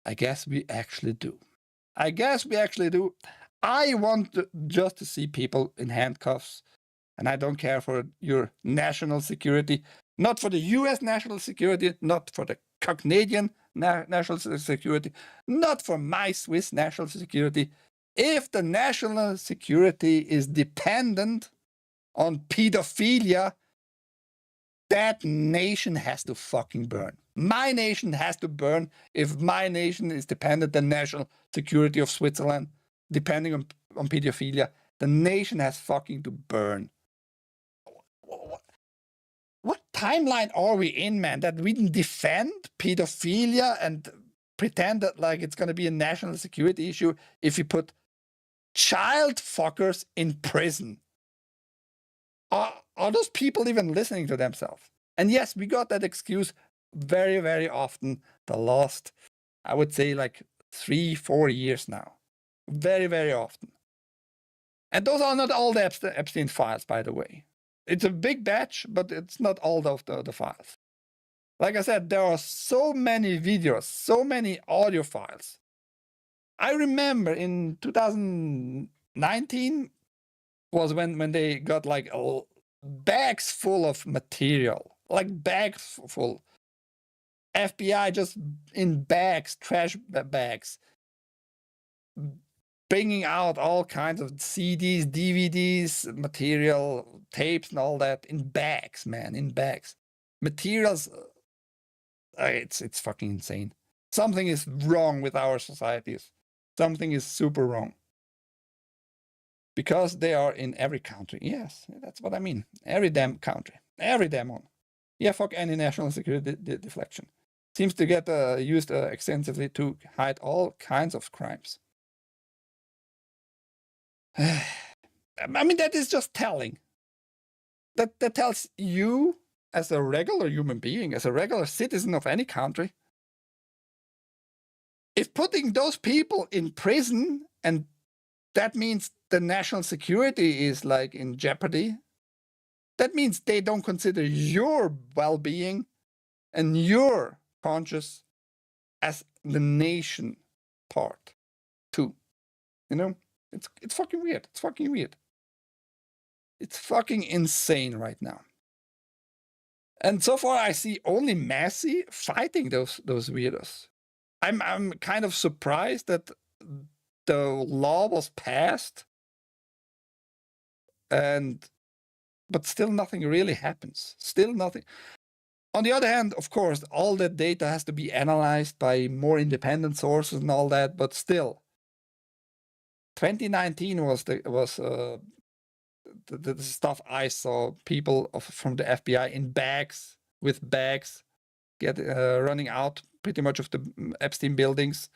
I guess we actually do. I guess we actually do. I want just to see people in handcuffs, and I don't care for your national security, not for the US national security, not for the Canadian national security, not for my Swiss national security. If the national security is dependent on pedophilia, that nation has to fucking burn. My nation has to burn if my nation is dependent on national security of Switzerland, depending on pedophilia. The nation has fucking to burn. What timeline are we in, man, that we defend pedophilia and pretend that like it's going to be a national security issue if you put child fuckers in prison? Are those people even listening to themselves? And yes, we got that excuse very, very often the last, I would say, like 3-4 years now. Very, very often. And those are not all the Epstein files, by the way. It's a big batch, but it's not all of the files. Like I said, there are so many videos, so many audio files. I remember in 2019 was when they got like bags full of material, like bags full. FBI just in bags, trash bags, bringing out all kinds of CDs, DVDs, material, tapes, and all that in bags, man, in bags. Materials, it's fucking insane. Something is wrong with our societies. Something is super wrong. Because they are in every country. Yes, that's what I mean. Every damn country. Every damn one. Yeah, fuck any national security deflection. Seems to get used extensively to hide all kinds of crimes. I mean, that is just telling. That tells you, as a regular human being, as a regular citizen of any country, if putting those people in prison and that means the national security is like in jeopardy, that means they don't consider your well-being and your conscience as the nation part too. You know, it's fucking weird. It's fucking weird. It's fucking insane right now. And so far, I see only Massey fighting those weirdos. I'm kind of surprised that the law was passed, but still nothing really happens. Still nothing. On the other hand, of course, all that data has to be analyzed by more independent sources and all that. But still, 2019 was the stuff I saw. People from the FBI in bags with bags, running out pretty much of the Epstein buildings.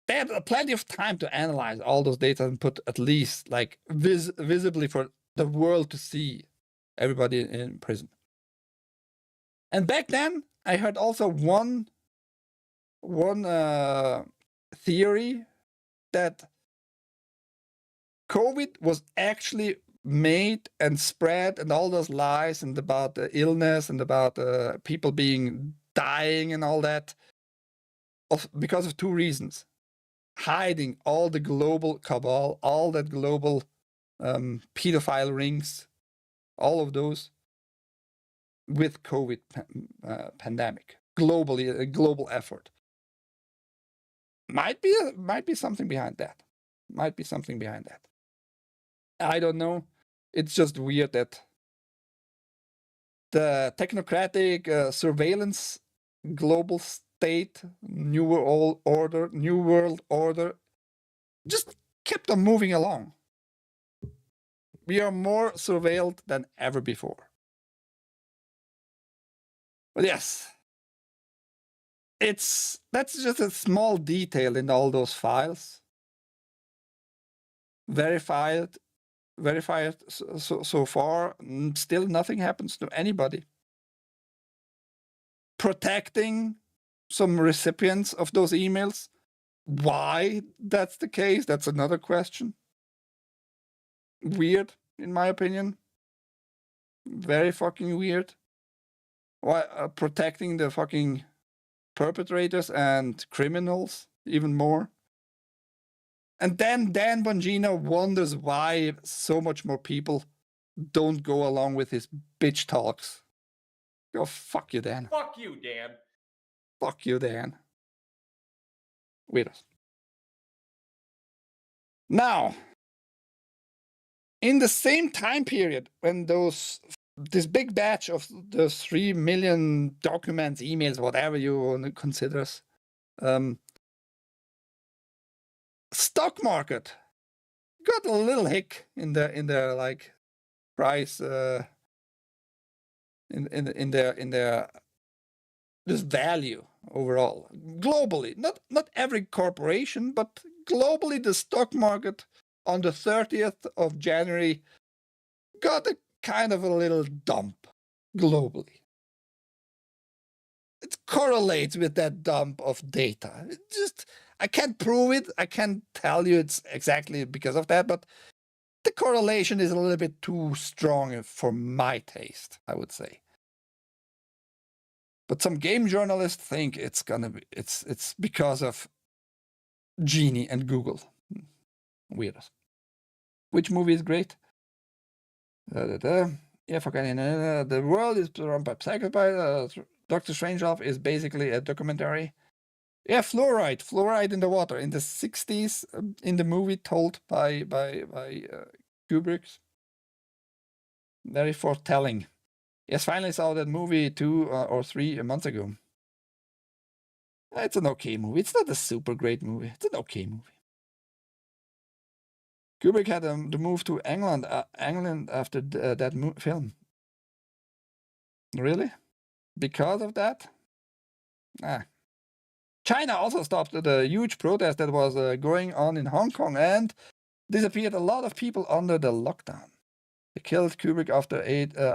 They had plenty of time to analyze all those data and put at least like visibly for the world to see everybody in prison. And back then, I heard also one theory that COVID was actually made and spread, and all those lies and about the illness and about people dying and all that, because of two reasons: hiding all the global cabal, all that global pedophile rings, all of those, with COVID pandemic, globally, a global effort. Might be something behind that. Might be something behind that. I don't know. It's just weird that the technocratic surveillance global state, New World Order, just kept on moving along. We are more surveilled than ever before. But yes, that's just a small detail in all those files. Verified so far. Still nothing happens to anybody. protecting some recipients of those emails. Why that's the case, that's another question. Weird, in my opinion. Very fucking weird. Why protecting the fucking perpetrators and criminals even more? And then Dan Bongino wonders why so much more people don't go along with his bitch talks. Go fuck you, Dan. Fuck you, Dan. Fuck you, Dan. Weirdos. Now, in the same time period when this big batch of the 3 million documents, emails, whatever you want to consider, stock market got a little hick in their like price in their this value overall globally. Not every corporation, but globally, the stock market on the 30th of January got a kind of a little dump globally. It correlates with that dump of data. It just, I can't prove it. I can't tell you it's exactly because of that, but the correlation is a little bit too strong for my taste, I would say. But some game journalists think it's because of Genie and Google. Weirdos. Which movie is great? Yeah, forgetting. The world is run by psychopaths. Dr. Strangelove is basically a documentary. Yeah, fluoride in the water in the 60s in the movie told by Kubrick. Very foretelling. Yes, finally saw that movie 2 or 3 months ago. It's an okay movie. It's not a super great movie. It's an okay movie. Kubrick had to move to England after that film. Really? Because of that? China also stopped the huge protest that was going on in Hong Kong and disappeared a lot of people under the lockdown. They killed Kubrick after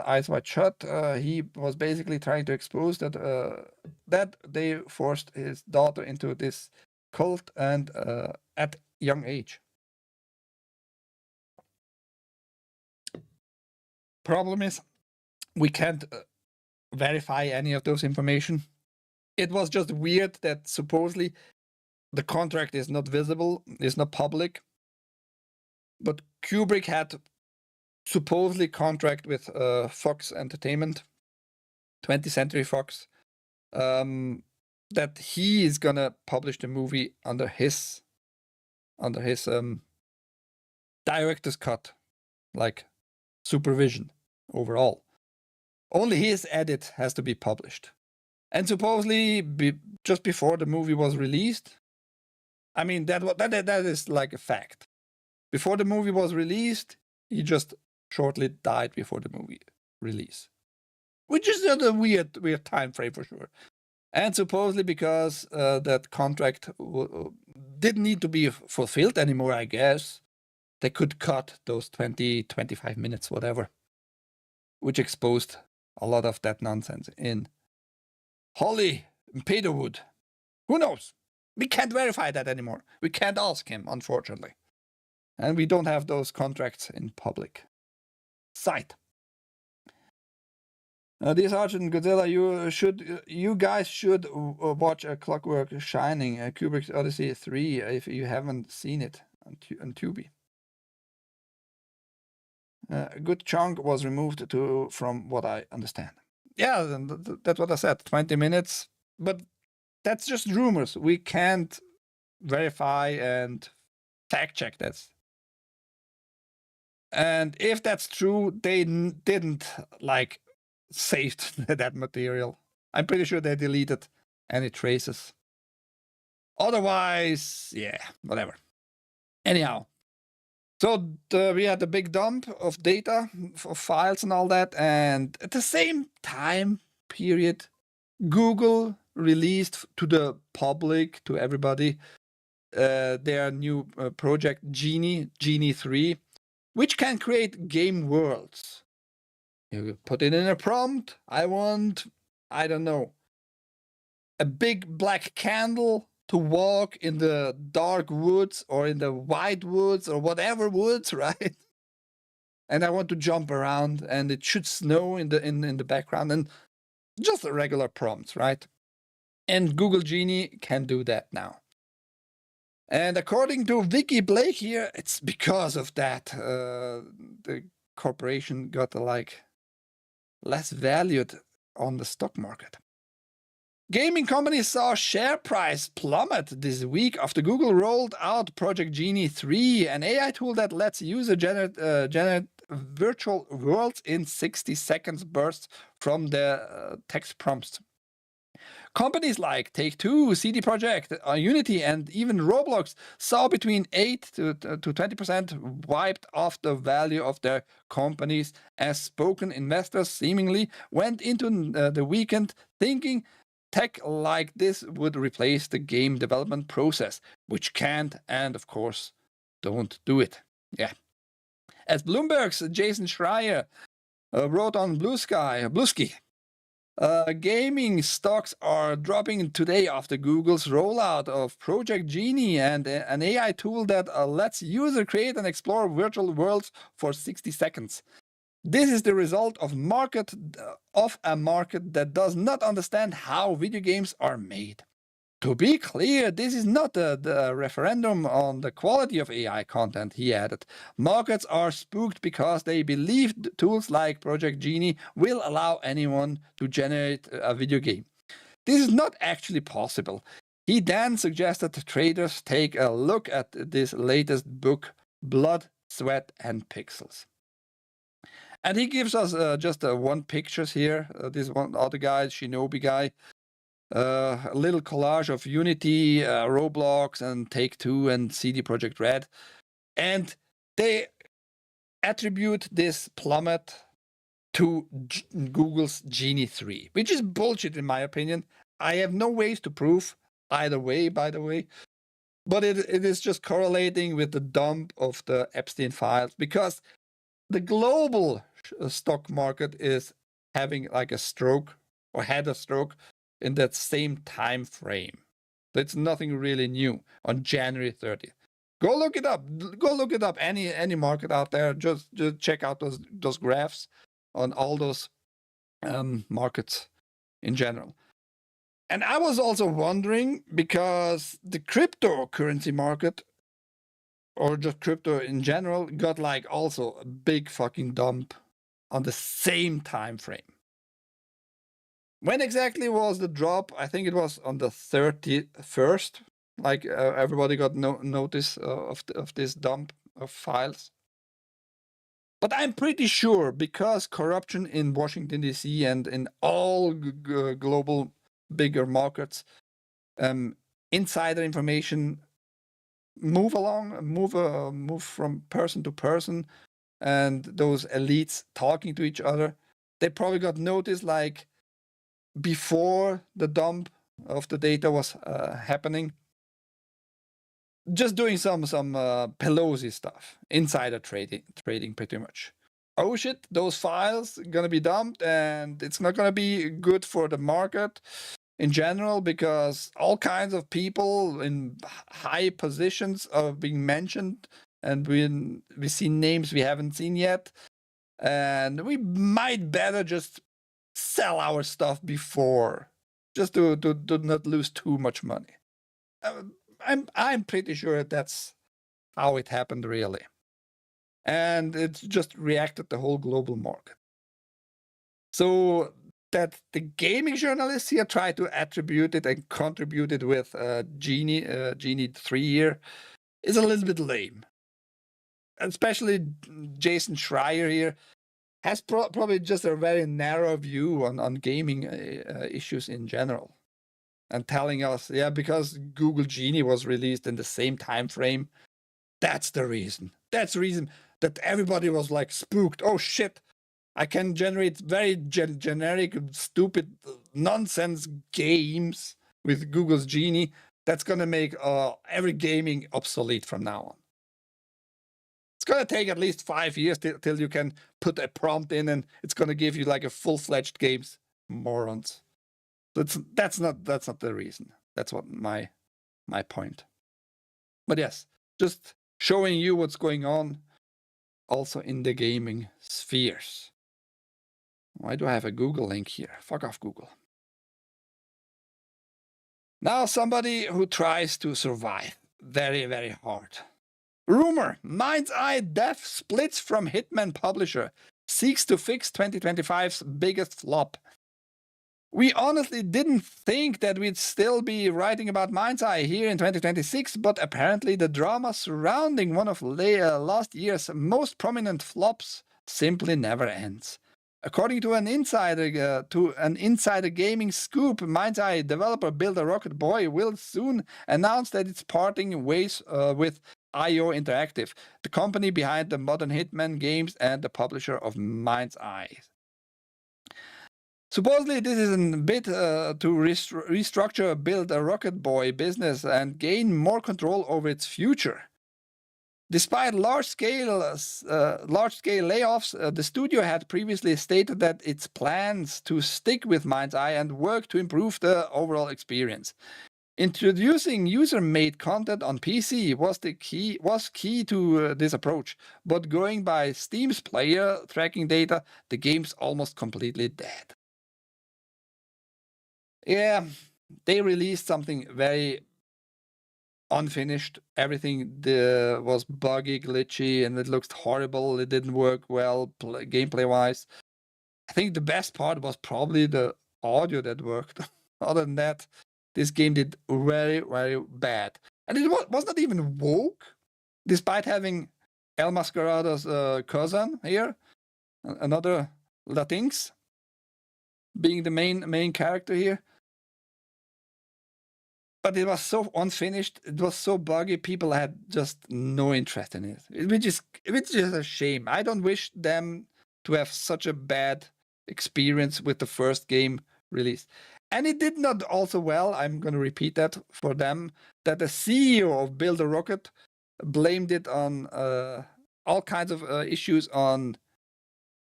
Eyes Wide Shut. He was basically trying to expose that they forced his daughter into this cult and at young age. Problem is, we can't verify any of those information. It was just weird that supposedly the contract is not visible, is not public, but Kubrick had supposedly contract with Fox Entertainment, 20th Century Fox, that he is gonna publish the movie under his director's cut, like supervision overall. Only his edit has to be published. And supposedly, just before the movie was released, I mean, that is like a fact. Before the movie was released, he just shortly died before the movie release, which is not a weird time frame for sure. And supposedly because that contract didn't need to be fulfilled anymore, I guess, they could cut those 20, 25 minutes, whatever, which exposed a lot of that nonsense in Holly Peterwood. Who knows? We can't verify that anymore. We can't ask him, unfortunately. And we don't have those contracts in public sight. Dear Sergeant Godzilla, you guys should watch A Clockwork Shining, Kubrick's Odyssey 3, if you haven't seen it on Tubi. A good chunk was removed from what I understand. Yeah, that's what I said, 20 minutes. But that's just rumors. We can't verify and fact check that. And if that's true, they didn't like saved that material. I'm pretty sure they deleted any traces. Otherwise, yeah, whatever. Anyhow, so we had a big dump of data, of files and all that, and at the same time period, Google released to the public, to everybody, their new project Genie 3, which can create game worlds. You put it in a prompt. I don't know, a big black candle to walk in the dark woods or in the white woods or whatever woods, right? And I want to jump around, and it should snow in the background, and just a regular prompts, right? And Google Genie can do that now. And according to Vicky Blake here, it's because of that the corporation got less valued on the stock market. Gaming companies saw share price plummet this week after Google rolled out Project Genie 3, an AI tool that lets users generate virtual worlds in 60 seconds bursts from the text prompts. Companies like Take-Two, CD Projekt, Unity, and even Roblox saw between 8 to 20% wiped off the value of their companies, as spoken investors seemingly went into the weekend thinking tech like this would replace the game development process, which can't and, of course, don't do it. Yeah. As Bloomberg's Jason Schreier wrote on Bluesky, gaming stocks are dropping today after Google's rollout of Project Genie and an AI tool that lets users create and explore virtual worlds for 60 seconds. This is the result of a market that does not understand how video games are made. To be clear, this is not the referendum on the quality of AI content, he added. Markets are spooked because they believe tools like Project Genie will allow anyone to generate a video game. This is not actually possible. He then suggested traders take a look at this latest book, Blood, Sweat, and Pixels. And he gives us just one pictures here. This one other guy, Shinobi guy. A little collage of Unity, Roblox, and Take-Two and CD Projekt Red. And they attribute this plummet to Google's Genie 3, which is bullshit in my opinion. I have no ways to prove either way, by the way. But it is just correlating with the dump of the Epstein files, because the global stock market is having like a stroke, or had a stroke, in that same time frame. That's nothing really new on January 30th. Go look it up. Go look it up. Any market out there, just check out those graphs on all those markets in general. And I was also wondering, because the cryptocurrency market, or just crypto in general, got like also a big fucking dump on the same time frame. When exactly was the drop? I think it was on the 31st. Like everybody got notice of this dump of files. But I'm pretty sure, because corruption in Washington D.C. and in all global bigger markets, insider information move from person to person, and those elites talking to each other, they probably got notice like before the dump of the data was happening, just doing some Pelosi stuff, insider trading pretty much. Oh shit, those files gonna be dumped, and it's not gonna be good for the market in general, because all kinds of people in high positions are being mentioned, and we see names we haven't seen yet, and we might better just sell our stuff before, just to not lose too much money. I'm pretty sure that's how it happened really, and it's just reacted the whole global market. So that the gaming journalists here try to attribute it and contribute it with Genie 3 here is a little bit lame. Especially Jason Schreier here has probably just a very narrow view on gaming issues in general, and telling us, yeah, because Google Genie was released in the same time frame, that's the reason. That's the reason that everybody was like spooked. Oh shit, I can generate very generic, stupid, nonsense games with Google's Genie. That's gonna make every gaming obsolete from now on. It's gonna take at least 5 years till you can put a prompt in, and it's gonna give you like a full-fledged games. Morons. That's not the reason. That's what my point. But yes, just showing you what's going on also in the gaming spheres. Why do I have a Google link here? Fuck off, Google. Now somebody who tries to survive very, very hard. Rumor, Mind's Eye Dev splits from Hitman publisher, seeks to fix 2025's biggest flop. We honestly didn't think that we'd still be writing about Mind's Eye here in 2026, but apparently the drama surrounding one of last year's most prominent flops simply never ends. According to an insider gaming scoop, Mind's Eye developer Builder Rocket Boy will soon announce that it's parting ways with IO Interactive, the company behind the modern Hitman games and the publisher of Mind's Eye. Supposedly, this is a bit to restructure Builder Rocket Boy business and gain more control over its future. Despite large-scale layoffs, the studio had previously stated that its plans to stick with Mind's Eye and work to improve the overall experience. Introducing user-made content on PC was key to this approach, but going by Steam's player tracking data, the game's almost completely dead. Yeah, they released something very unfinished. Everything was buggy, glitchy, and it looked horrible. It didn't work well gameplay-wise. I think the best part was probably the audio that worked. Other than that, this game did very, very bad. And it was not even woke, despite having El Mascarado's cousin here, another Latinx, being the main character here. But it was so unfinished, it was so buggy, people had just no interest in it. Which is a shame. I don't wish them to have such a bad experience with the first game release. And it did not also well, I'm going to repeat that for them, that the CEO of Builder Rocket blamed it on all kinds of issues on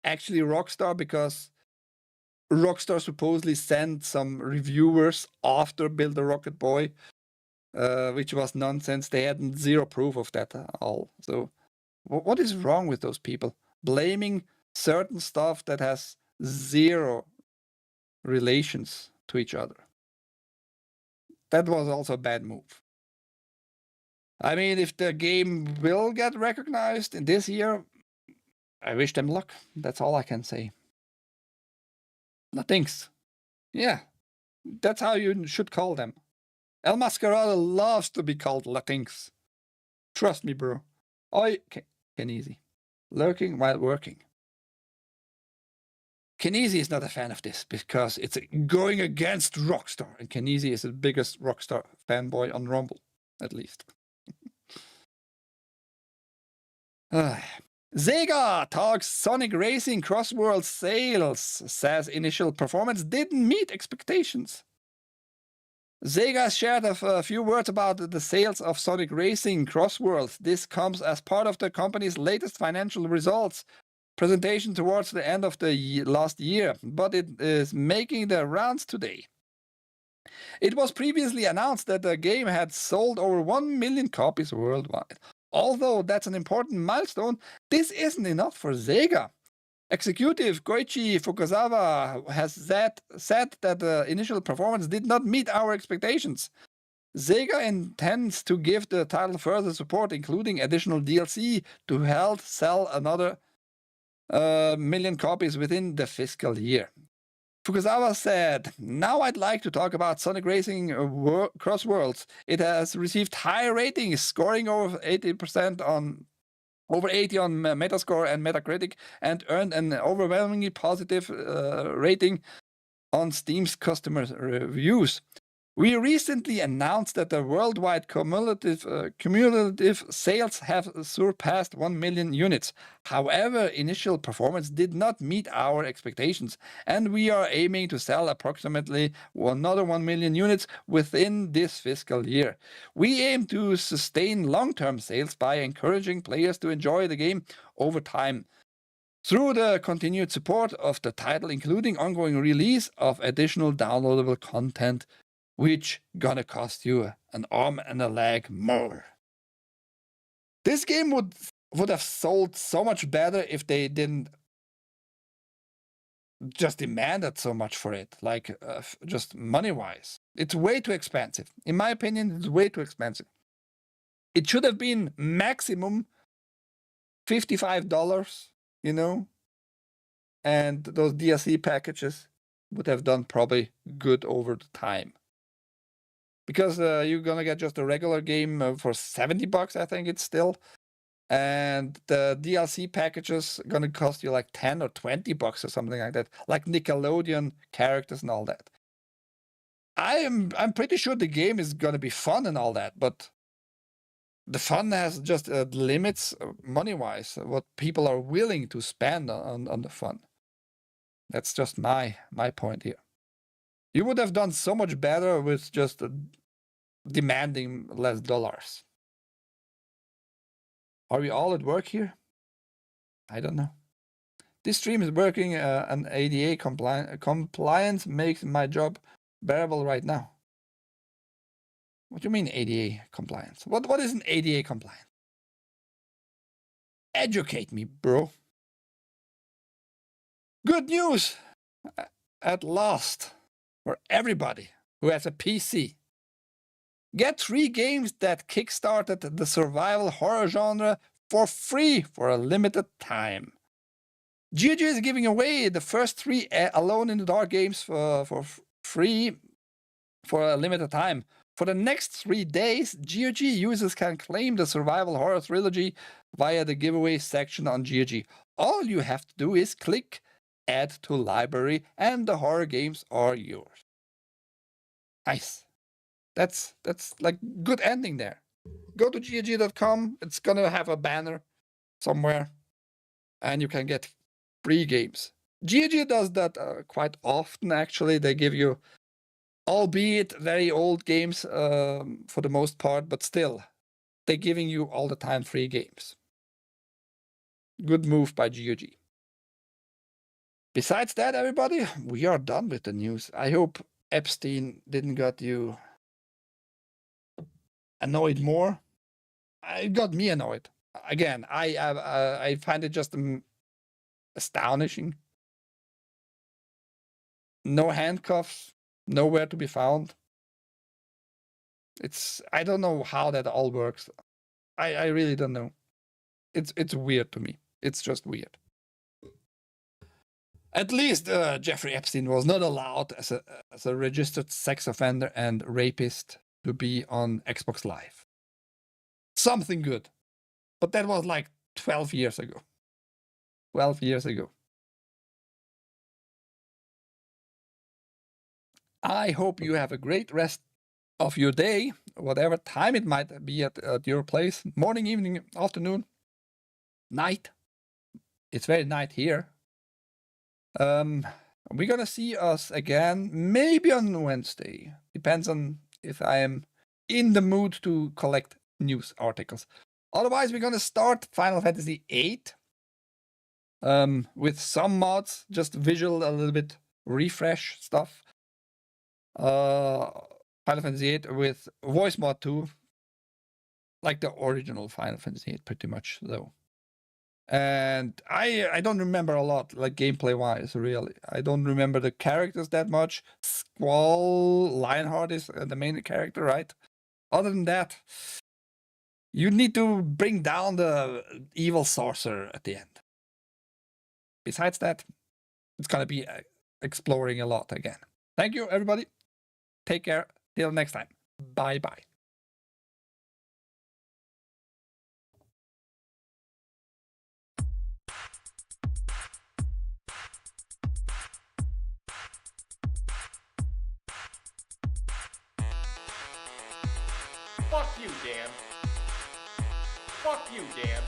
actually Rockstar, because Rockstar supposedly sent some reviewers after Builder Rocket Boy, which was nonsense. They had zero proof of that at all. So what is wrong with those people? Blaming certain stuff that has zero relations to each other. That was also a bad move. I mean, if the game will get recognized in this year, I wish them luck. That's all I can say. Latinx. Yeah, that's how you should call them. El Mascarado loves to be called Latinx. Trust me, bro. Oi, Kenesi. Lurking while working. Kenesi is not a fan of this because it's going against Rockstar, and Kenesi is the biggest Rockstar fanboy on Rumble, at least. Sega talks Sonic Racing Crossworld sales, says initial performance didn't meet expectations. Sega shared a few words about the sales of Sonic Racing Crossworld. This comes as part of the company's latest financial results presentation towards the end of the last year, but it is making the rounds today. It was previously announced that the game had sold over 1 million copies worldwide. Although that's an important milestone, this isn't enough for Sega. Executive Koichi Fukuzawa has said that the initial performance did not meet our expectations. Sega intends to give the title further support, including additional DLC, to help sell another million copies within the fiscal year. Fukuzawa said, "Now I'd like to talk about Sonic Racing Crossworlds. It has received high ratings, scoring over 80% on Metascore and Metacritic, and earned an overwhelmingly positive rating on Steam's customer reviews. We recently announced that the worldwide cumulative sales have surpassed 1 million units. However, initial performance did not meet our expectations, and we are aiming to sell approximately another 1 million units within this fiscal year. We aim to sustain long-term sales by encouraging players to enjoy the game over time." through the continued support of the title, including ongoing release of additional downloadable content, which gonna cost you an arm and a leg more. This game would have sold so much better if they didn't just demanded so much for it, like just money-wise. It's way too expensive. In my opinion, it's way too expensive. It should have been maximum $55, you know, and those DLC packages would have done probably good over the time. Because you're gonna get just a regular game for $70, I think it's still. And the DLC packages gonna cost you like $10 or $20 or something like that, like Nickelodeon characters and all that. I'm pretty sure the game is gonna be fun and all that, but the fun has just limits money-wise, what people are willing to spend on the fun. That's just my point here. You would have done so much better with just demanding less dollars. Are we all at work here? I don't know. This stream is working and ADA compliance makes my job bearable right now. What do you mean ADA compliance? What is an ADA compliance? Educate me, bro. Good news at last for everybody who has a PC. Get 3 games that kickstarted the survival horror genre for free for a limited time. GOG is giving away the first 3 Alone in the Dark games for free for a limited time. For the next 3 days, GOG users can claim the survival horror trilogy via the giveaway section on GOG. All you have to do is click Add to Library and the horror games are yours. Nice. That's like good ending there. Go to GOG.com. It's gonna have a banner somewhere, and you can get free games. GOG does that quite often. Actually, they give you, albeit very old games for the most part, but still, they're giving you all the time free games. Good move by GOG. Besides that, everybody, we are done with the news. I hope Epstein didn't got you annoyed more. It got me annoyed. Again, I find it just astonishing. No handcuffs, nowhere to be found. I don't know how that all works. I really don't know. It's weird to me. It's just weird. At least Jeffrey Epstein was not allowed as a registered sex offender and rapist to be on Xbox Live. Something good. But that was like 12 years ago. 12 years ago. I hope you have a great rest of your day, whatever time it might be at your place. Morning, evening, afternoon, night. It's very night here. We're gonna see us again, maybe on Wednesday. Depends on if I am in the mood to collect news articles. Otherwise, we're gonna start Final Fantasy VIII with some mods, just visual, a little bit refresh stuff. Final Fantasy VIII with voice mod too, like the original Final Fantasy VIII, pretty much though. And I don't remember a lot, like gameplay wise, really. I don't remember the characters that much. Squall Lionheart is the main character, right? Other than that, you need to bring down the evil sorcerer at the end. Besides that, it's gonna be exploring a lot again. Thank you, everybody. Take care. Till next time. Bye-bye. Fuck you, Dan. Fuck you, Dan.